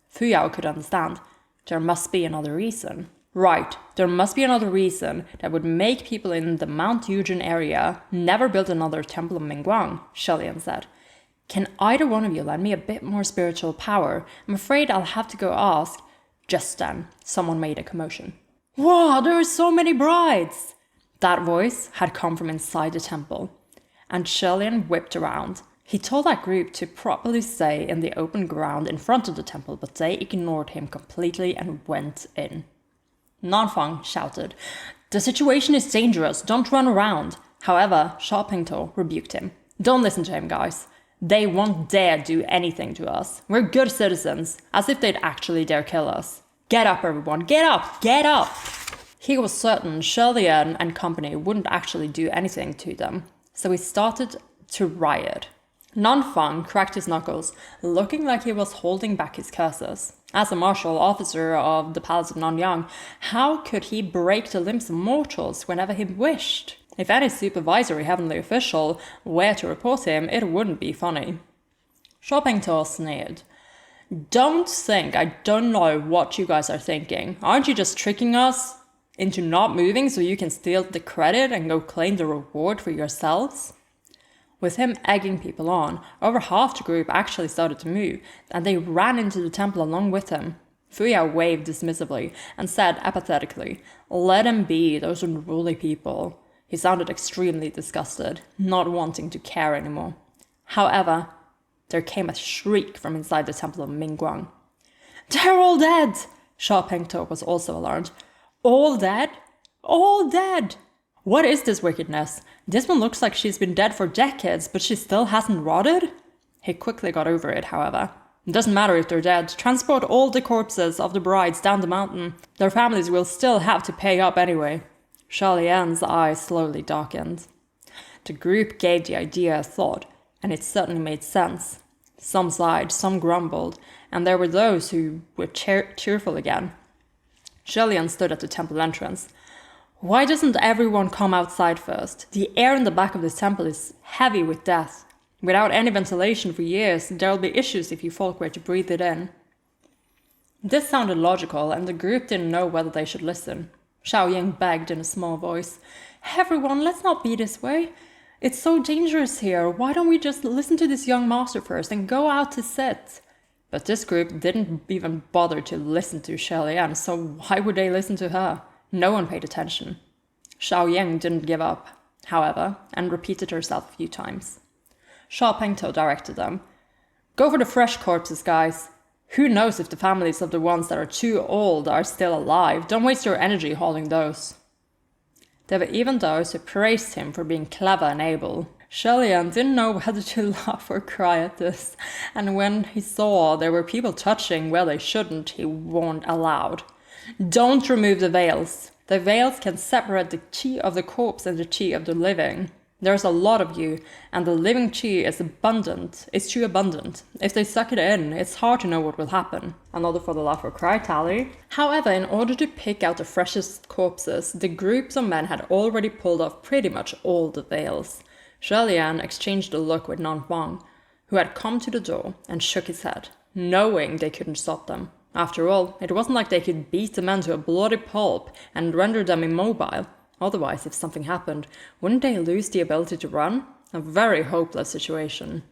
Fu Yao could understand. There must be another reason. Right, there must be another reason that would make people in the Mount Yujun area never build another temple of Mingguang, Xie Lian said. Can either one of you lend me a bit more spiritual power? I'm afraid I'll have to go ask. Just then, someone made a commotion. Wow, there are so many brides! That voice had come from inside the temple, and Xie Lian whipped around. He told that group to properly stay in the open ground in front of the temple, but they ignored him completely and went in. Nanfang shouted, "The situation is dangerous, don't run around." However, Sha Pingtou rebuked him. Don't listen to him, guys. They won't dare do anything to us. We're good citizens, as if they'd actually dare kill us. Get up, everyone, get up, get up! He was certain Xie Lian and company wouldn't actually do anything to them, so he started to riot. Nanfang cracked his knuckles, looking like he was holding back his curses. As a martial officer of the Palace of Nanyang, how could he break the limbs of mortals whenever he wished? If any supervisory heavenly official were to report him, it wouldn't be funny. Sha Pingtou sneered. Don't think I don't know what you guys are thinking. Aren't you just tricking us into not moving so you can steal the credit and go claim the reward for yourselves? With him egging people on, over half the group actually started to move, and they ran into the temple along with him. Fu Yao waved dismissively and said apathetically, "Let him be, those unruly people." He sounded extremely disgusted, not wanting to care anymore. However, there came a shriek from inside the temple of Mingguang. "They're all dead!" Sha Pingtou was also alarmed. "All dead? All dead! What is this wickedness? This one looks like she's been dead for decades, but she still hasn't rotted?" He quickly got over it, however. It doesn't matter if they're dead. Transport all the corpses of the brides down the mountain. Their families will still have to pay up anyway. Xie Lian's eyes slowly darkened. The group gave the idea a thought, and it certainly made sense. Some sighed, some grumbled, and there were those who were cheerful again. Xie Lian stood at the temple entrance. "Why doesn't everyone come outside first? The air in the back of this temple is heavy with death. Without any ventilation for years, there'll be issues if you folk were to breathe it in." This sounded logical, and the group didn't know whether they should listen. Xiao Ying begged in a small voice, "Everyone, let's not be this way. It's so dangerous here. Why don't we just listen to this young master first and go out to sit?" But this group didn't even bother to listen to Xie Lian, so why would they listen to her? No one paid attention. Xiao Ying didn't give up, however, and repeated herself a few times. Sha Pingtou directed them. "Go for the fresh corpses, guys. Who knows if the families of the ones that are too old are still alive? Don't waste your energy hauling those." There were even those who praised him for being clever and able. Xie Lian didn't know whether to laugh or cry at this, and when he saw there were people touching where they shouldn't, he warned aloud. "Don't remove the veils. The veils can separate the qi of the corpse and the qi of the living. There's a lot of you, and the living qi is abundant. It's too abundant. If they suck it in, it's hard to know what will happen." Another for the laugh or cry tally. However, in order to pick out the freshest corpses, the groups of men had already pulled off pretty much all the veils. Xie Lian exchanged a look with Nanfang, who had come to the door and shook his head, knowing they couldn't stop them. After all, it wasn't like they could beat the men to a bloody pulp and render them immobile. Otherwise, if something happened, wouldn't they lose the ability to run? A very hopeless situation.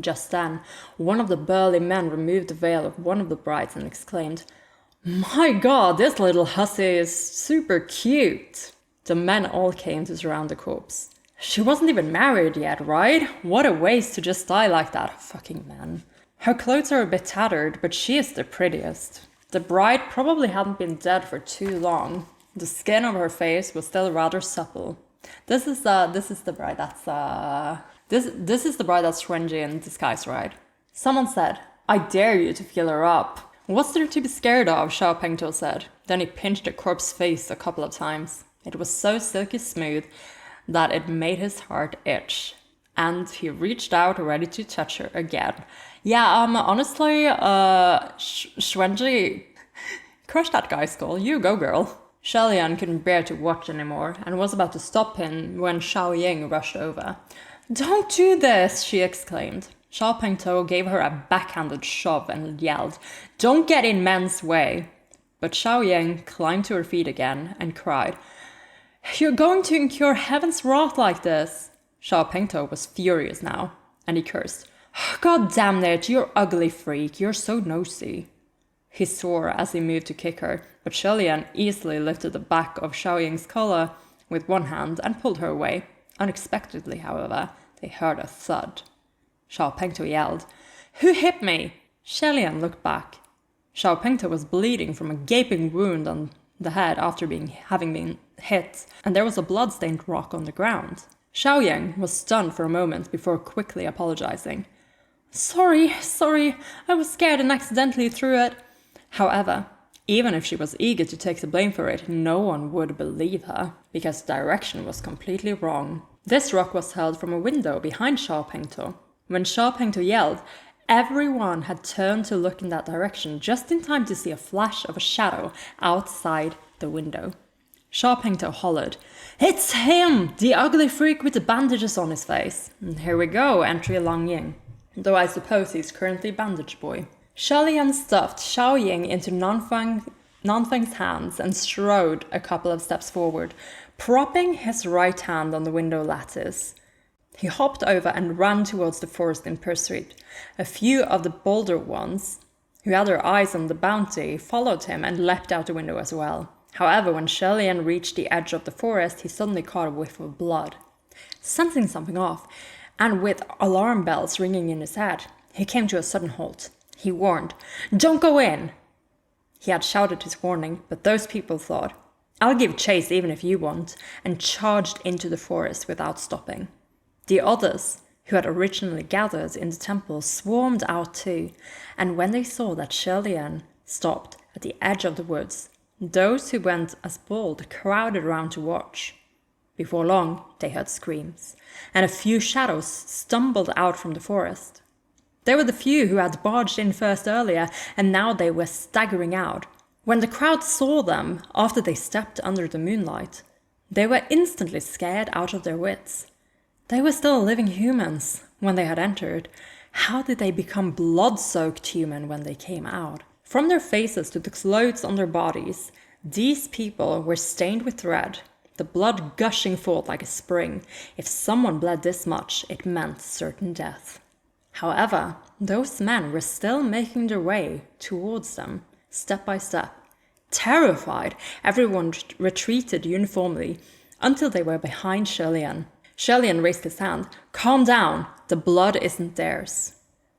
Just then, one of the burly men removed the veil of one of the brides and exclaimed, "My God, this little hussy is super cute." The men all came to surround the corpse. "She wasn't even married yet, right? What a waste to just die like that, fucking man." Her clothes are a bit tattered, but she is the prettiest. The bride probably hadn't been dead for too long. The skin of her face was still rather supple. This is the bride that's this is the bride that's Xuanji in disguise, right? Someone said, "I dare you to feel her up." "What's there to be scared of?" Xiao Pengtou said. Then he pinched the corpse's face a couple of times. It was so silky smooth that it made his heart itch. And he reached out, ready to touch her again. Yeah, honestly, Xuanji, crush that guy's skull. You go, girl. Xie Lian couldn't bear to watch anymore and was about to stop him when Xiao Ying rushed over. "Don't do this," she exclaimed. Xiao Pengtou gave her a backhanded shove and yelled, "Don't get in men's way." But Xiao Ying climbed to her feet again and cried, "You're going to incur heaven's wrath like this." Xiao Pengtou was furious now, and he cursed, "God damn it, you ugly freak, you're so nosy." He swore as he moved to kick her, but Xie Lian easily lifted the back of Xiao Ying's collar with one hand and pulled her away. Unexpectedly, however, they heard a thud. Xiao Pengtou yelled, "Who hit me?" Xie Lian looked back. Xiao Pengtou was bleeding from a gaping wound on the head after having been hit, and there was a blood-stained rock on the ground. Xiao Ying was stunned for a moment before quickly apologizing. Sorry, I was scared and accidentally threw it." However, even if she was eager to take the blame for it, no one would believe her, because the direction was completely wrong. This rock was held from a window behind Xiao Pengtou. When Xiao Pengtou yelled, everyone had turned to look in that direction just in time to see a flash of a shadow outside the window. Xiao Pengtou hollered, "It's him! The ugly freak with the bandages on his face. And here we go, entry Lang Ying. Though I suppose he's currently bandage boy." Xie Lian stuffed Xiao Ying into Nanfeng's hands and strode a couple of steps forward, propping his right hand on the window lattice. He hopped over and ran towards the forest in pursuit. A few of the bolder ones, who had their eyes on the bounty, followed him and leapt out the window as well. However, when Xie Lian reached the edge of the forest, he suddenly caught a whiff of blood. Sensing something off, and with alarm bells ringing in his head, he came to a sudden halt. He warned, "Don't go in!" He had shouted his warning, but those people thought, "I'll give chase even if you won't," and charged into the forest without stopping. The others, who had originally gathered in the temple, swarmed out too, and when they saw that Xie Lian stopped at the edge of the woods, those who went as bold crowded around to watch. Before long, they heard screams, and a few shadows stumbled out from the forest. They were the few who had barged in first earlier, and now they were staggering out. When the crowd saw them after they stepped under the moonlight, they were instantly scared out of their wits. They were still living humans when they had entered. How did they become blood-soaked human when they came out? From their faces to the clothes on their bodies, these people were stained with red, the blood gushing forth like a spring. If someone bled this much, it meant certain death. However, those men were still making their way towards them, step by step. Terrified, everyone retreated uniformly until they were behind Xie Lian. Xie Lian raised his hand. "Calm down, the blood isn't theirs."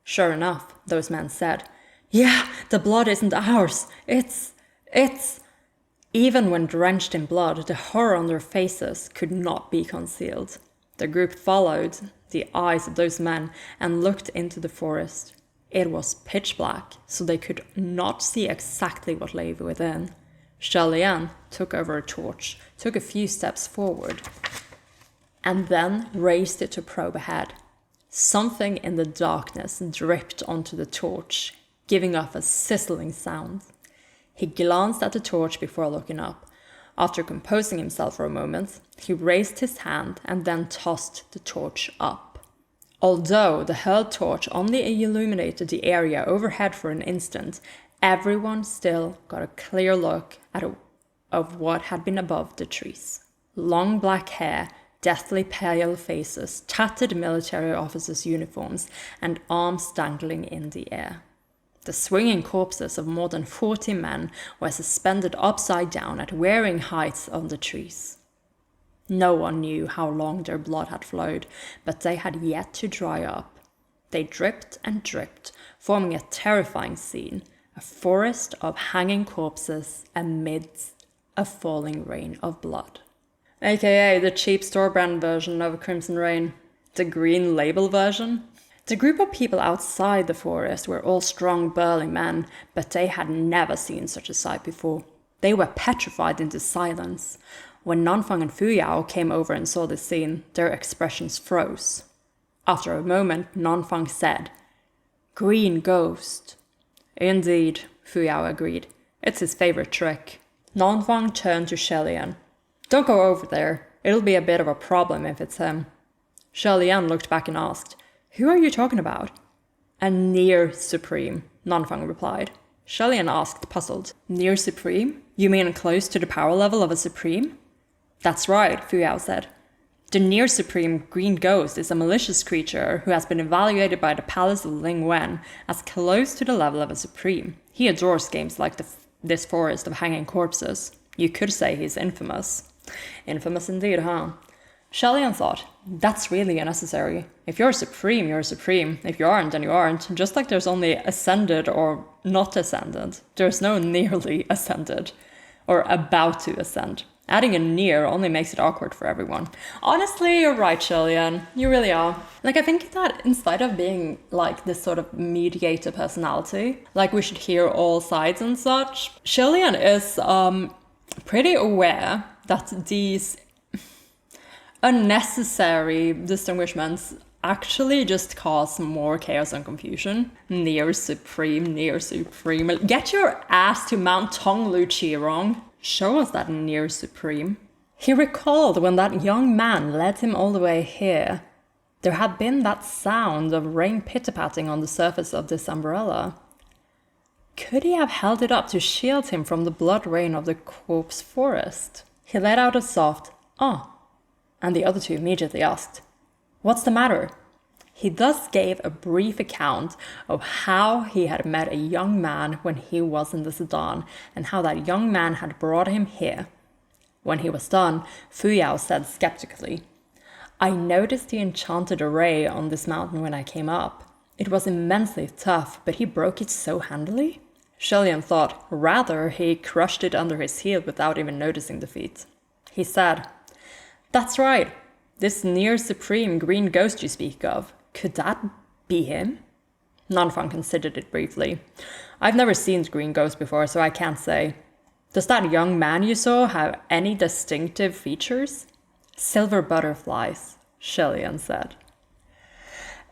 Sure enough, those men said, "Yeah, the blood isn't ours. It's... Even when drenched in blood, the horror on their faces could not be concealed. The group followed the eyes of those men and looked into the forest. It was pitch black, so they could not see exactly what lay within. Xie Lian took over a torch, took a few steps forward, and then raised it to probe ahead. Something in the darkness dripped onto the torch, giving off a sizzling sound. He glanced at the torch before looking up. After composing himself for a moment, he raised his hand and then tossed the torch up. Although the hurled torch only illuminated the area overhead for an instant, everyone still got a clear look of what had been above the trees. Long black hair, deathly pale faces, tattered military officers' uniforms, and arms dangling in the air. The swinging corpses of more than 40 men were suspended upside down at varying heights on the trees. No one knew how long their blood had flowed, but they had yet to dry up. They dripped and dripped, forming a terrifying scene, a forest of hanging corpses amidst a falling rain of blood. AKA the cheap store-brand version of Crimson Rain, the green label version. The group of people outside the forest were all strong, burly men, but they had never seen such a sight before. They were petrified into silence. When Nanfang and Fuyao came over and saw the scene, their expressions froze. After a moment, Nanfang said, "Green ghost." "Indeed," Fuyao agreed. "It's his favorite trick." Nanfang turned to Xie Lian. "Don't go over there. It'll be a bit of a problem if it's him." Xie Lian looked back and asked, "Who are you talking about?" "A near supreme," Nanfang replied. Xie Lian asked, puzzled. "Near supreme? You mean close to the power level of a supreme?" "That's right," Fuyao said. "The near supreme green ghost is a malicious creature who has been evaluated by the palace of Ling Wen as close to the level of a supreme. He adores games like this forest of hanging corpses. You could say he's infamous." Infamous indeed, huh? Xie Lian thought, that's really unnecessary. If you're supreme, you're supreme. If you aren't, then you aren't. Just like there's only ascended or not ascended. There's no nearly ascended or about to ascend. Adding a near only makes it awkward for everyone. Honestly, you're right, Xie Lian. You really are. Like, I think that instead of being like this sort of mediator personality, like we should hear all sides and such, Xie Lian is pretty aware that these unnecessary distinguishments actually just cause more chaos and confusion. Near supreme. Get your ass to Mount Tonglu, Qirong. Show us that near supreme. He recalled when that young man led him all the way here. There had been that sound of rain pitter-patting on the surface of this umbrella. Could he have held it up to shield him from the blood rain of the corpse forest? He let out a soft, "Ah," and the other two immediately asked, "What's the matter?" He thus gave a brief account of how he had met a young man when he was in the Sudan, and how that young man had brought him here. When he was done, Fuyao said skeptically, "I noticed the enchanted array on this mountain when I came up. It was immensely tough, but he broke it so handily." Xie Lian thought, rather, he crushed it under his heel without even noticing the feat. He said, "That's right. This near supreme green ghost you speak of, could that be him?" Nanfang considered it briefly. "I've never seen the green ghost before, so I can't say. Does that young man you saw have any distinctive features?" "Silver butterflies," Xie Lian said.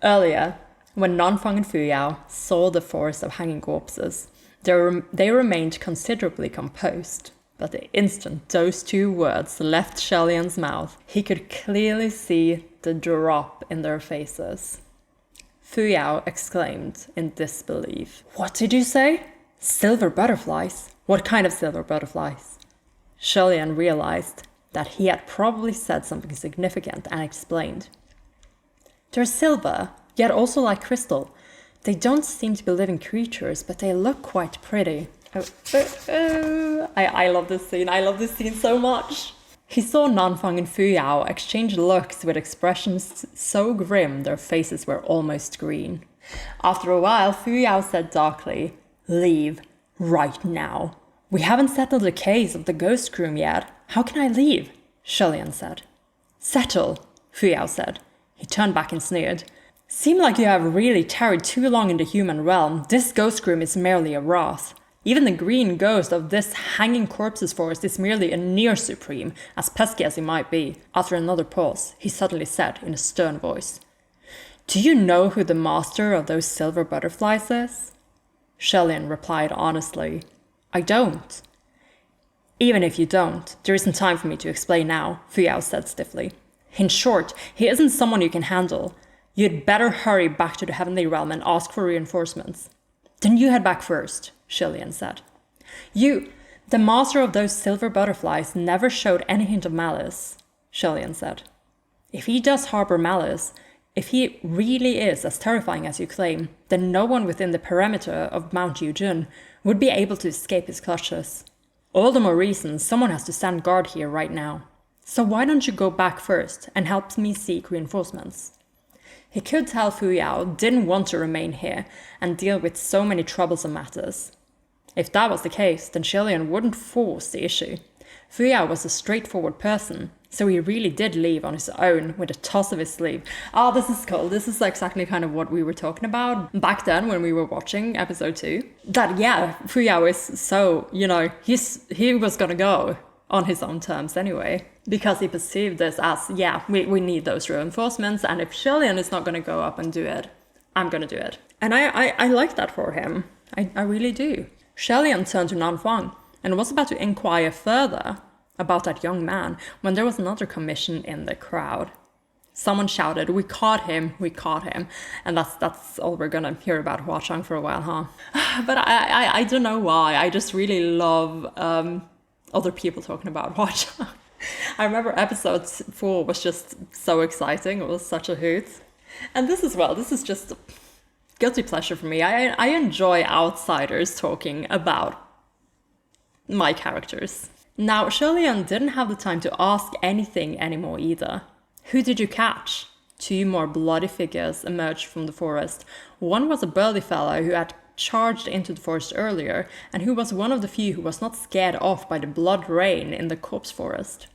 Earlier, when Nanfang and Fuyao saw the forest of hanging corpses, they remained considerably composed. But the instant those two words left Xie Lian's mouth, he could clearly see the drop in their faces. Fuyao exclaimed in disbelief. "What did you say? Silver butterflies? What kind of silver butterflies?" Xie Lian realized that he had probably said something significant and explained. "They're silver, yet also like crystal. They don't seem to be living creatures, but they look quite pretty." I love this scene. I love this scene so much. He saw Nanfang and Fuyao exchange looks with expressions so grim their faces were almost green. After a while, Fuyao said darkly, "Leave, right now. We haven't settled the case of the ghost groom yet. How can I leave?" Xie Lian said. "Settle," Fuyao said. He turned back and sneered. "Seem like you have really tarried too long in the human realm. This ghost groom is merely a wrath. Even the green ghost of this hanging corpses forest is merely a near supreme, as pesky as he might be." After another pause, he suddenly said in a stern voice, "Do you know who the master of those silver butterflies is?" Xie Lian replied honestly, "I don't." "Even if you don't, there isn't time for me to explain now," Fuyao said stiffly. "In short, he isn't someone you can handle. You'd better hurry back to the heavenly realm and ask for reinforcements." "Then you head back first," Xie Lian said. The master of those silver butterflies never showed any hint of malice," Xie Lian said. "If he does harbor malice, if he really is as terrifying as you claim, then no one within the perimeter of Mount Yujun would be able to escape his clutches. All the more reason someone has to stand guard here right now. So why don't you go back first and help me seek reinforcements?" He could tell Fu Yao didn't want to remain here and deal with so many troublesome matters. If that was the case, then Xie Lian wouldn't force the issue. Fu Yao was a straightforward person, so he really did leave on his own with a toss of his sleeve. Oh, this is cool. This is exactly kind of what we were talking about back then when we were watching episode 2. That, yeah, Fu Yao is so, he was gonna go on his own terms anyway, because he perceived this as, yeah, we need those reinforcements, and if Xie Lian is not gonna go up and do it, I'm gonna do it. And I like that for him. I really do. Xie Lian turned to Nan Fang and was about to inquire further about that young man when there was another commission in the crowd. Someone shouted, we caught him, and that's all we're gonna hear about Hua Chang for a while, huh? But I don't know why, I just really love other people talking about Hua Chang. I remember episode 4 was just so exciting, it was such a hoot. And this as well, this is just a guilty pleasure for me. I enjoy outsiders talking about my characters. Now, Xie Lian didn't have the time to ask anything anymore either. Who did you catch? 2 more bloody figures emerged from the forest. One was a burly fellow who had charged into the forest earlier, and who was one of the few who was not scared off by the blood rain in the corpse forest.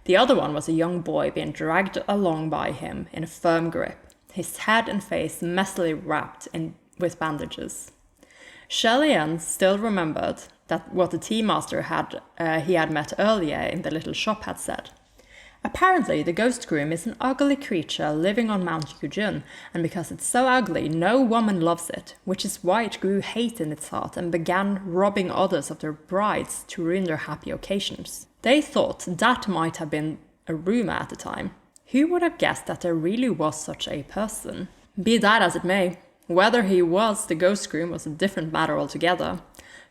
The other one was a young boy being dragged along by him in a firm grip, his head and face messily wrapped in with bandages. Xie Lian still remembered that what the tea master he had met earlier in the little shop had said. Apparently, the ghost groom is an ugly creature living on Mount Yujun, and because it's so ugly, no woman loves it, which is why it grew hate in its heart and began robbing others of their brides to ruin their happy occasions. They thought that might have been a rumor at the time. Who would have guessed that there really was such a person? Be that as it may, whether he was the ghost groom was a different matter altogether.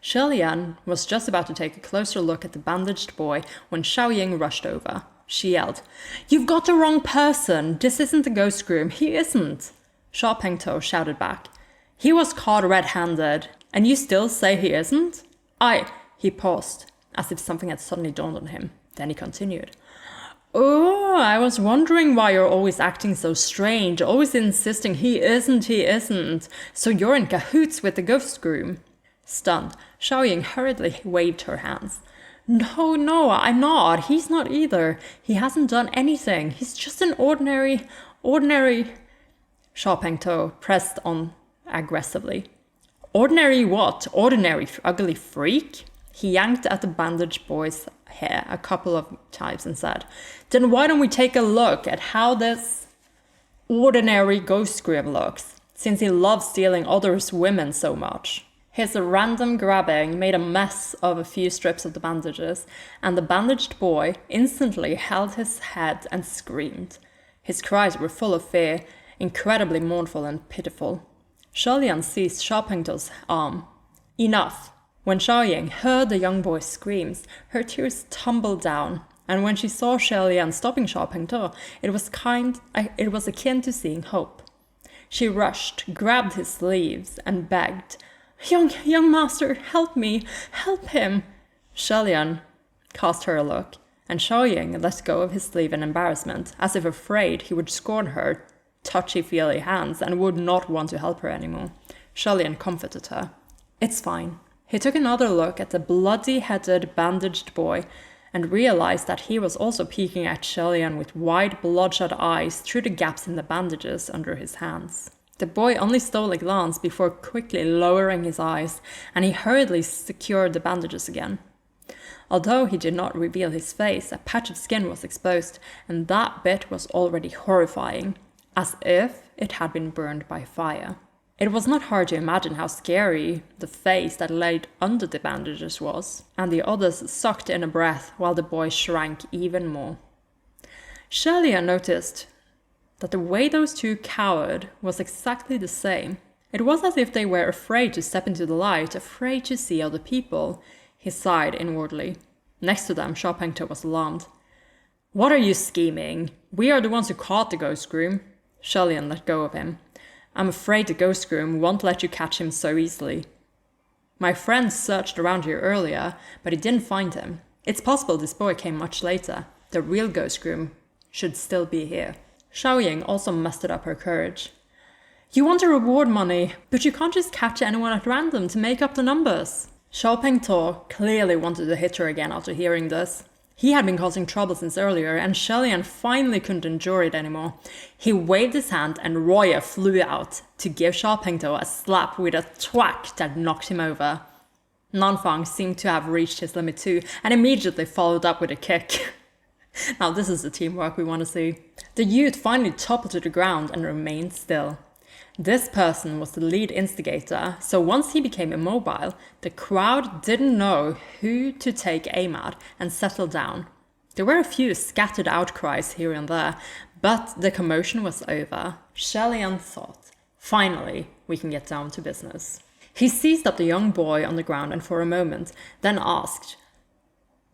Xie Lian was just about to take a closer look at the bandaged boy when Xiaoying rushed over. She yelled, "You've got the wrong person! This isn't the ghost groom, he isn't!" Sha Pengtou shouted back, "He was caught red-handed, and you still say he isn't?" He paused, as if something had suddenly dawned on him. Then he continued, "Oh, I was wondering why you're always acting so strange, always insisting he isn't. So you're in cahoots with the ghost groom." Stunned, Xiaoying hurriedly waved her hands. No, I'm not. He's not either. He hasn't done anything. He's just an ordinary... Sha Pengtou pressed on aggressively. Ordinary what? Ordinary ugly freak? He yanked at the bandaged boy's hair a couple of times and said, "Then why don't we take a look at how this ordinary ghost groom looks, since he loves stealing others' women so much?" His random grabbing made a mess of a few strips of the bandages, and the bandaged boy instantly held his head and screamed. His cries were full of fear, incredibly mournful and pitiful. Xie Lian seized Sha Pengtou's arm. Enough! When Xiaoying heard the young boy's screams, her tears tumbled down, and when she saw Xie Lian stopping Sha Pengtou, it was akin to seeing hope. She rushed, grabbed his sleeves, and begged, Young master, help me, help him." Xie Lian cast her a look, and Xiaoying let go of his sleeve in embarrassment, as if afraid he would scorn her touchy-feely hands and would not want to help her anymore. Xie Lian comforted her. "It's fine." He took another look at the bloody-headed, bandaged boy and realized that he was also peeking at Xie Lian with wide, bloodshot eyes through the gaps in the bandages under his hands. The boy only stole a glance before quickly lowering his eyes, and he hurriedly secured the bandages again. Although he did not reveal his face, a patch of skin was exposed, and that bit was already horrifying, as if it had been burned by fire. It was not hard to imagine how scary the face that laid under the bandages was, and the others sucked in a breath while the boy shrank even more. Xie Lian noticed that the way those two cowered was exactly the same. It was as if they were afraid to step into the light, afraid to see other people. He sighed inwardly. Next to them, Sha Pengtou was alarmed. "What are you scheming? We are the ones who caught the ghost groom." Xie Lian let go of him. "I'm afraid the ghost groom won't let you catch him so easily. My friend searched around here earlier, but he didn't find him. It's possible this boy came much later. The real ghost groom should still be here." Xiaoying also mustered up her courage. You want a reward money, but you can't just catch anyone at random to make up the numbers. Xiao Pengtuo clearly wanted to hit her again after hearing this. He had been causing trouble since earlier, and Xie Lian finally couldn't endure it anymore. He waved his hand and Roya flew out to give Xiao Pengtuo a slap with a thwack that knocked him over. Nanfang seemed to have reached his limit too, and immediately followed up with a kick. Now this is the teamwork we want to see. The youth finally toppled to the ground and remained still. This person was the lead instigator, so once he became immobile, the crowd didn't know who to take aim at and settle down. There were a few scattered outcries here and there, but the commotion was over. Xie Lian thought, finally, we can get down to business. He seized up the young boy on the ground and for a moment, then asked,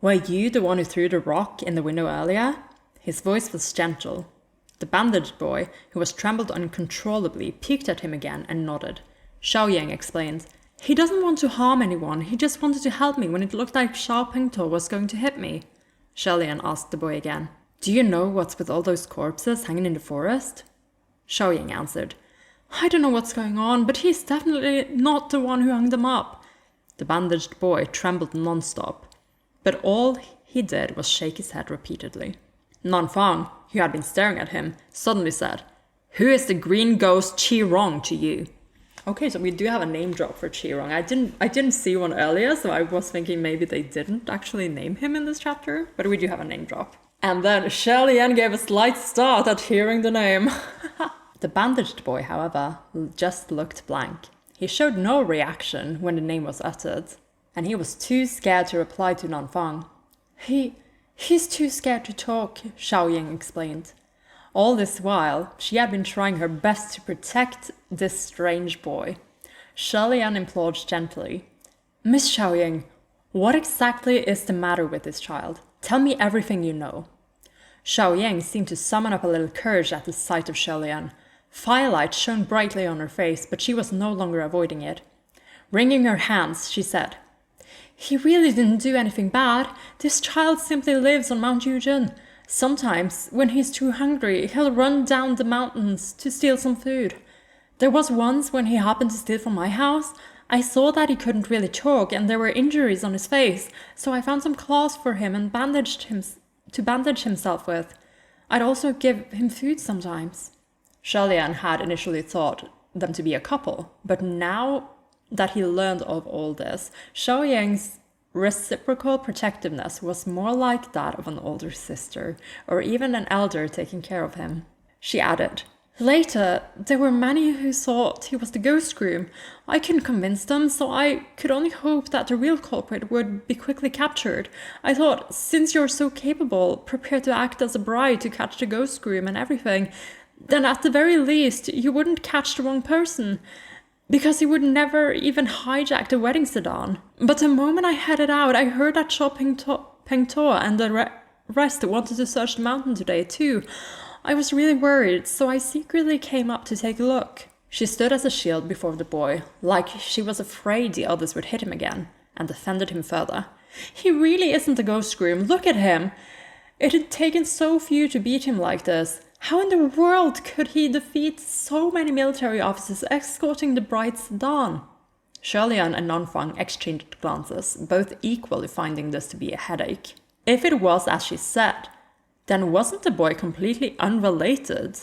Were you the one who threw the rock in the window earlier? His voice was gentle. The bandaged boy, who was trembled uncontrollably, peeked at him again and nodded. Xiaoying explained, He doesn't want to harm anyone, he just wanted to help me when it looked like Xiao Pengtuo was going to hit me. Xie Lian asked the boy again, Do you know what's with all those corpses hanging in the forest? Xiaoying answered, I don't know what's going on, but he's definitely not the one who hung them up. The bandaged boy trembled non-stop, but all he did was shake his head repeatedly. Nanfang, who had been staring at him, suddenly said, Who is the green ghost Qi Rong to you? Okay, so we do have a name drop for Qi Rong. I didn't see one earlier, so I was thinking maybe they didn't actually name him in this chapter, but we do have a name drop. And then Xie Lian gave a slight start at hearing the name. The bandaged boy, however, just looked blank. He showed no reaction when the name was uttered, and he was too scared to reply to Nanfang. He's too scared to talk, Xiaoying explained. All this while, she had been trying her best to protect this strange boy. Xie Lian implored gently, Miss Xiaoying, what exactly is the matter with this child? Tell me everything you know. Xiaoying seemed to summon up a little courage at the sight of Xie Lian. Firelight shone brightly on her face, but she was no longer avoiding it. Wringing her hands, she said, He really didn't do anything bad. This child simply lives on Mount Yujin. Sometimes, when he's too hungry, he'll run down the mountains to steal some food. There was once when he happened to steal from my house. I saw that he couldn't really talk and there were injuries on his face, so I found some cloths for him and bandage himself with. I'd also give him food sometimes. Xie Lian had initially thought them to be a couple, but now that he learned of all this, Xiaoying's reciprocal protectiveness was more like that of an older sister, or even an elder taking care of him. She added, Later, there were many who thought he was the ghost groom. I couldn't convince them, so I could only hope that the real culprit would be quickly captured. I thought, since you're so capable, prepared to act as a bride to catch the ghost groom and everything, then at the very least, you wouldn't catch the wrong person, because he would never even hijack the wedding sedan. But the moment I headed out, I heard that Xiao Pengtuo and the rest wanted to search the mountain today, too. I was really worried, so I secretly came up to take a look. She stood as a shield before the boy, like she was afraid the others would hit him again, and defended him further. He really isn't a ghost groom. Look at him. It had taken so few to beat him like this. How in the world could he defeat so many military officers escorting the bride's sedan? Xie Lian and Nanfang exchanged glances, both equally finding this to be a headache. If it was as she said, then wasn't the boy completely unrelated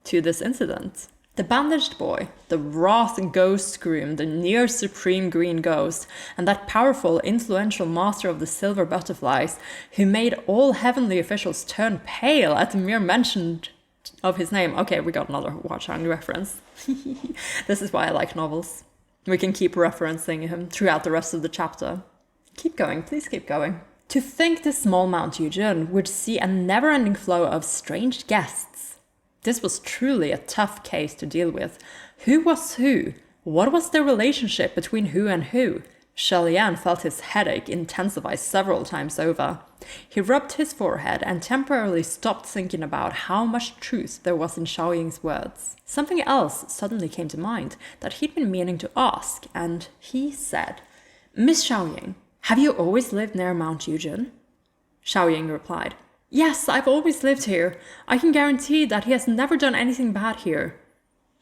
to this incident? The bandaged boy, the wrath ghost groom, the near supreme green ghost, and that powerful, influential master of the silver butterflies, who made all heavenly officials turn pale at the mere mention of his name. Okay, we got another Watchang reference. This is why I like novels. We can keep referencing him throughout the rest of the chapter. Keep going, please keep going. To think the small Mount Yujin would see a never-ending flow of strange guests. This was truly a tough case to deal with. Who was who? What was the relationship between who and who? Xie Lian felt his headache intensify several times over. He rubbed his forehead and temporarily stopped thinking about how much truth there was in Xiaoying's words. Something else suddenly came to mind that he'd been meaning to ask, and he said, Miss Xiaoying, have you always lived near Mount Yujin? Xiaoying replied, Yes, I've always lived here. I can guarantee that he has never done anything bad here.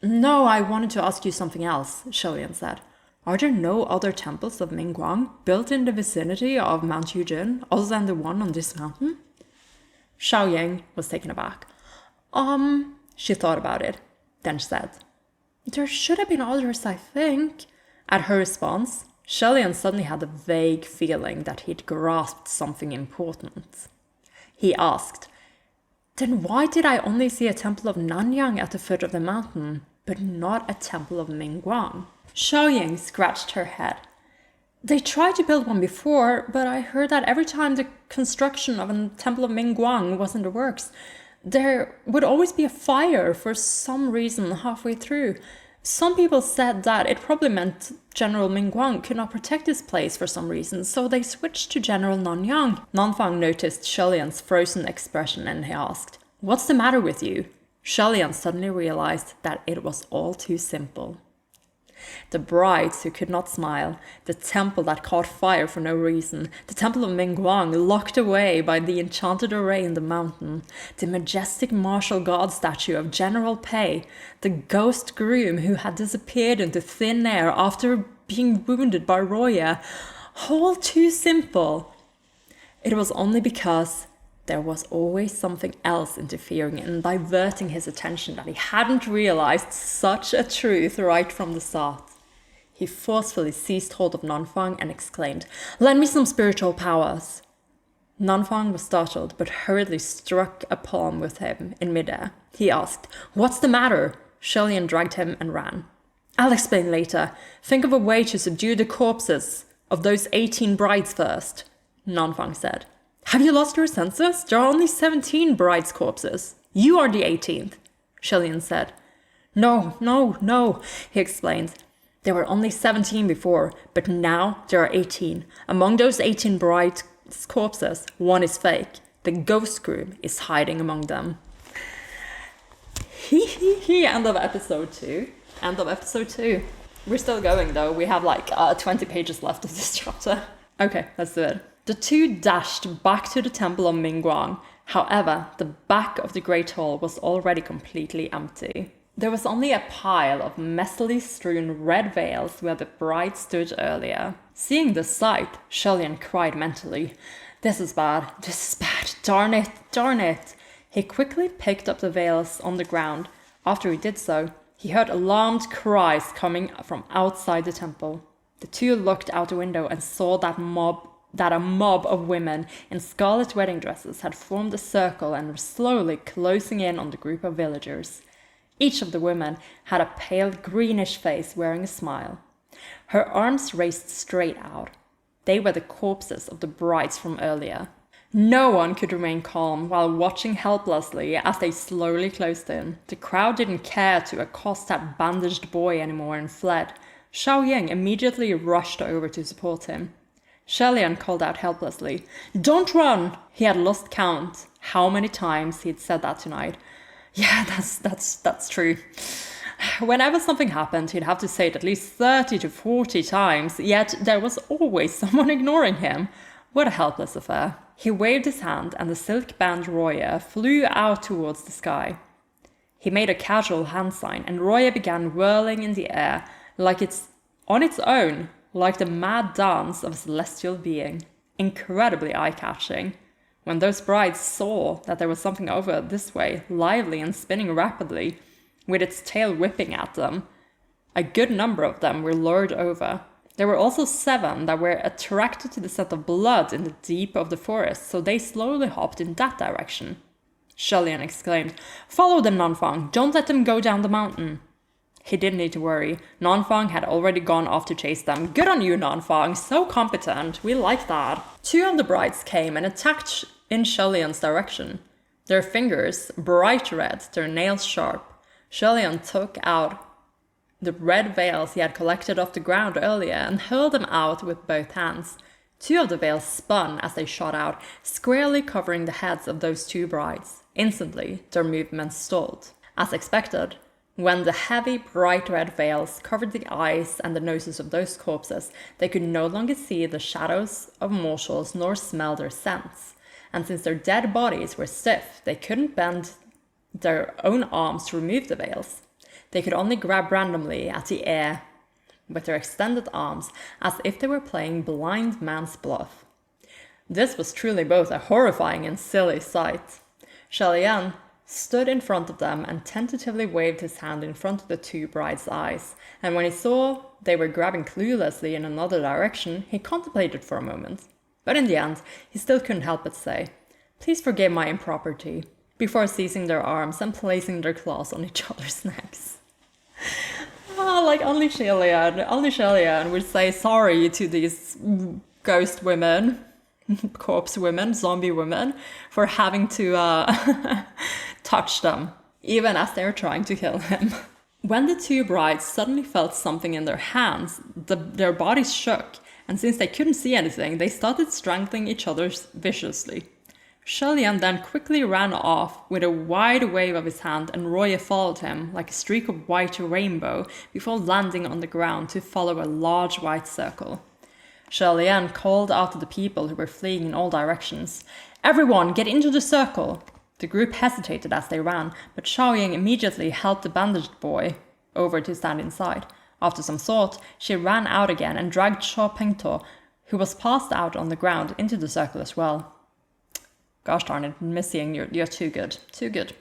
No, I wanted to ask you something else, Xie Lian said. Are there no other temples of Mingguang built in the vicinity of Mount Yujin other than the one on this mountain? Xiao Yang was taken aback. She thought about it, then said, there should have been others, I think. At her response, Xie Lian suddenly had a vague feeling that he'd grasped something important. He asked, then why did I only see a temple of Nanyang at the foot of the mountain, but not a temple of Mingguang? Xiao Yang scratched her head. They tried to build one before, but I heard that every time the construction of a temple of Mingguang was in the works, there would always be a fire for some reason halfway through. Some people said that it probably meant General Mingguang could not protect this place for some reason, so they switched to General Nanyang. Nanfang noticed Xie Lian's frozen expression and he asked, what's the matter with you? Xie Lian suddenly realized that it was all too simple. The brides who could not smile, the temple that caught fire for no reason, the temple of Mingguang locked away by the enchanted array in the mountain, the majestic martial god statue of General Pei, the ghost groom who had disappeared into thin air after being wounded by Roya, all too simple. It was only because there was always something else interfering and diverting his attention that he hadn't realized such a truth right from the start. He forcefully seized hold of Nanfang and exclaimed, lend me some spiritual powers. Nanfang was startled but hurriedly struck a palm with him in midair. He asked, what's the matter? Xie Lian dragged him and ran. I'll explain later. Think of a way to subdue the corpses of those 18 brides first, Nanfang said. Have you lost your senses? There are only 17 brides' corpses. You are the 18th, Xie Lian said. No, he explained. There were only 17 before, but now there are 18. Among those 18 brides' corpses, one is fake. The ghost groom is hiding among them. End of episode 2. End of episode 2. We're still going though. We have like 20 pages left of this chapter. Okay, let's do it. The two dashed back to the temple of Mingguang. However, the back of the Great Hall was already completely empty. There was only a pile of messily strewn red veils where the bride stood earlier. Seeing the sight, Xie Lian cried mentally, this is bad, darn it. He quickly picked up the veils on the ground. After he did so, he heard alarmed cries coming from outside the temple. The two looked out the window and saw that a mob of women in scarlet wedding dresses had formed a circle and were slowly closing in on the group of villagers. Each of the women had a pale greenish face wearing a smile. Her arms raised straight out. They were the corpses of the brides from earlier. No one could remain calm while watching helplessly as they slowly closed in. The crowd didn't care to accost that bandaged boy anymore and fled. Xiao Yang immediately rushed over to support him. Xie Lian called out helplessly, don't run! He had lost count how many times he'd said that tonight. Yeah, that's true. Whenever something happened, he'd have to say it at least 30 to 40 times, yet there was always someone ignoring him. What a helpless affair. He waved his hand and the silk-band Roya flew out towards the sky. He made a casual hand sign and Roya began whirling in the air like it's on its own, like the mad dance of a celestial being. Incredibly eye-catching. When those brides saw that there was something over this way, lively and spinning rapidly, with its tail whipping at them, a good number of them were lured over. There were also 7 that were attracted to the scent of blood in the deep of the forest, so they slowly hopped in that direction. Xie Lian exclaimed, "Follow them, Nanfang! Don't let them go down the mountain!" He didn't need to worry. Nanfang had already gone off to chase them. Good on you, Nanfang. So competent. We like that. 2 of the brides came and attacked in Xie Lian's direction. Their fingers bright red, their nails sharp. Xie Lian took out the red veils he had collected off the ground earlier and hurled them out with both hands. 2 of the veils spun as they shot out, squarely covering the heads of those 2 brides. Instantly, their movements stalled. As expected, when the heavy, bright red veils covered the eyes and the noses of those corpses, they could no longer see the shadows of mortals nor smell their scents. and since their dead bodies were stiff, they couldn't bend their own arms to remove the veils. They could only grab randomly at the air with their extended arms, as if they were playing blind man's bluff. This was truly both a horrifying and silly sight. Xie Lian stood in front of them and tentatively waved his hand in front of the two brides' eyes, and when he saw they were grabbing cluelessly in another direction, he contemplated for a moment. But in the end, he still couldn't help but say, "Please forgive my impropriety," before seizing their arms and placing their claws on each other's necks. Like only Xie Lian would say sorry to these ghost women, corpse women, zombie women, for having to touch them, even as they were trying to kill him. When the two brides suddenly felt something in their hands, their bodies shook, and since they couldn't see anything, they started strangling each other viciously. Xie Lian then quickly ran off with a wide wave of his hand, and Roye followed him like a streak of white rainbow before landing on the ground to follow a large white circle. Xie Lian called out to the people who were fleeing in all directions, "Everyone, get into the circle!" The group hesitated as they ran, but Xiaoying immediately helped the bandaged boy over to stand inside. After some thought, she ran out again and dragged Xiao Pengto, who was passed out on the ground, into the circle as well. Gosh darn it, Missing, you're too good, too good.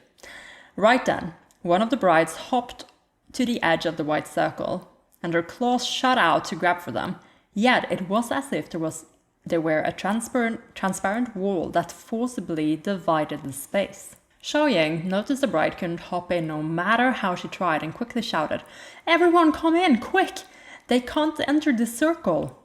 Right then, one of the brides hopped to the edge of the white circle, and her claws shot out to grab for them. Yet it was as if there were a transparent wall that forcibly divided the space. Xiaoying noticed the bride couldn't hop in no matter how she tried and quickly shouted, "Everyone come in, quick! They can't enter the circle!"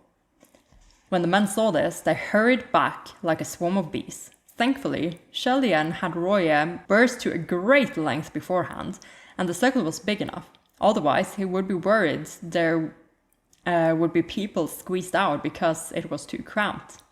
When the men saw this, they hurried back like a swarm of bees. Thankfully, Xie Lian had Roye burst to a great length beforehand, and the circle was big enough. Otherwise, he would be worried there would be people squeezed out because it was too cramped.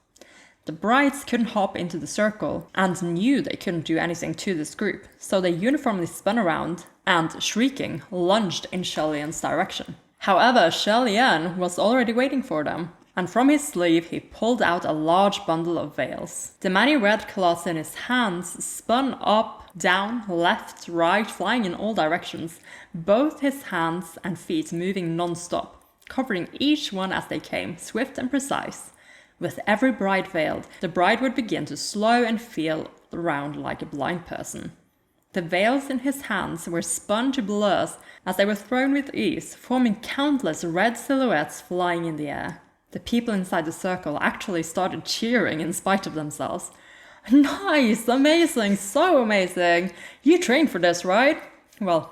The brides couldn't hop into the circle and knew they couldn't do anything to this group, so they uniformly spun around and, shrieking, lunged in Xie Lian's direction. However, Xie Lian was already waiting for them, and from his sleeve he pulled out a large bundle of veils. The many red cloths in his hands spun up, down, left, right, flying in all directions, both his hands and feet moving non-stop, covering each one as they came, swift and precise. With every bride veiled, the bride would begin to slow and feel around like a blind person. The veils in his hands were spun to blurs as they were thrown with ease, forming countless red silhouettes flying in the air. The people inside the circle actually started cheering in spite of themselves. "Nice! Amazing! So amazing! You trained for this, right?" Well,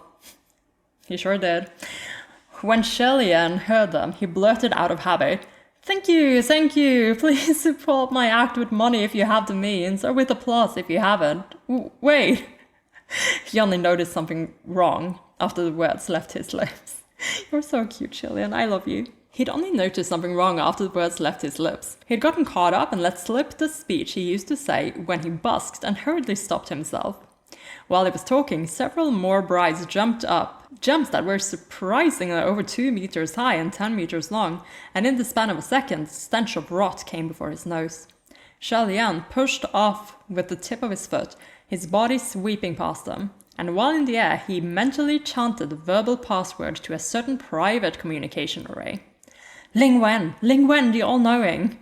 he sure did. When Xie Lian heard them, he blurted out of habit, thank you, please support my act with money if you have the means, or with applause if you haven't. Wait." He only noticed something wrong after the words left his lips. "You're so cute, Xie Lian, I love you." He'd only noticed something wrong after the words left his lips. He'd gotten caught up and let slip the speech he used to say when he busked and hurriedly stopped himself. While he was talking, several more brides jumped up, jumps that were surprisingly over 2 meters high and 10 meters long, and in the span of a second, the stench of rot came before his nose. Xie Lian pushed off with the tip of his foot, his body sweeping past them, and while in the air, he mentally chanted the verbal password to a certain private communication array. Ling Wen, the all-knowing.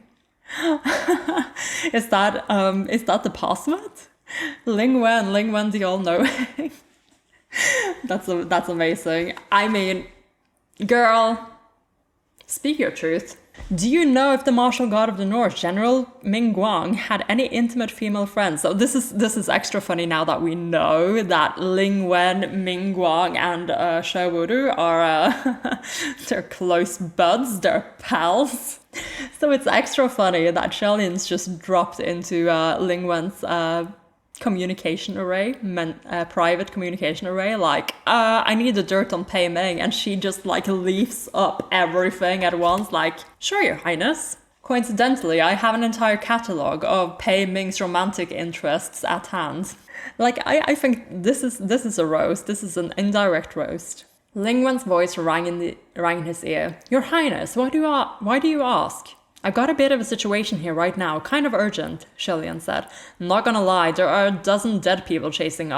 Is that the password? Ling Wen, the all-knowing. That's amazing. I mean, girl, speak your truth. Do you know if the martial god of the north, General Ming Guang, had any intimate female friends? So this is extra funny now that we know that Ling Wen, Ming Guang, and Shi Wudu are they're close buds, they're pals. So it's extra funny that Xie Lian's just dropped into Ling Wen's communication array, private communication array, like, I need the dirt on Pei Ming, and she just like leaves up everything at once, like, sure, your highness. Coincidentally, I have an entire catalogue of Pei Ming's romantic interests at hand. Like, I think this is a roast, this is an indirect roast. Ling Wen's voice rang in his ear. Your highness, why do you ask? "I've got a bit of a situation here right now, kind of urgent," Xie Lian said. "Not gonna lie, there are a dozen dead people chasing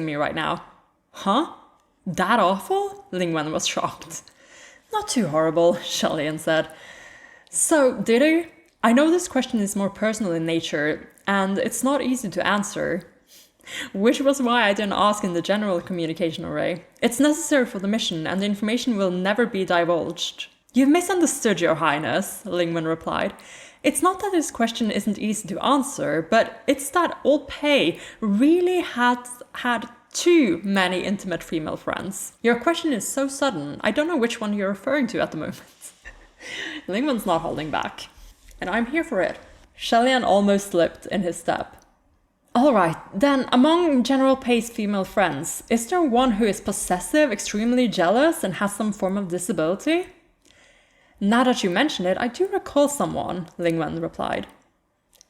me right now." "Huh? That awful?" Ling Wen was shocked. "Not too horrible," Xie Lian said. "So, did he? I know this question is more personal in nature, and it's not easy to answer. Which was why I didn't ask in the general communication array. It's necessary for the mission, and the information will never be divulged." "You've misunderstood, Your Highness," Ling Wen replied. "It's not that this question isn't easy to answer, but it's that old Pei really had too many intimate female friends. Your question is so sudden, I don't know which one you're referring to at the moment." Ling Wen's not holding back. "And I'm here for it." Xie Lian almost slipped in his step. "All right, then, among General Pei's female friends, is there one who is possessive, extremely jealous, and has some form of disability?" "Now that you mention it, I do recall someone," Ling Wen replied.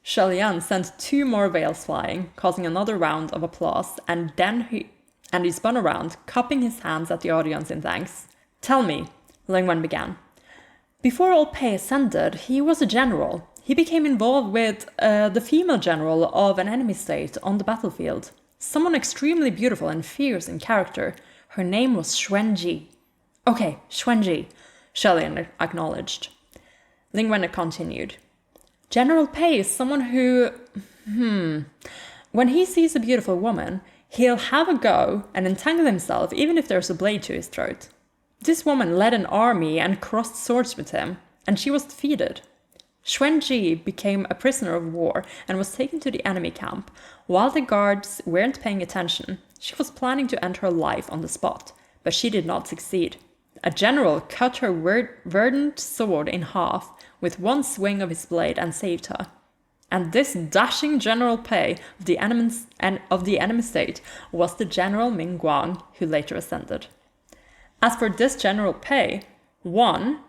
Xie Lian sent 2 more veils flying, causing another round of applause, and then he spun around, cupping his hands at the audience in thanks. "Tell me," Ling Wen began. "Before old Pei ascended, he was a general. He became involved with the female general of an enemy state on the battlefield. Someone extremely beautiful and fierce in character. Her name was Xuanji." "Okay, Xuanji," Xie Lian acknowledged. Ling Wen continued. "General Pei is someone who... when he sees a beautiful woman, he'll have a go and entangle himself even if there's a blade to his throat. This woman led an army and crossed swords with him, and she was defeated. Xuanji became a prisoner of war and was taken to the enemy camp. While the guards weren't paying attention, she was planning to end her life on the spot, but she did not succeed. A general cut her verdant sword in half with one swing of his blade and saved her. And this dashing General Pei of the enemy state was the General Ming Guang, who later ascended. As for this General Pei, 1.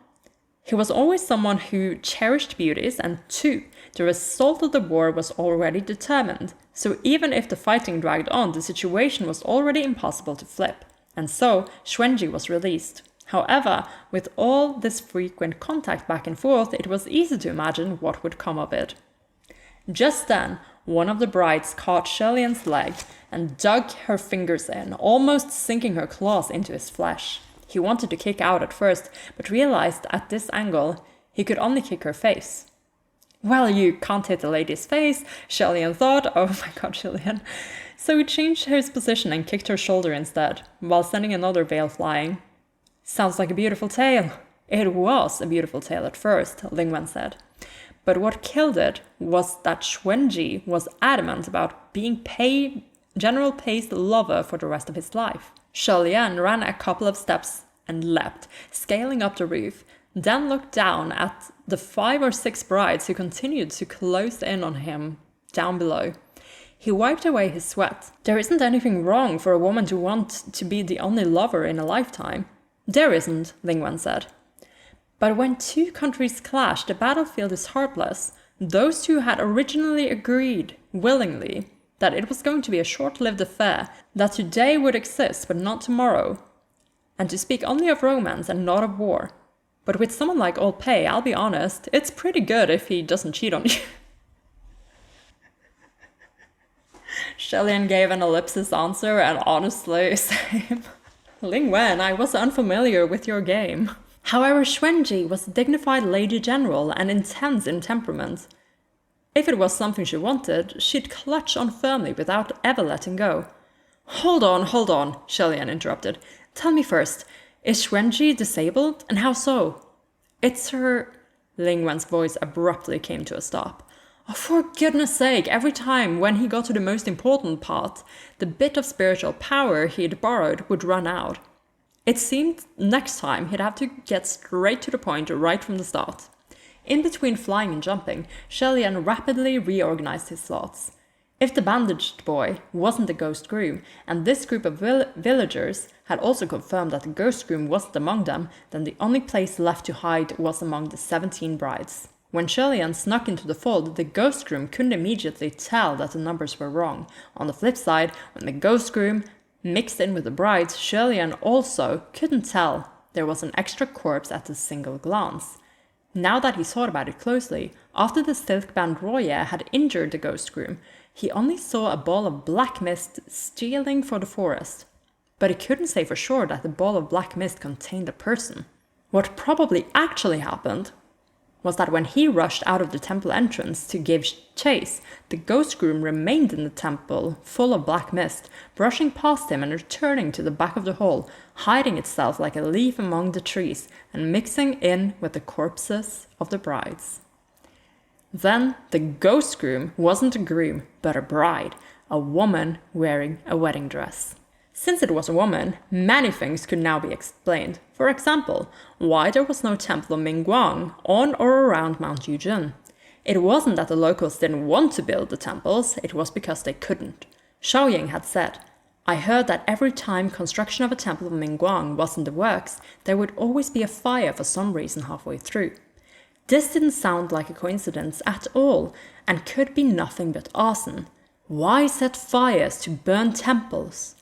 He was always someone who cherished beauties, and 2. The result of the war was already determined, so even if the fighting dragged on, the situation was already impossible to flip, and so Xuanji was released. However, with all this frequent contact back and forth, it was easy to imagine what would come of it. Just then, one of the brides caught Xie Lian's leg and dug her fingers in, almost sinking her claws into his flesh. He wanted to kick out at first, but realized at this angle he could only kick her face. "Well, you can't hit the lady's face," Xie Lian thought. "Oh my god, Xie Lian." So he changed his position and kicked her shoulder instead, while sending another veil flying. "Sounds like a beautiful tale." "It was a beautiful tale at first," Ling Wen said. "But what killed it was that Xuanji was adamant about being General Pei's lover for the rest of his life." Xie Lian ran a couple of steps and leapt, scaling up the roof, then looked down at the 5 or 6 brides who continued to close in on him down below. He wiped away his sweat. "There isn't anything wrong for a woman to want to be the only lover in a lifetime." "There isn't," Ling Wen said. "But when 2 countries clash, the battlefield is heartless. Those 2 had originally agreed, willingly, that it was going to be a short-lived affair, that today would exist but not tomorrow, and to speak only of romance and not of war. But with someone like old Pei, I'll be honest, it's pretty good if he doesn't cheat on you." Xie Lian gave an ellipsis answer, and honestly, same. "Ling Wen, I was unfamiliar with your game." However, Xuanji was a dignified lady general and intense in temperament. If it was something she wanted, she'd clutch on firmly without ever letting go. Hold on, Xie Lian interrupted. "Tell me first, is Xuanji disabled, and how so?" "It's her..." Ling Wen's voice abruptly came to a stop. "Oh, for goodness sake, every time when he got to the most important part, the bit of spiritual power he'd borrowed would run out. It seemed next time he'd have to get straight to the point right from the start." In between flying and jumping, Xie Lian rapidly reorganized his thoughts. If the bandaged boy wasn't a ghost groom, and this group of villagers had also confirmed that the ghost groom wasn't among them, then the only place left to hide was among the 17 brides. When Xie Lian snuck into the fold, the ghost groom couldn't immediately tell that the numbers were wrong. On the flip side, when the ghost groom mixed in with the brides, Xie Lian also couldn't tell there was an extra corpse at a single glance. Now that he thought about it closely, after the silk-bound Roya had injured the ghost groom, he only saw a ball of black mist stealing for the forest. But he couldn't say for sure that the ball of black mist contained a person. What probably actually happened was that when he rushed out of the temple entrance to give chase, the ghost groom remained in the temple, full of black mist, brushing past him and returning to the back of the hall, hiding itself like a leaf among the trees and mixing in with the corpses of the brides. Then the ghost groom wasn't a groom, but a bride, a woman wearing a wedding dress. Since it was a woman, many things could now be explained. For example, why there was no temple of Mingguang on or around Mount Yujun. It wasn't that the locals didn't want to build the temples, it was because they couldn't. Xiaoying had said, "I heard that every time construction of a temple of Mingguang was in the works, there would always be a fire for some reason halfway through." This didn't sound like a coincidence at all, and could be nothing but arson. Why set fires to burn temples?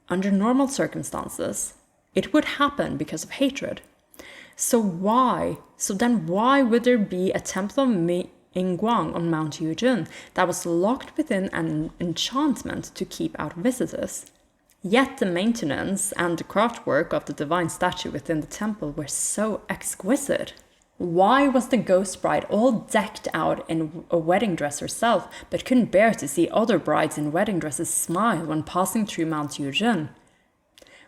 Under normal circumstances, it would happen because of hatred. So then why would there be a temple of Mingguang on Mount Yujun that was locked within an enchantment to keep out visitors? Yet the maintenance and the craftwork of the divine statue within the temple were so exquisite. Why was the ghost bride all decked out in a wedding dress herself, but couldn't bear to see other brides in wedding dresses smile when passing through Mount Yujun?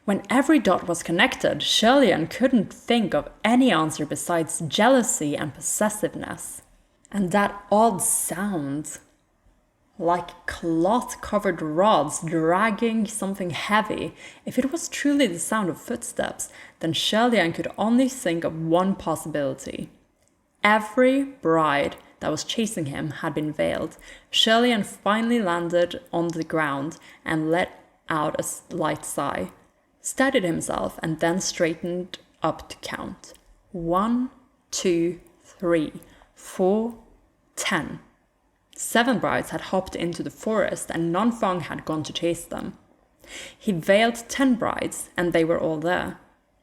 When every dot was connected, Xie Lian couldn't think of any answer besides jealousy and possessiveness. And that odd sound, like cloth-covered rods dragging something heavy. If it was truly the sound of footsteps, then Xie Lian could only think of one possibility. Every bride that was chasing him had been veiled. Xie Lian finally landed on the ground and let out a light sigh, steadied himself, and then straightened up to count. 1, 2, 3, 4, 10. 7 brides had hopped into the forest and Nanfang had gone to chase them. He veiled 10 brides and they were all there.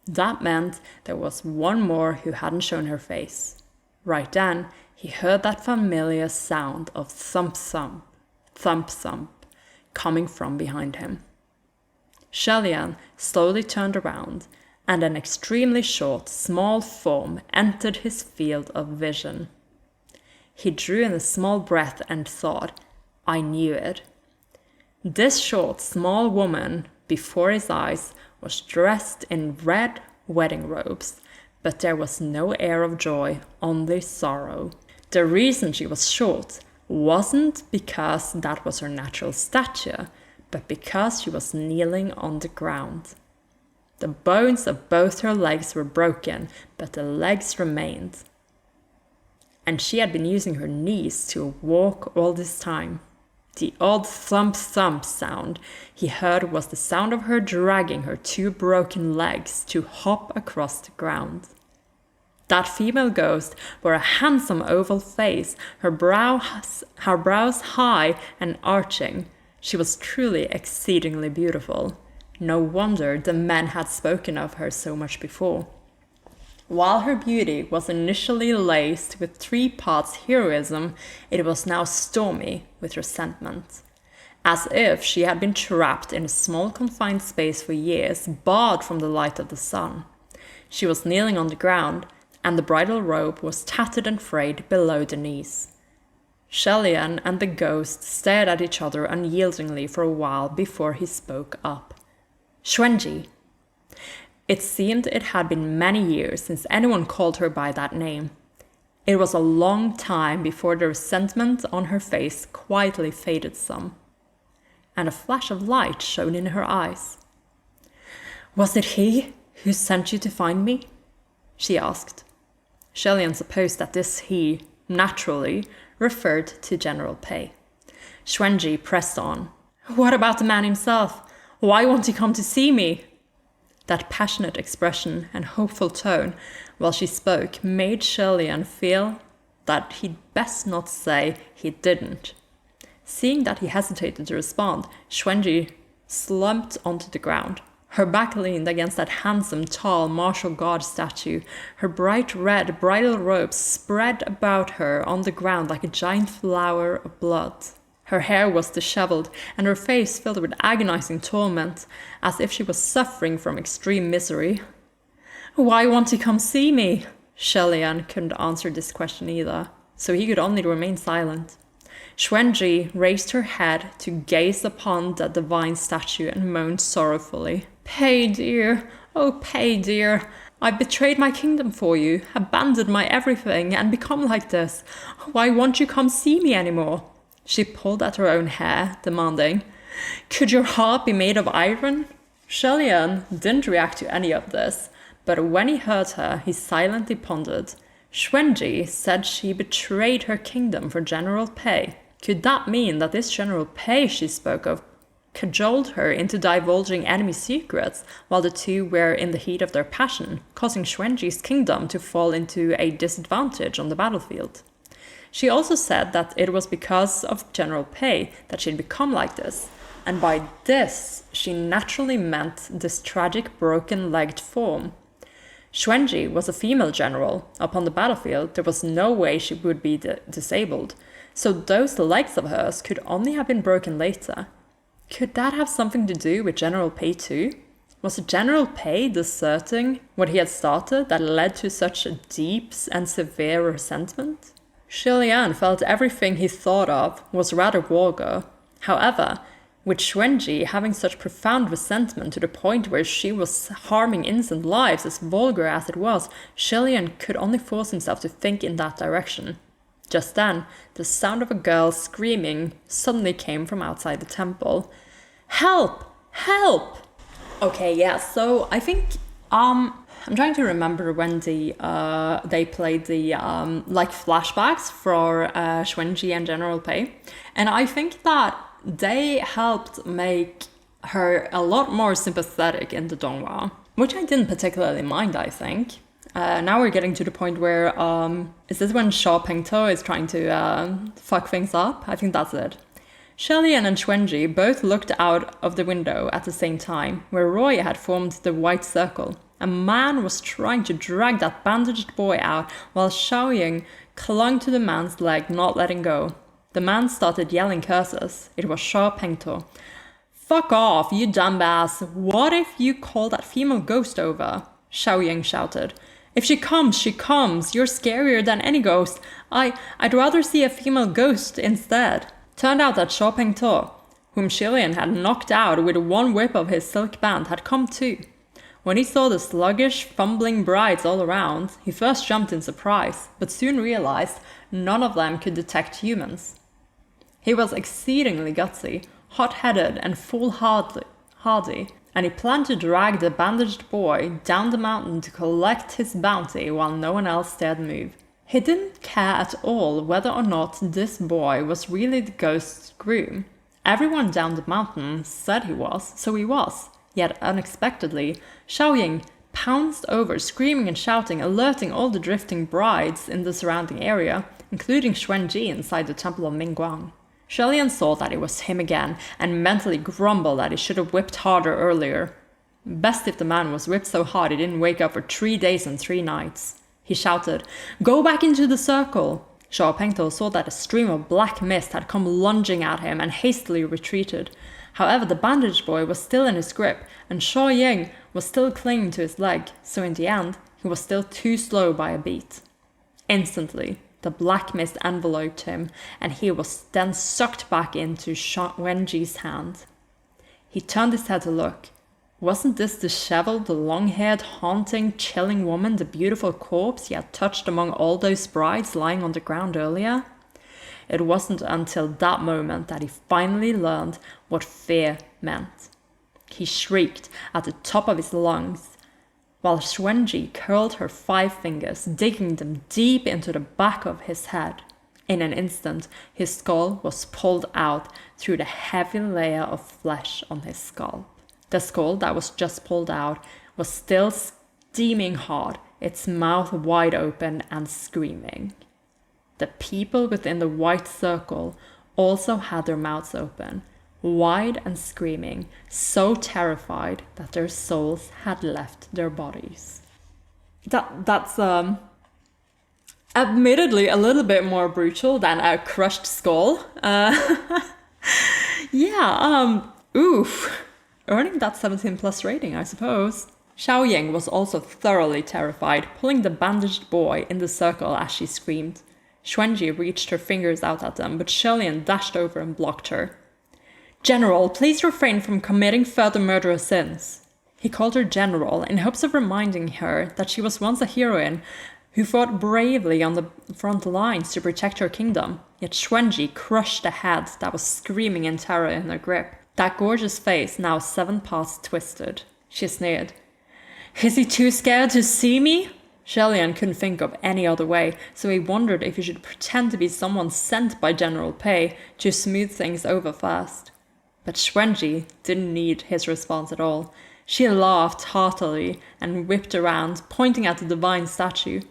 That meant there was one more who hadn't shown her face. Right then, he heard that familiar sound of thump thump, thump thump, coming from behind him. Xie Lian slowly turned around and an extremely short, small form entered his field of vision. He drew in a small breath and thought, "I knew it." This short, small woman before his eyes was dressed in red wedding robes, but there was no air of joy, only sorrow. The reason she was short wasn't because that was her natural stature, but because she was kneeling on the ground. The bones of both her legs were broken, but the legs remained. And she had been using her knees to walk all this time. The odd thump-thump sound he heard was the sound of her dragging her 2 broken legs to hop across the ground. That female ghost wore a handsome oval face, her brows high and arching. She was truly exceedingly beautiful. No wonder the men had spoken of her so much before. While her beauty was initially laced with 3 parts heroism, it was now stormy with resentment. As if she had been trapped in a small confined space for years, barred from the light of the sun. She was kneeling on the ground, and the bridal robe was tattered and frayed below the knees. Xie Lian and the ghost stared at each other unyieldingly for a while before he spoke up. "Xuanji." It seemed it had been many years since anyone called her by that name. It was a long time before the resentment on her face quietly faded some, and a flash of light shone in her eyes. "Was it he who sent you to find me?" she asked. Xie Lian supposed that this he, naturally, referred to General Pei. Xuanji pressed on. "What about the man himself? Why won't he come to see me?" That passionate expression and hopeful tone while she spoke made Xie Lian feel that he'd best not say he didn't. Seeing that he hesitated to respond, Xuanji slumped onto the ground. Her back leaned against that handsome, tall, martial god statue. Her bright red bridal robes spread about her on the ground like a giant flower of blood. Her hair was disheveled, and her face filled with agonizing torment, as if she was suffering from extreme misery. "Why won't you come see me?" Xie Lian couldn't answer this question either, so he could only remain silent. Xuanji raised her head to gaze upon the divine statue and moaned sorrowfully. "Pei dear, oh Pei dear, I betrayed my kingdom for you, abandoned my everything, and become like this. Why won't you come see me anymore?" She pulled at her own hair, demanding, "Could your heart be made of iron?" Xie Lian didn't react to any of this, but when he heard her, he silently pondered. Xuanji said she betrayed her kingdom for General Pei. Could that mean that this General Pei she spoke of cajoled her into divulging enemy secrets while the two were in the heat of their passion, causing Xuanji's kingdom to fall into a disadvantage on the battlefield? She also said that it was because of General Pei that she'd become like this, and by this she naturally meant this tragic broken-legged form. Xuanji was a female general. Upon the battlefield, there was no way she would be disabled, so those legs of hers could only have been broken later. Could that have something to do with General Pei too? Was General Pei deserting what he had started that led to such a deep and severe resentment? Xie Lian felt everything he thought of was rather vulgar. However, with Xuanji having such profound resentment to the point where she was harming innocent lives, as vulgar as it was, Xie Lian could only force himself to think in that direction. Just then, the sound of a girl screaming suddenly came from outside the temple. "Help! Help!" Okay, yeah, so I think, I'm trying to remember when they played the, like, flashbacks for Xuanji and General Pei, and I think that they helped make her a lot more sympathetic in the Donghua, which I didn't particularly mind, I think. Now we're getting to the point where, is this when Shaw Pengto is trying to fuck things up? I think that's it. Xie Lian and Xuanji both looked out of the window at the same time, where Roy had formed the white circle. A man was trying to drag that bandaged boy out, while Xiaoying clung to the man's leg, not letting go. The man started yelling curses. It was Shaw Pengto. "Fuck off, you dumbass! What if you call that female ghost over?" Xiaoying shouted. "If she comes, she comes. You're scarier than any ghost. I'd rather see a female ghost instead." Turned out that Shaw Pengto, whom Xie Lian had knocked out with one whip of his silk band, had come too. When he saw the sluggish, fumbling brides all around, he first jumped in surprise, but soon realized none of them could detect humans. He was exceedingly gutsy, hot-headed and foolhardy, and he planned to drag the bandaged boy down the mountain to collect his bounty while no one else dared move. He didn't care at all whether or not this boy was really the ghost's groom. Everyone down the mountain said he was, so he was. Yet unexpectedly, Xiaoying pounced over, screaming and shouting, alerting all the drifting brides in the surrounding area, including Xuanji inside the temple of Mingguang. Xie Lian saw that it was him again, and mentally grumbled that he should have whipped harder earlier. Best if the man was whipped so hard he didn't wake up for 3 days and 3 nights. He shouted, "Go back into the circle!" Shaw Pengto saw that a stream of black mist had come lunging at him and hastily retreated. However, the bandaged boy was still in his grip, and Xiaoying was still clinging to his leg, so in the end, he was still too slow by a beat. Instantly, the black mist enveloped him, and he was then sucked back into Wenji's hand. He turned his head to look. Wasn't this disheveled, long-haired, haunting, chilling woman the beautiful corpse he had touched among all those brides lying on the ground earlier? It wasn't until that moment that he finally learned what fear meant. He shrieked at the top of his lungs, while Xuanji curled her 5 fingers, digging them deep into the back of his head. In an instant, his skull was pulled out through the heavy layer of flesh on his skull. The skull that was just pulled out was still steaming hard, its mouth wide open and screaming. The people within the white circle also had their mouths open, wide and screaming, so terrified that their souls had left their bodies. That's admittedly a little bit more brutal than a crushed skull. Oof. Earning that 17+ rating, I suppose. Xiaoying was also thoroughly terrified, pulling the bandaged boy in the circle as she screamed. Xuanji reached her fingers out at them, but Xie Lian dashed over and blocked her. "General, please refrain from committing further murderous sins." He called her General in hopes of reminding her that she was once a heroine who fought bravely on the front lines to protect her kingdom. Yet Xuanji crushed a head that was screaming in terror in her grip. That gorgeous face now 7 parts twisted. She sneered. "Is he too scared to see me?" Xie Lian couldn't think of any other way, so he wondered if he should pretend to be someone sent by General Pei to smooth things over first. But Xuanji didn't need his response at all. She laughed heartily and whipped around, pointing at the divine statue.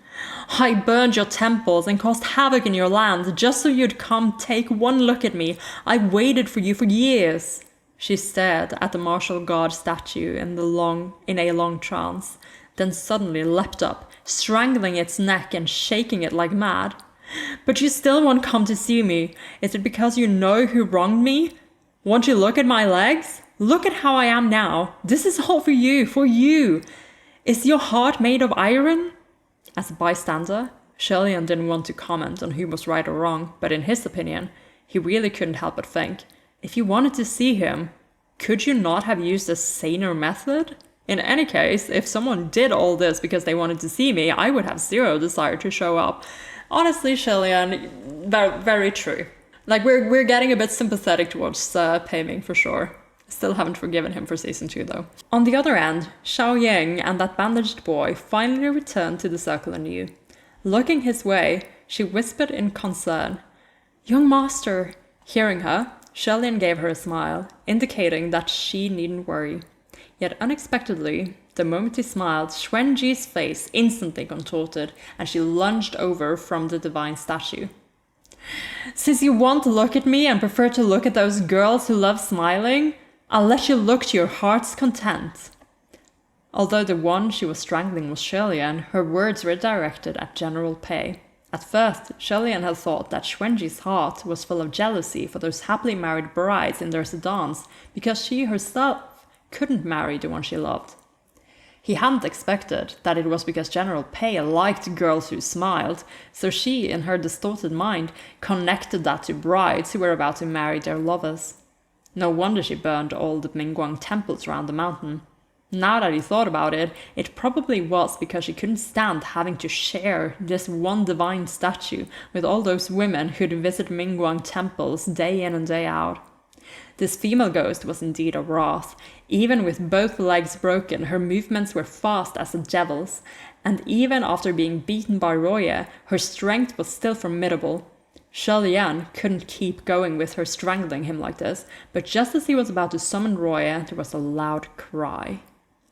"I burned your temples and caused havoc in your land just so you'd come take one look at me. I waited for you for years." She stared at the martial god statue in a long trance, then suddenly leapt up, strangling its neck and shaking it like mad. "But you still won't come to see me. Is it because you know who wronged me? Won't you look at my legs? Look at how I am now. This is all for you, for you. Is your heart made of iron?" As a bystander, Xie Lian didn't want to comment on who was right or wrong, but in his opinion, he really couldn't help but think, if you wanted to see him, could you not have used a saner method? In any case, if someone did all this because they wanted to see me, I would have zero desire to show up. Honestly, Xie Lian, very true. Like, we're getting a bit sympathetic towards Pei Ming for sure. Still haven't forgiven him for season 2 though. On the other end, Xiaoying and that bandaged boy finally returned to the circle anew. Looking his way, she whispered in concern, "Young master." Hearing her, Xie Lian gave her a smile, indicating that she needn't worry. Yet unexpectedly, the moment he smiled, Xuanji's face instantly contorted, and she lunged over from the divine statue. "Since you won't look at me and prefer to look at those girls who love smiling, I'll let you look to your heart's content." Although the one she was strangling was Xie Lian, her words were directed at General Pei. At first, Xie Lian had thought that Xuanji's heart was full of jealousy for those happily married brides in their sedans, because she herself couldn't marry the one she loved. He hadn't expected that it was because General Pei liked girls who smiled, so she, in her distorted mind, connected that to brides who were about to marry their lovers. No wonder she burned all the Mingguang temples around the mountain. Now that he thought about it, it probably was because she couldn't stand having to share this one divine statue with all those women who'd visit Mingguang temples day in and day out. This female ghost was indeed a wrath. Even with both legs broken, her movements were fast as a devil's, and even after being beaten by Roya, her strength was still formidable. Xie Lian couldn't keep going with her strangling him like this, but just as he was about to summon Roya, there was a loud cry.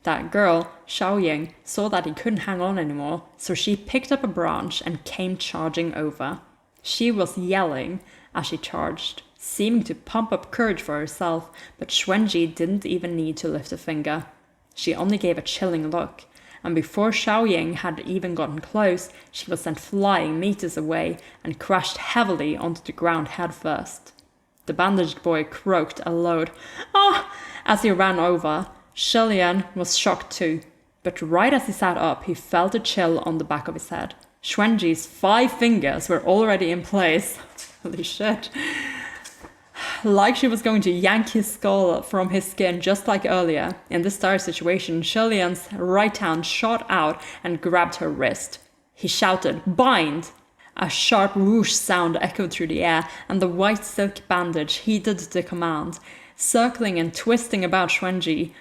That girl, Xiaoying, saw that he couldn't hang on anymore, so she picked up a branch and came charging over. She was yelling as she charged, seeming to pump up courage for herself, but Xuanji didn't even need to lift a finger. She only gave a chilling look, and before Xiaoying had even gotten close, she was sent flying meters away and crashed heavily onto the ground headfirst. The bandaged boy croaked a loud "Ah!" as he ran over. Xie Lian was shocked too, but right as he sat up, he felt a chill on the back of his head. Xuanji's 5 fingers were already in place. Holy shit. Like she was going to yank his skull from his skin just like earlier. In this dire situation, Xie Lian's right hand shot out and grabbed her wrist. He shouted, "Bind!" A sharp whoosh sound echoed through the air, and the white silk bandage heeded the command, circling and twisting about Xuanji,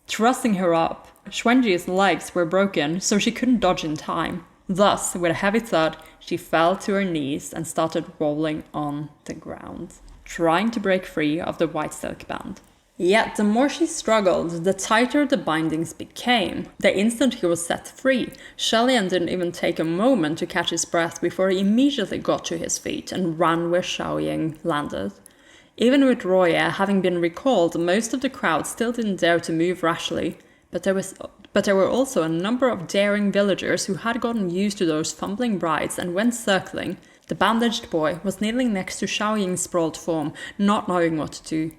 thrusting her up. Xuanji's legs were broken, so she couldn't dodge in time. Thus, with a heavy thud, she fell to her knees and started rolling on the ground, trying to break free of the white silk band. Yet the more she struggled, the tighter the bindings became. The instant he was set free, Xie Lian didn't even take a moment to catch his breath before he immediately got to his feet and ran where Xiaoying landed. Even with Roya having been recalled, most of the crowd still didn't dare to move rashly, but there were also a number of daring villagers who had gotten used to those fumbling brides and went circling. The bandaged boy was kneeling next to Xiao Ying's sprawled form, not knowing what to do.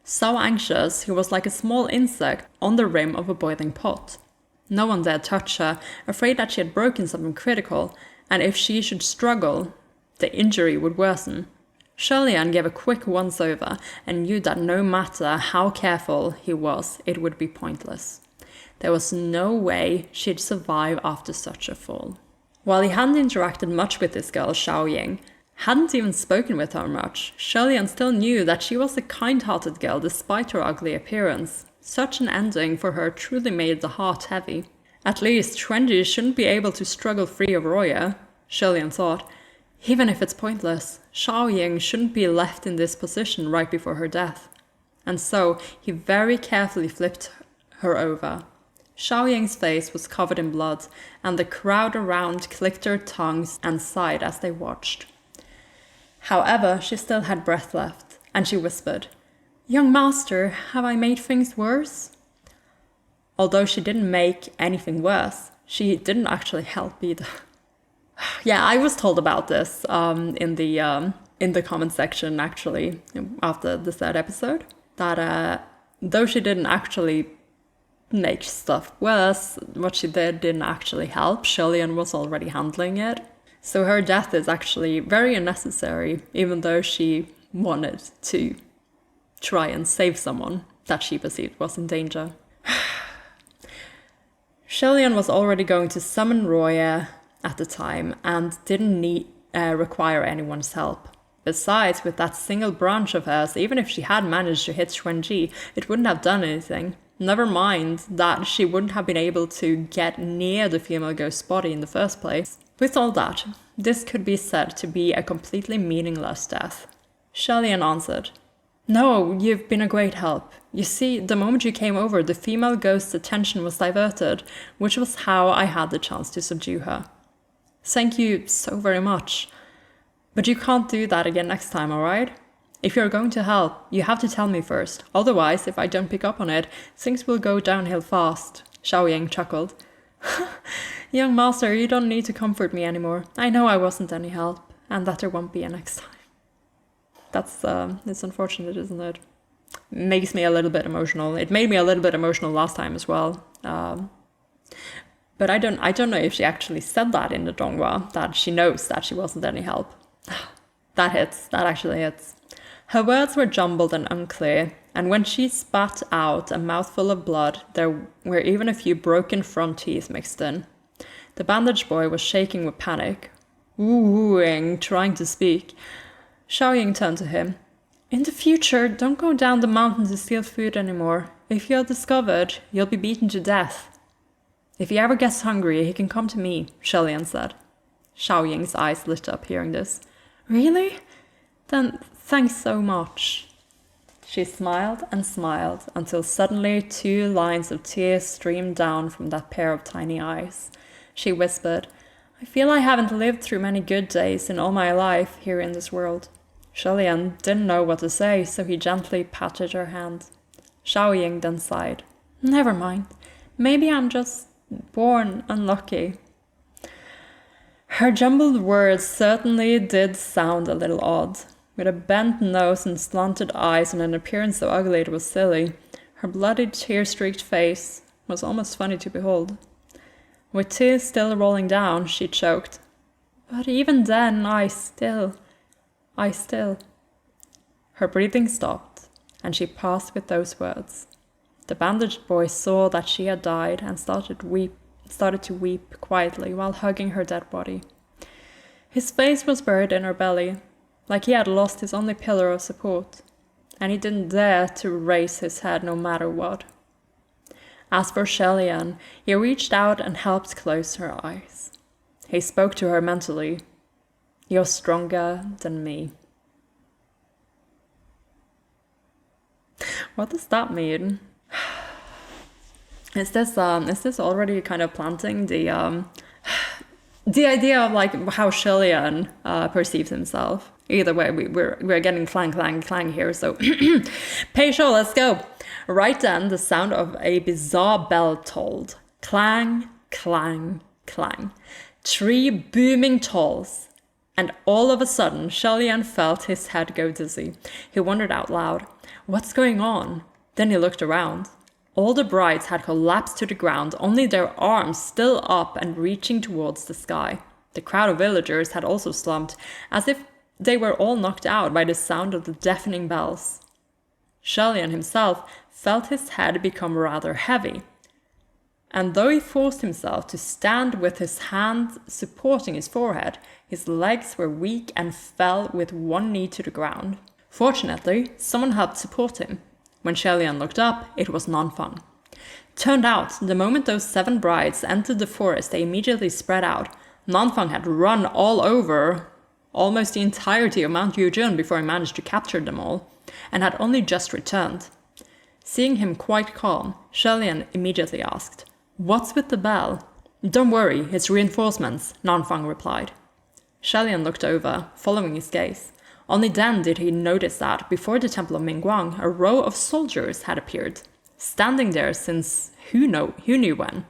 So anxious, he was like a small insect on the rim of a boiling pot. No one dared touch her, afraid that she had broken something critical, and if she should struggle, the injury would worsen. Xie Lian gave a quick once-over and knew that no matter how careful he was, it would be pointless. There was no way she'd survive after such a fall. While he hadn't interacted much with this girl, Xiao Ying, hadn't even spoken with her much, Xie Lian still knew that she was a kind-hearted girl despite her ugly appearance. Such an ending for her truly made the heart heavy. At least Xuanji shouldn't be able to struggle free of Roya, Xie Lian thought. Even if it's pointless, Xiao Ying shouldn't be left in this position right before her death. And so he very carefully flipped her over. Xiao Ying's face was covered in blood, and the crowd around clicked their tongues and sighed as they watched. However, she still had breath left, and she whispered, "Young master, have I made things worse?" Although she didn't make anything worse, she didn't actually help either. Yeah, I was told about this in the comment section, actually, after the third episode, that though she didn't actually make stuff worse, what she didn't actually help. Xie Lian was already handling it. So her death is actually very unnecessary, even though she wanted to try and save someone that she perceived was in danger. Xie Lian was already going to summon Roya at the time and didn't require anyone's help. Besides, with that single branch of hers, even if she had managed to hit Xuanji, it wouldn't have done anything. Never mind that she wouldn't have been able to get near the female ghost's body in the first place. With all that, this could be said to be a completely meaningless death. Xie Lian answered, "No, you've been a great help. You see, the moment you came over, the female ghost's attention was diverted, which was how I had the chance to subdue her. Thank you so very much. But you can't do that again next time, alright? If you're going to help, you have to tell me first. Otherwise, if I don't pick up on it, things will go downhill fast." Xiao Ying chuckled. "Young master, you don't need to comfort me anymore. I know I wasn't any help, and that there won't be a next time." It's unfortunate, isn't it? Makes me a little bit emotional. It made me a little bit emotional last time as well. But I don't know if she actually said that in the Donghua, that she knows that she wasn't any help. That hits. That actually hits. Her words were jumbled and unclear, and when she spat out a mouthful of blood, there were even a few broken front teeth mixed in. The bandaged boy was shaking with panic, wooing, trying to speak. Xiao Ying turned to him. "In the future, don't go down the mountain to steal food anymore. If you're discovered, you'll be beaten to death. If he ever gets hungry, he can come to me," Xie Lian said. Xiao Ying's eyes lit up hearing this. "Really? Then thanks so much." She smiled and smiled until suddenly 2 lines of tears streamed down from that pair of tiny eyes. She whispered, "I feel I haven't lived through many good days in all my life here in this world." Xie Lian didn't know what to say, so he gently patted her hand. Xiao Ying then sighed. "Never mind. Maybe I'm just born unlucky." Her jumbled words certainly did sound a little odd. With a bent nose and slanted eyes and an appearance so ugly it was silly, her bloody tear-streaked face was almost funny to behold. With tears still rolling down, she choked. "But even then, I still... Her breathing stopped, and she paused with those words. The bandaged boy saw that she had died and started to weep quietly while hugging her dead body. His face was buried in her belly, like he had lost his only pillar of support, and he didn't dare to raise his head no matter what. As for Xie Lian, he reached out and helped close her eyes. He spoke to her mentally. "You're stronger than me." What does that mean? Is this already kind of planting the idea of like how Xie Lian perceives himself? Either way, we're getting clang, clang, clang here, so Pei Shou, let's go. Right then, the sound of a bizarre bell tolled. Clang, clang, clang. 3 booming tolls. And all of a sudden, Xie Lian felt his head go dizzy. He wondered out loud, what's going on? Then he looked around. All the brides had collapsed to the ground, only their arms still up and reaching towards the sky. The crowd of villagers had also slumped, as if they were all knocked out by the sound of the deafening bells. Xie Lian himself felt his head become rather heavy. And though he forced himself to stand with his hands supporting his forehead, his legs were weak and fell with one knee to the ground. Fortunately, someone helped support him. When Xie Lian looked up, it was Nanfang. Turned out, the moment those 7 brides entered the forest, they immediately spread out. Nanfang had run all over almost the entirety of Mount Yuzhen before he managed to capture them all, and had only just returned. Seeing him quite calm, Xie Lian immediately asked, "What's with the bell?" "Don't worry, it's reinforcements," Nanfang replied. Xie Lian looked over, following his gaze. Only then did he notice that, before the temple of Mingguang, a row of soldiers had appeared, standing there since who knew when.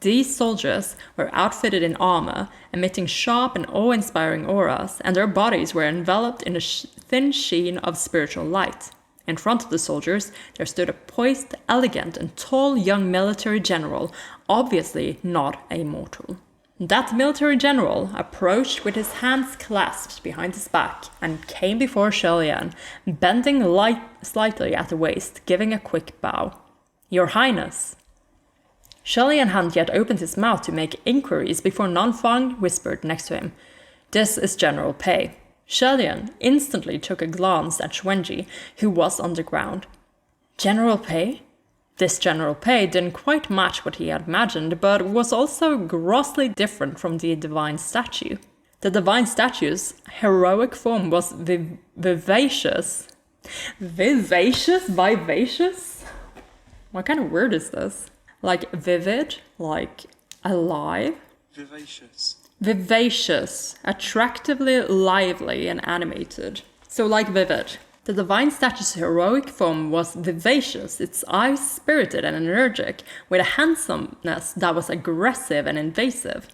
These soldiers were outfitted in armor, emitting sharp and awe-inspiring auras, and their bodies were enveloped in a thin sheen of spiritual light. In front of the soldiers, there stood a poised, elegant, and tall young military general, obviously not a mortal. That military general approached with his hands clasped behind his back and came before Xie Lian, bending slightly at the waist, giving a quick bow. "Your Highness." Xie Lian hadn't yet opened his mouth to make inquiries before Nanfang whispered next to him, "This is General Pei." Xie Lian instantly took a glance at Xuanji, who was on the ground. General Pei? This General Pei didn't quite match what he had imagined, but was also grossly different from the divine statue. The divine statue's heroic form was vivacious. Vivacious? Vivacious? What kind of word is this? Like vivid? Like alive? Vivacious. Vivacious. Attractively lively and animated. So like vivid. The divine statue's heroic form was vivacious, its eyes spirited and energetic, with a handsomeness that was aggressive and invasive.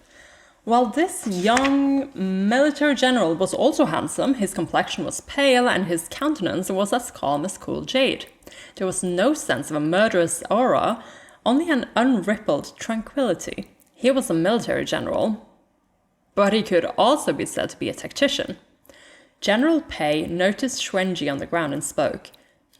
While this young military general was also handsome, his complexion was pale and his countenance was as calm as cool jade. There was no sense of a murderous aura, only an unrippled tranquility. He was a military general, but he could also be said to be a tactician. General Pei noticed Xuanji on the ground and spoke.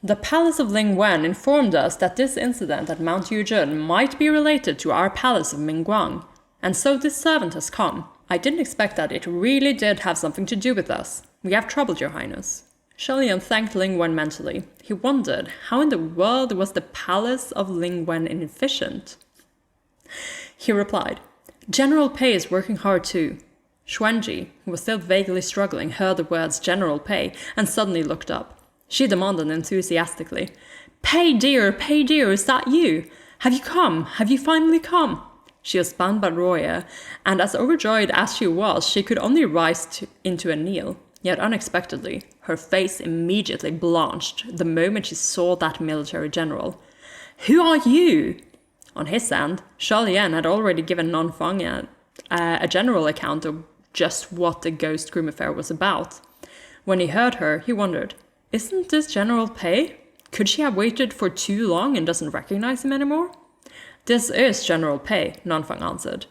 "The palace of Ling Wen informed us that this incident at Mount Yuzhen might be related to our palace of Mingguang, and so this servant has come. I didn't expect that it really did have something to do with us. We have troubled your highness." Xie Lian thanked Ling Wen mentally. He wondered, how in the world was the palace of Ling Wen inefficient? He replied, "General Pei is working hard too." Xuanji, who was still vaguely struggling, heard the words General Pei and suddenly looked up. She demanded enthusiastically, Pei dear, is that you? Have you come? Have you finally come?" She was bound by Roya, and as overjoyed as she was, she could only rise into a kneel. Yet unexpectedly, her face immediately blanched the moment she saw that military general. "Who are you?" On his end, Xie Lian had already given Nanfang a general account of just what the Ghost Groom affair was about. When he heard her, he wondered, isn't this General Pei? Could she have waited for too long and doesn't recognize him anymore? "This is General Pei," Nanfang answered,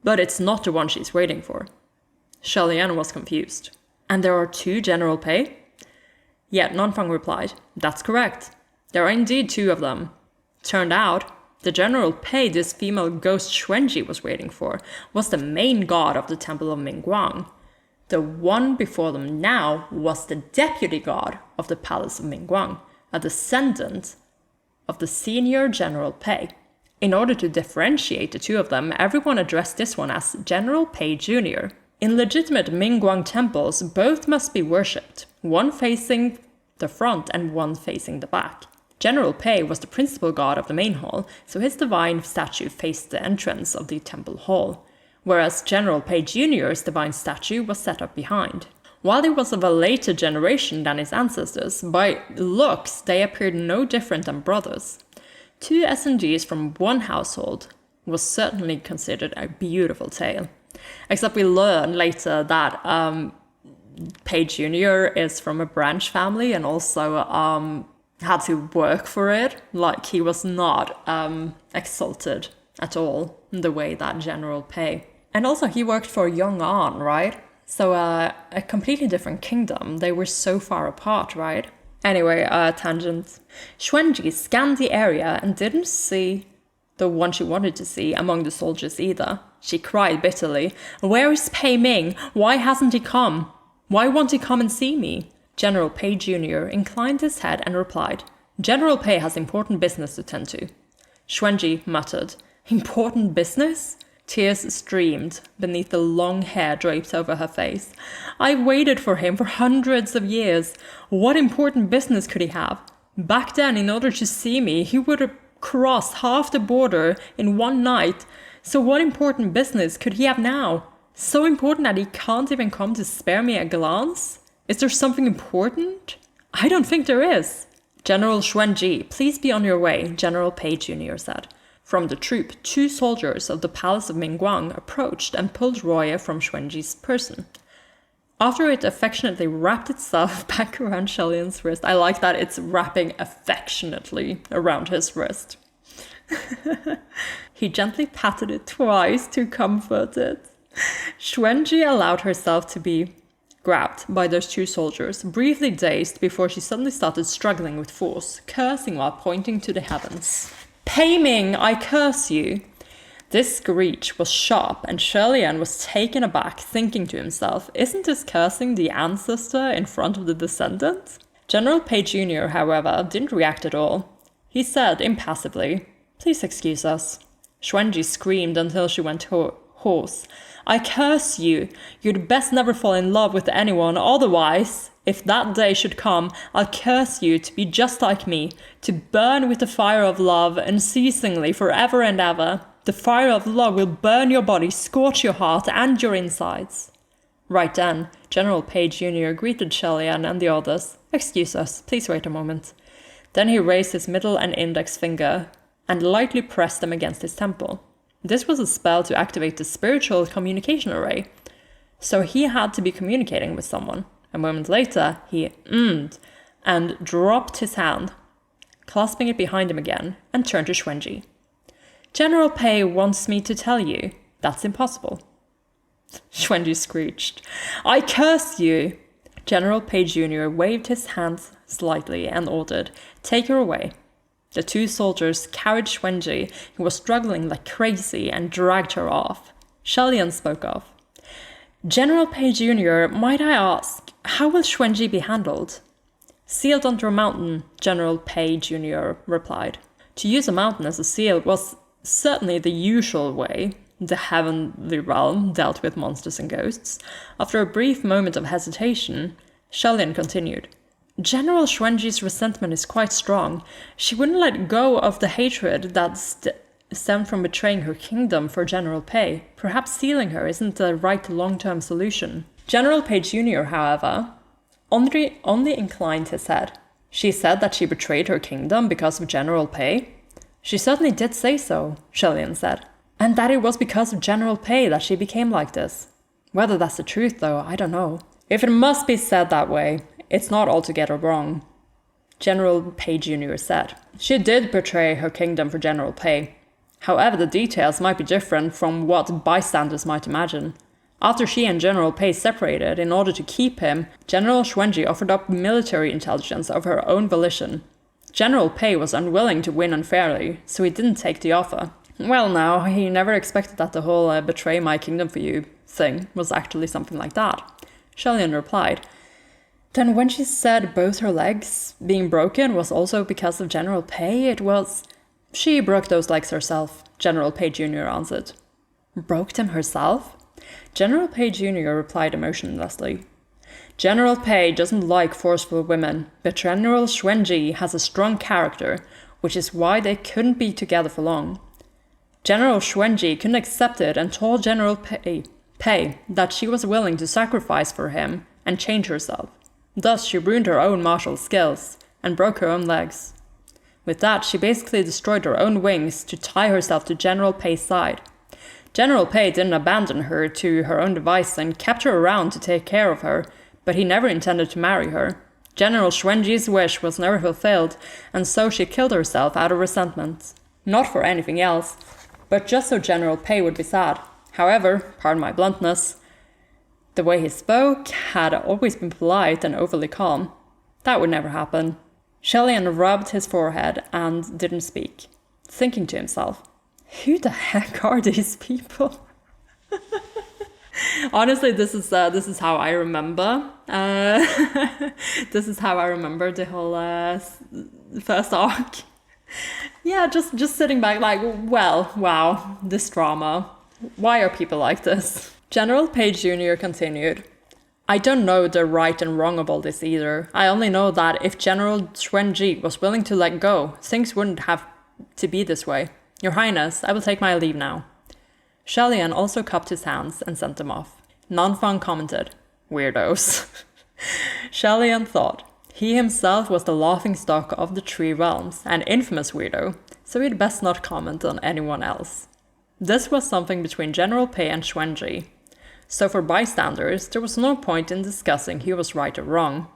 "but it's not the one she's waiting for." Xie Lian was confused. "And there are 2 General Pei?" Yet Nanfang replied, "That's correct. There are indeed 2 of them." Turned out, the General Pei this female ghost Xuanji was waiting for was the main god of the Temple of Mingguang. The one before them now was the deputy god of the Palace of Mingguang, a descendant of the senior General Pei. In order to differentiate the 2 of them, everyone addressed this one as General Pei Jr. In legitimate Mingguang temples, both must be worshipped, one facing the front and one facing the back. General Pei was the principal god of the main hall, so his divine statue faced the entrance of the temple hall, whereas General Pei Jr.'s divine statue was set up behind. While he was of a later generation than his ancestors, by looks they appeared no different than brothers. 2 SNGs from one household was certainly considered a beautiful tale. Except we learn later that Pei Jr. is from a branch family and also had to work for it. Like, he was not exalted at all in the way that General Pei. And also he worked for Yong'an, right? So a completely different kingdom. They were so far apart, right? Anyway, tangent. Xuanji scanned the area and didn't see the one she wanted to see among the soldiers either. She cried bitterly. "Where is Pei Ming? Why hasn't he come? Why won't he come and see me?" General Pei Jr. inclined his head and replied, "General Pei has important business to tend to." Xuanji muttered, "Important business?" Tears streamed beneath the long hair draped over her face. "I've waited for him for hundreds of years. What important business could he have? Back then, in order to see me, he would have crossed half the border in one night. So what important business could he have now? So important that he can't even come to spare me a glance? Is there something important? I don't think there is." "General Xuanji, please be on your way," General Pei Jr. said. From the troop, 2 soldiers of the palace of Mingguang approached and pulled Roya from Xuanji's person. After it affectionately wrapped itself back around Xie Lian's wrist. I like that it's wrapping affectionately around his wrist. He gently patted it twice to comfort it. Xuanji allowed herself to be grabbed by those 2 soldiers, briefly dazed before she suddenly started struggling with force, cursing while pointing to the heavens. "Pei Ming, I curse you!" This screech was sharp, and Xie Lian was taken aback, thinking to himself, isn't this cursing the ancestor in front of the descendant? General Pei Jr., however, didn't react at all. He said impassively, "Please excuse us." Xuanji screamed until she went hoarse. "I curse you! You'd best never fall in love with anyone, otherwise, if that day should come, I'll curse you to be just like me, to burn with the fire of love unceasingly forever and ever. The fire of love will burn your body, scorch your heart and your insides." Right then, General Pei Jr. greeted Xie Lian and the others. "Excuse us, please wait a moment." Then he raised his middle and index finger and lightly pressed them against his temple. This was a spell to activate the spiritual communication array, so he had to be communicating with someone. A moment later, he and dropped his hand, clasping it behind him again, and turned to Xuanji. "General Pei wants me to tell you that's impossible." Xuanji screeched, "I curse you!" General Pei Jr. waved his hands slightly and ordered, "Take her away." The 2 soldiers carried Xuanji, who was struggling like crazy, and dragged her off. Xie Lian spoke up. "General Pei Jr., might I ask, how will Xuanji be handled?" "Sealed under a mountain," General Pei Jr. replied. To use a mountain as a seal was certainly the usual way the heavenly realm dealt with monsters and ghosts. After a brief moment of hesitation, Xie Lian continued. "General Xuanji's resentment is quite strong. She wouldn't let go of the hatred that stemmed from betraying her kingdom for General Pei. Perhaps sealing her isn't the right long-term solution." General Pei Jr., however, only inclined his head. "She said that she betrayed her kingdom because of General Pei?" "She certainly did say so," Xie Lian said. "And that it was because of General Pei that she became like this. Whether that's the truth, though, I don't know. If it must be said that way, it's not altogether wrong," General Pei Jr. said. "She did betray her kingdom for General Pei. However, the details might be different from what bystanders might imagine. After she and General Pei separated in order to keep him, General Xuanji offered up military intelligence of her own volition. General Pei was unwilling to win unfairly, so he didn't take the offer. Well now, he never expected that the whole betray my kingdom for you thing was actually something like that." Xie Lian replied, "Then when she said both her legs being broken was also because of General Pei, it was..." "She broke those legs herself," General Pei Jr. answered. "Broke them herself?" General Pei Jr. replied emotionlessly. "General Pei doesn't like forceful women, but General Xuanji has a strong character, which is why they couldn't be together for long. General Xuanji couldn't accept it and told General Pei that she was willing to sacrifice for him and change herself. Thus, she ruined her own martial skills and broke her own legs. With that, she basically destroyed her own wings to tie herself to General Pei's side. General Pei didn't abandon her to her own device and kept her around to take care of her, but he never intended to marry her. General Xuanji's wish was never fulfilled, and so she killed herself out of resentment. Not for anything else, but just so General Pei would be sad. However, pardon my bluntness, the way he spoke had always been polite and overly calm. That would never happen. Xie Lian rubbed his forehead and didn't speak, thinking to himself, who the heck are these people? Honestly, this is how I remember. This is how I remember the whole first arc. Yeah, just sitting back like, well, wow, this drama. Why are people like this? General Pei Jr. continued, I don't know the right and wrong of all this either. I only know that if General Xuanji was willing to let go, things wouldn't have to be this way. Your Highness, I will take my leave now. Xie Lian also cupped his hands and sent them off. Nanfang commented, weirdos. Xie Lian thought, he himself was the laughingstock of the Three Realms, an infamous weirdo, so he'd best not comment on anyone else. This was something between General Pei and Xuanji. So for bystanders, there was no point in discussing who was right or wrong.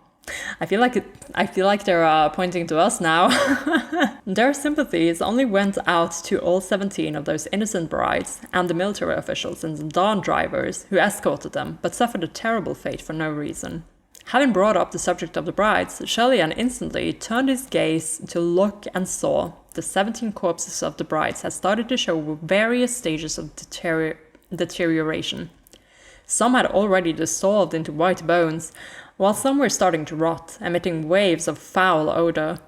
I feel like they're pointing to us now. Their sympathies only went out to all 17 of those innocent brides and the military officials and the dawn drivers who escorted them, but suffered a terrible fate for no reason. Having brought up the subject of the brides, Xie Lian instantly turned his gaze to look and saw the 17 corpses of the brides had started to show various stages of deterioration. Some had already dissolved into white bones, while some were starting to rot, emitting waves of foul odor.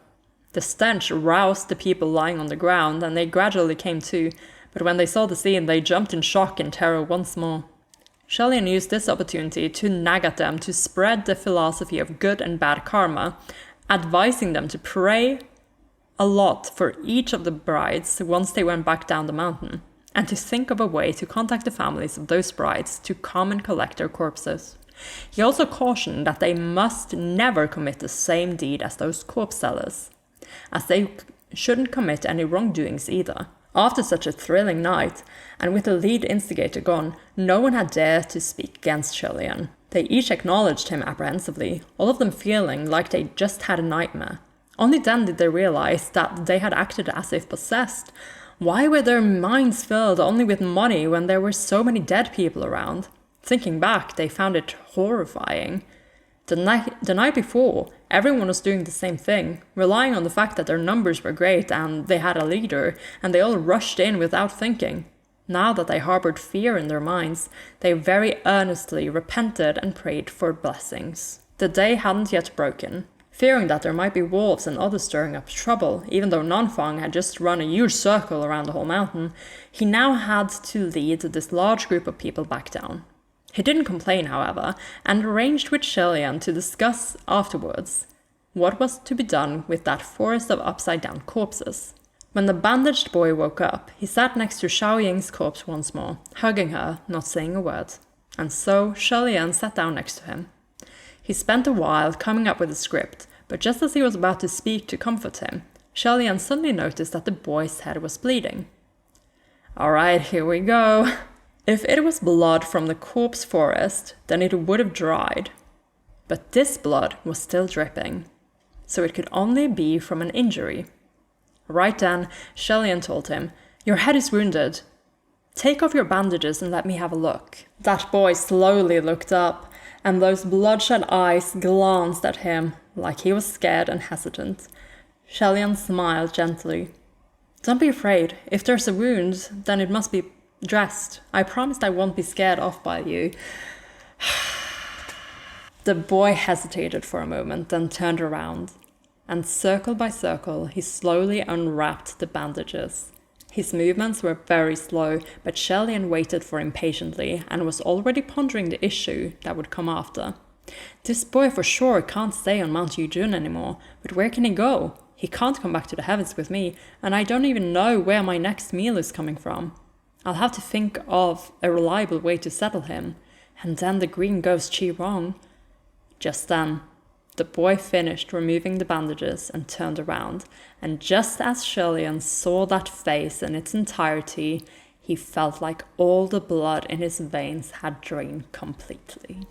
The stench roused the people lying on the ground, and they gradually came to, but when they saw the scene, they jumped in shock and terror once more. Xie Lian used this opportunity to nag at them to spread the philosophy of good and bad karma, advising them to pray a lot for each of the brides once they went back down the mountain, and to think of a way to contact the families of those brides to come and collect their corpses. He also cautioned that they must never commit the same deed as those corpse sellers, as they shouldn't commit any wrongdoings either. After such a thrilling night, and with the lead instigator gone, no one had dared to speak against Xie Lian. They each acknowledged him apprehensively, all of them feeling like they just had a nightmare. Only then did they realize that they had acted as if possessed. Why were their minds filled only with money when there were so many dead people around? Thinking back, they found it horrifying. The night before, everyone was doing the same thing, relying on the fact that their numbers were great and they had a leader, and they all rushed in without thinking. Now that they harbored fear in their minds, they very earnestly repented and prayed for blessings. The day hadn't yet broken. Fearing that there might be wolves and others stirring up trouble, even though Nanfang had just run a huge circle around the whole mountain, he now had to lead this large group of people back down. He didn't complain, however, and arranged with Xie Lian to discuss afterwards what was to be done with that forest of upside-down corpses. When the bandaged boy woke up, he sat next to Xiaoying's corpse once more, hugging her, not saying a word. And so Xie Lian sat down next to him. He spent a while coming up with a script, but just as he was about to speak to comfort him, Xie Lian suddenly noticed that the boy's head was bleeding. Alright, here we go. If it was blood from the corpse forest, then it would have dried. But this blood was still dripping, so it could only be from an injury. Right then, Xie Lian told him, "Your head is wounded. Take off your bandages and let me have a look." That boy slowly looked up, and those bloodshot eyes glanced at him like he was scared and hesitant. Xie Lian smiled gently. "Don't be afraid. If there's a wound, then it must be dressed. I promised I won't be scared off by you." The boy hesitated for a moment, then turned around, and circle by circle he slowly unwrapped the bandages. His movements were very slow, but Xie Lian waited for him patiently and was already pondering the issue that would come after. This boy for sure can't stay on Mount Yujun anymore, but where can he go? He can't come back to the heavens with me, and I don't even know where my next meal is coming from. I'll have to think of a reliable way to settle him, and then the green ghost Qi Rong. Just then, the boy finished removing the bandages and turned around, and just as Xie Lian saw that face in its entirety, he felt like all the blood in his veins had drained completely.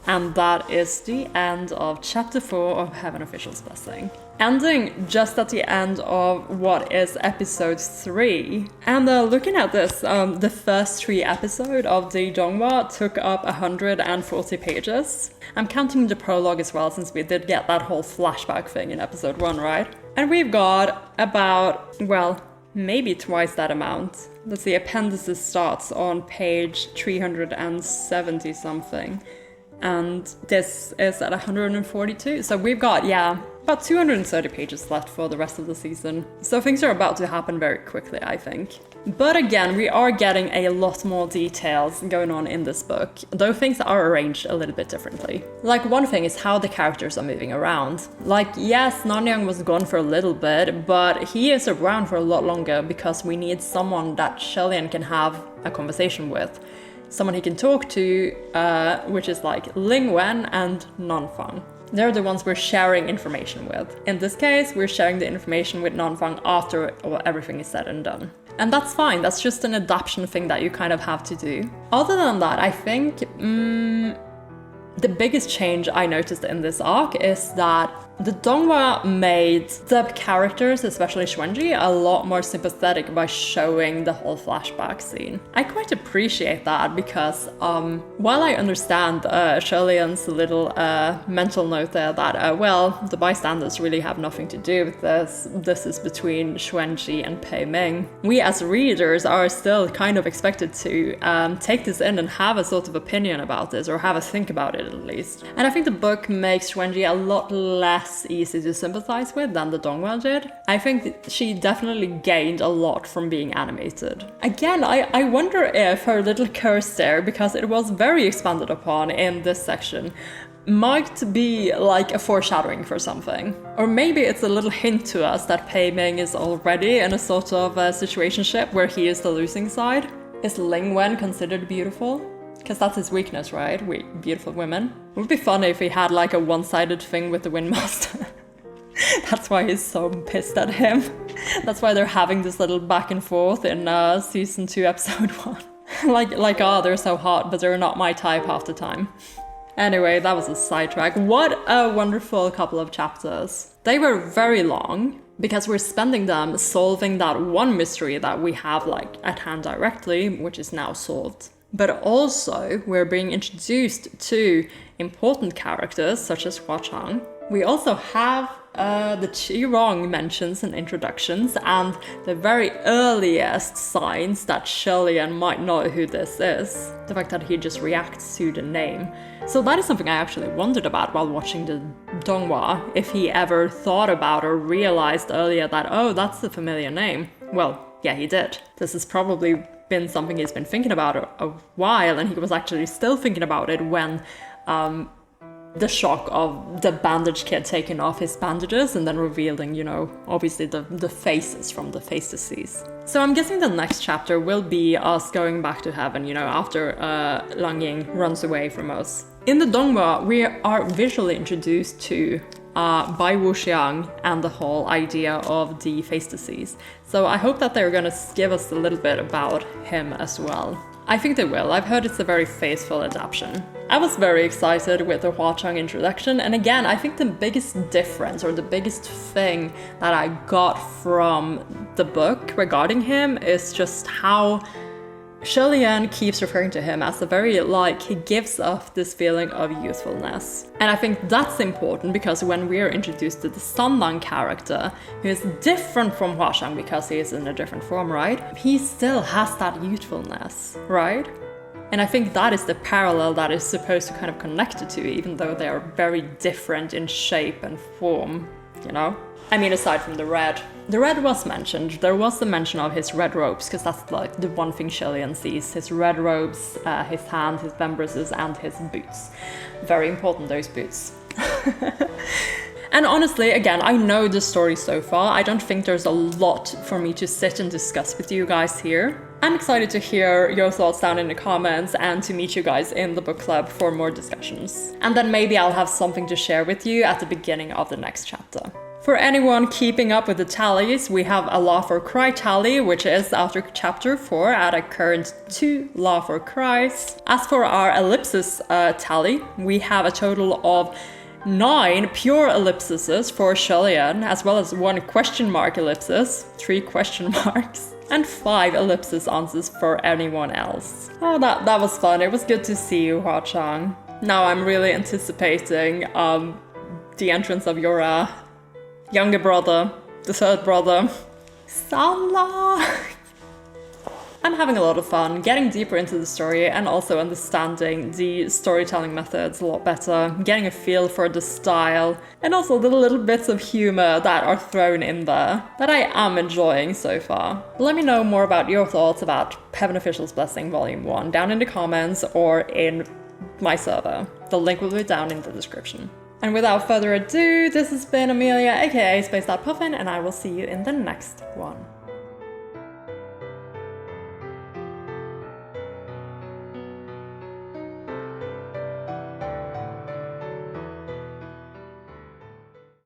And that is the end of chapter 4 of Heaven Official's Blessing. Ending just at the end of what is episode 3. And looking at this, the first 3 episodes of the Donghua took up 140 pages. I'm counting the prologue as well, since we did get that whole flashback thing in episode 1, right? And we've got about, well, maybe twice that amount. Let's see, appendices starts on page 370 something. And this is at 142. So we've got, about 230 pages left for the rest of the season. So things are about to happen very quickly, I think. But again, we are getting a lot more details going on in this book, though things are arranged a little bit differently. Like, one thing is how the characters are moving around. Like, yes, Nanyang was gone for a little bit, but he is around for a lot longer because we need someone that Xie Lian can have a conversation with. Someone he can talk to, which is like Ling Wen and Nanfang. They're the ones we're sharing information with. In this case, we're sharing the information with Nanfang after everything is said and done. And that's fine, that's just an adaptation thing that you kind of have to do. Other than that, I think the biggest change I noticed in this arc is that the Donghua made the characters, especially Xuanji, a lot more sympathetic by showing the whole flashback scene. I quite appreciate that because while I understand Xie Lian's little mental note there that, well, the bystanders really have nothing to do with this is between Xuanji and Pei Ming, we as readers are still kind of expected to take this in and have a sort of opinion about this, or have a think about it at least. And I think the book makes Xuanji a lot less easy to sympathize with than the Donghua did. I think she definitely gained a lot from being animated. Again, I wonder if her little curse there, because it was very expanded upon in this section, might be like a foreshadowing for something. Or maybe it's a little hint to us that Pei Ming is already in a sort of situationship where he is the losing side. Is Ling Wen considered beautiful? Because that's his weakness, right? Beautiful women. It would be funny if he had like a one-sided thing with the Windmaster. That's why he's so pissed at him. That's why they're having this little back and forth in season 2, episode 1. like, oh, they're so hot, but they're not my type half the time. Anyway, that was a sidetrack. What a wonderful couple of chapters. They were very long, because we're spending them solving that one mystery that we have like at hand directly, which is now solved. But also, we're being introduced to important characters such as Hua Chang. We also have the Qirong mentions and introductions, and the very earliest signs that Xie Lian might know who this is. The fact that he just reacts to the name. So that is something I actually wondered about while watching the Donghua, if he ever thought about or realized earlier that, oh, that's a familiar name. Well, yeah, he did. This has probably been something he's been thinking about a while, and he was actually still thinking about it when the shock of the bandage kid taking off his bandages and then revealing, you know, obviously the faces from the face disease. So I'm guessing the next chapter will be us going back to heaven, you know, after Lang Ying runs away from us. In the Donghua, we are visually introduced to Bai Wuxiang and the whole idea of the face disease. So I hope that they're gonna give us a little bit about him as well. I think they will. I've heard it's a very faithful adaptation. I was very excited with the Hua Chang introduction, and again, I think the biggest difference or the biggest thing that I got from the book regarding him is just how Xie Lian keeps referring to him as a very, like, he gives off this feeling of youthfulness. And I think that's important because when we are introduced to the Sandan character, who is different from Hua Chang because he is in a different form, right? He still has that youthfulness, right? And I think that is the parallel that is supposed to kind of connect the two, even though they are very different in shape and form, you know? I mean, aside from the red. The red was mentioned. There was the mention of his red robes, because that's like the one thing Xie Lian sees. His red robes, his hand, his vambraces, and his boots. Very important, those boots. And honestly, again, I know the story so far. I don't think there's a lot for me to sit and discuss with you guys here. I'm excited to hear your thoughts down in the comments and to meet you guys in the book club for more discussions. And then maybe I'll have something to share with you at the beginning of the next chapter. For anyone keeping up with the tallies, we have a Laugh or Cry tally, which is after chapter 4 at a current 2 Laugh or Cries. As for our ellipsis tally, we have a total of 9 pure ellipses for Xie Lian, as well as 1 question mark ellipsis, 3 question marks, and 5 ellipsis answers for anyone else. Oh, that was fun. It was good to see you, Hua Chang. Now I'm really anticipating the entrance of your younger brother, the third brother, Sala. I'm having a lot of fun getting deeper into the story and also understanding the storytelling methods a lot better, getting a feel for the style, and also the little bits of humor that are thrown in there that I am enjoying so far. Let me know more about your thoughts about Heaven Official's Blessing Volume 1 down in the comments or in my server. The link will be down in the description. And without further ado, this has been Amelia, aka Spaced Out Puffin, and I will see you in the next one.